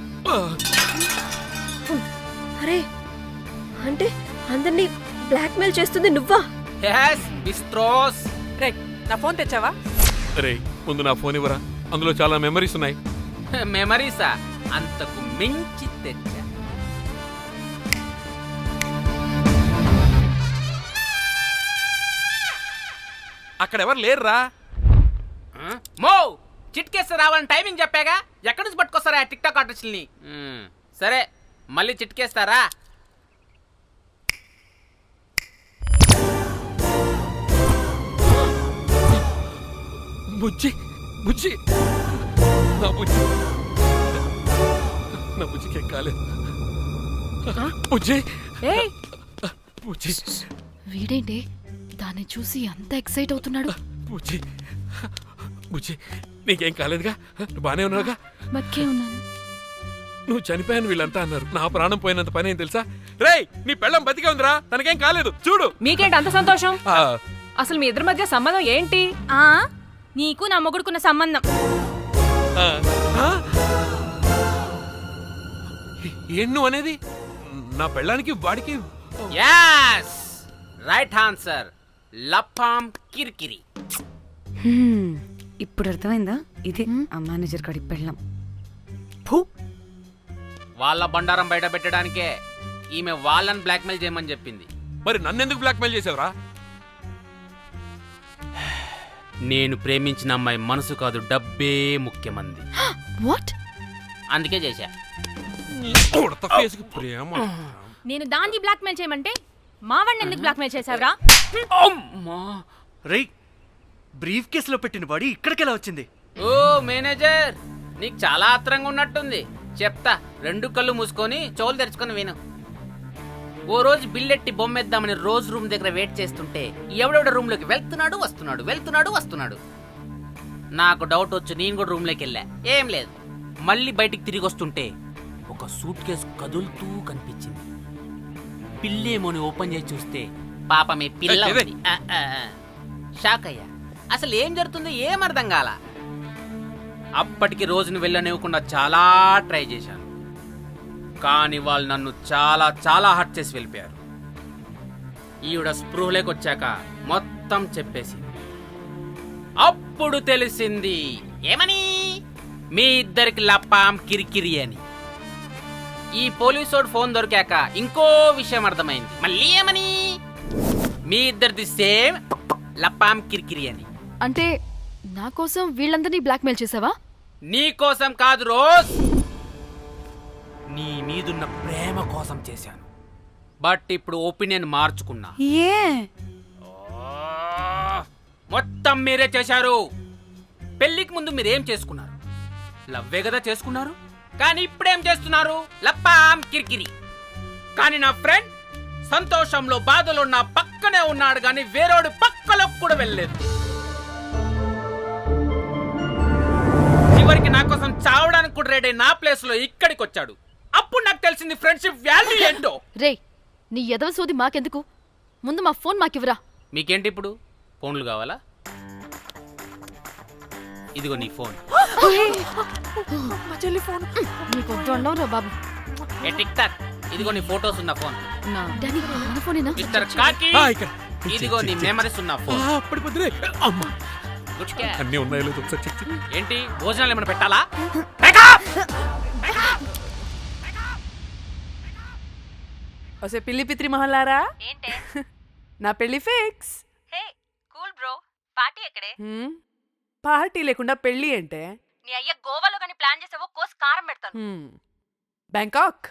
Speaker 4: అరే, అంటే అందరినీ బ్లాక్మెయిల్ చేస్తుంది నువ్వా?
Speaker 9: yes బిస్ట్రోస్.
Speaker 3: రే, నా ఫోన్ తెచ్చావా?
Speaker 18: రే, ముందు నా ఫోన్ ఇవ్వరా, అందులో చాలా మెమరీస్ ఉన్నాయి.
Speaker 9: మెమరీసా? అంతకు మించి తెచ్చా.
Speaker 18: అక్కడ ఎవరు లేరురా.
Speaker 9: మో చిట్కేస్తే రావాలని టైమింగ్ చెప్పాగా, ఎక్కడి నుంచి పట్టుకొస్తారా టిక్ టాక్ ఆర్టిస్టుల్ని? సరే, మళ్ళీ చిట్కేస్తారా?
Speaker 18: బుజ్జి నా బుజ్జికి ఎక్కాలేదు. బుజ్జి
Speaker 13: వీడేంటి దాన్ని చూసి అంత ఎక్సైట్ అవుతున్నాడు?
Speaker 18: బుజ్జి నీకేం కాలేదుగా, బానే ఉన్నావుగా?
Speaker 13: బతికే ఉన్నాను.
Speaker 18: నువ్వు చనిపోయాను వీళ్ళంతా అన్నారు. నా ప్రాణం పోయినంత పని ఏం తెలుసా? రేయ్, నీ పెళ్ళం బతికే ఉందిరా, తనకేం కాలేదు. చూడు.
Speaker 20: మీకేంటి అంత సంతోషం? అసలు మీ ఇద్దరి మధ్య సంబంధం ఏంటి?
Speaker 11: నీకు నా మొగుడుకున్న సంబంధం.
Speaker 18: ఏం నువ్వు అనేది? నా పెళ్ళానికి వాడికి
Speaker 9: yes రైట్ ఆన్సర్. లపాం కిరికిరి.
Speaker 2: ఇప్పుడు అర్థమైందా? ఇదే ఆ మేనేజర్ గడి పెళ్ళం.
Speaker 9: వాళ్ళ బండారం బయట పెట్టడానికే ఈమె వాళ్ళని బ్లాక్మెయిల్ చేయమని చెప్పింది.
Speaker 18: మరి నన్నెందుకు బ్లాక్మెయిల్ చేసావురా?
Speaker 9: నేను ప్రేమించిన అమ్మాయి మనసు కాదు, డబ్బే ముఖ్యమంది.
Speaker 13: వాట్?
Speaker 9: అందుకే చేశా.
Speaker 11: నేను దాన్ని బ్లాక్మెయిల్ చేయమంటే మావాడిని ఎందుకు బ్లాక్మెయిల్ చేశావురా?
Speaker 16: రేయ్, బ్రీఫ్ కేసులో పెట్టిన బాడీ ఇక్కడికెలా వచ్చింది?
Speaker 9: ఓ మేనేజర్, నీకు చాలా ఆత్రంగా ఉన్నట్టుంది. చెప్తా, 2 కళ్ళు మూసుకొని చెవులు తెరుచుకొని విను. ఓ రోజు బిల్లెట్టి బొమ్మేద్దామని రోజు రూమ్ దగ్గర వెయిట్ చేస్తుంటే ఎవడెవడ రూమ్ లోకి వెళ్తున్నాడు వస్తున్నాడు. నాకు డౌట్ వచ్చి నేను కూడా రూమ్ లోకి వెళ్ళా. ఏం లేదు. మళ్ళీ బయటికి తిరిగి వస్తుంటే ఒక సూట్ కేసు కదులుతూ కనిపించింది. పిల్లేమోని ఓపెన్ చేసి చూస్తే పాపమే పిల్ల ఉంది. షాక్ అయ్యా. అసలు ఏం జరుగుతుందో ఏం అర్థం కాల. అప్పటికి రోజును వెళ్ళనివ్వకుండా చాలా ట్రై చేశాను, కానీ వాళ్ళు నన్ను చాలా చాలా హర్ట్ చేసి వెళ్ళిపోయారు. ఈవిడ స్పృహలోకి వచ్చాక మొత్తం చెప్పేసింది. అప్పుడు తెలిసింది ఏమని, మీ ఇద్దరికి లపాం కిరికిరి అని. ఈ పోలీసోడు ఫోన్ దొరికాక ఇంకో విషయం అర్థమైంది. మళ్ళీ ఏమని, మీ ఇద్దరిది సేమ్ లపాం కిరికిరి అని.
Speaker 13: అంటే నా కోసం వీళ్ళందరినీ బ్లాక్మెయిల్ చేసావా?
Speaker 9: నీ కోసం కాదు రోజ్, నీ మీదున్న ఉన్న ప్రేమ కోసం చేశాను. బట్ ఇప్పుడు ఒపీనియన్ మార్చుకున్నా.
Speaker 2: ఏ
Speaker 9: మొత్తం మీరే చేశారు. పెళ్లికి ముందు మీరేం చేసుకున్నారు? లవ్వే కదా చేసుకున్నారు. కానీ ఇప్పుడేం చేస్తున్నారు? లప్పాం కిరికిరి. కానీ నా ఫ్రెండ్ సంతోషంలో బాధలో నా పక్కనే ఉన్నాడు, కానీ వేరేవాడు పక్కలోకి కూడా వెళ్ళలేదు. చివరికి నా కోసం చావడానికి కూడా రెడీ నా ప్లేస్ లో ఇక్కడికి వచ్చాడు. అప్పుడు నాకు తెలిసింది ఫ్రెండ్షిప్ వాల్యూ ఏంటో.
Speaker 13: రే, నీ ఎదవ సోది మాకెందుకు? ముందు మా ఫోన్ మాకివ్వరా.
Speaker 9: మీకేంటి ఇప్పుడు ఫోన్లు కావాలా? ఇదిగో నీ ఫోన్.
Speaker 3: మా చెల్లి ఫోన్.
Speaker 13: నీకు వద్దు అన్నావురా బాబు.
Speaker 9: ఏ టిక్ టాక్, ఇదిగో నీ ఫోటోస్ ఉన్న ఫోన్.
Speaker 13: డానీ, మన ఫోనేనా?
Speaker 9: మిస్టర్ కాకి, ఇదిగో నీ మెమరీస్ ఉన్న ఫోన్. Good catch.
Speaker 18: అన్నీ ఉన్నాయో లేదో ఒకసారి చెక్ చెయ్యి.
Speaker 9: ఏంటి భోజనాలు ఏమైనా పెట్టాలా?
Speaker 3: వసే పిల్లి పిత్రి మహల్లారా,
Speaker 8: ఏంటే
Speaker 3: నా పెళ్లి ఫిక్స్.
Speaker 8: హే కూల్ బ్రో, పార్టీ ఎక్కడే?
Speaker 3: పార్టీ లేకుండా పెళ్లి అంటే
Speaker 8: నీ అయ్య గోవాలో కానీ ప్లాన్ చేసావో కోసి కారం పెడతాను.
Speaker 3: బ్యాంకాక్.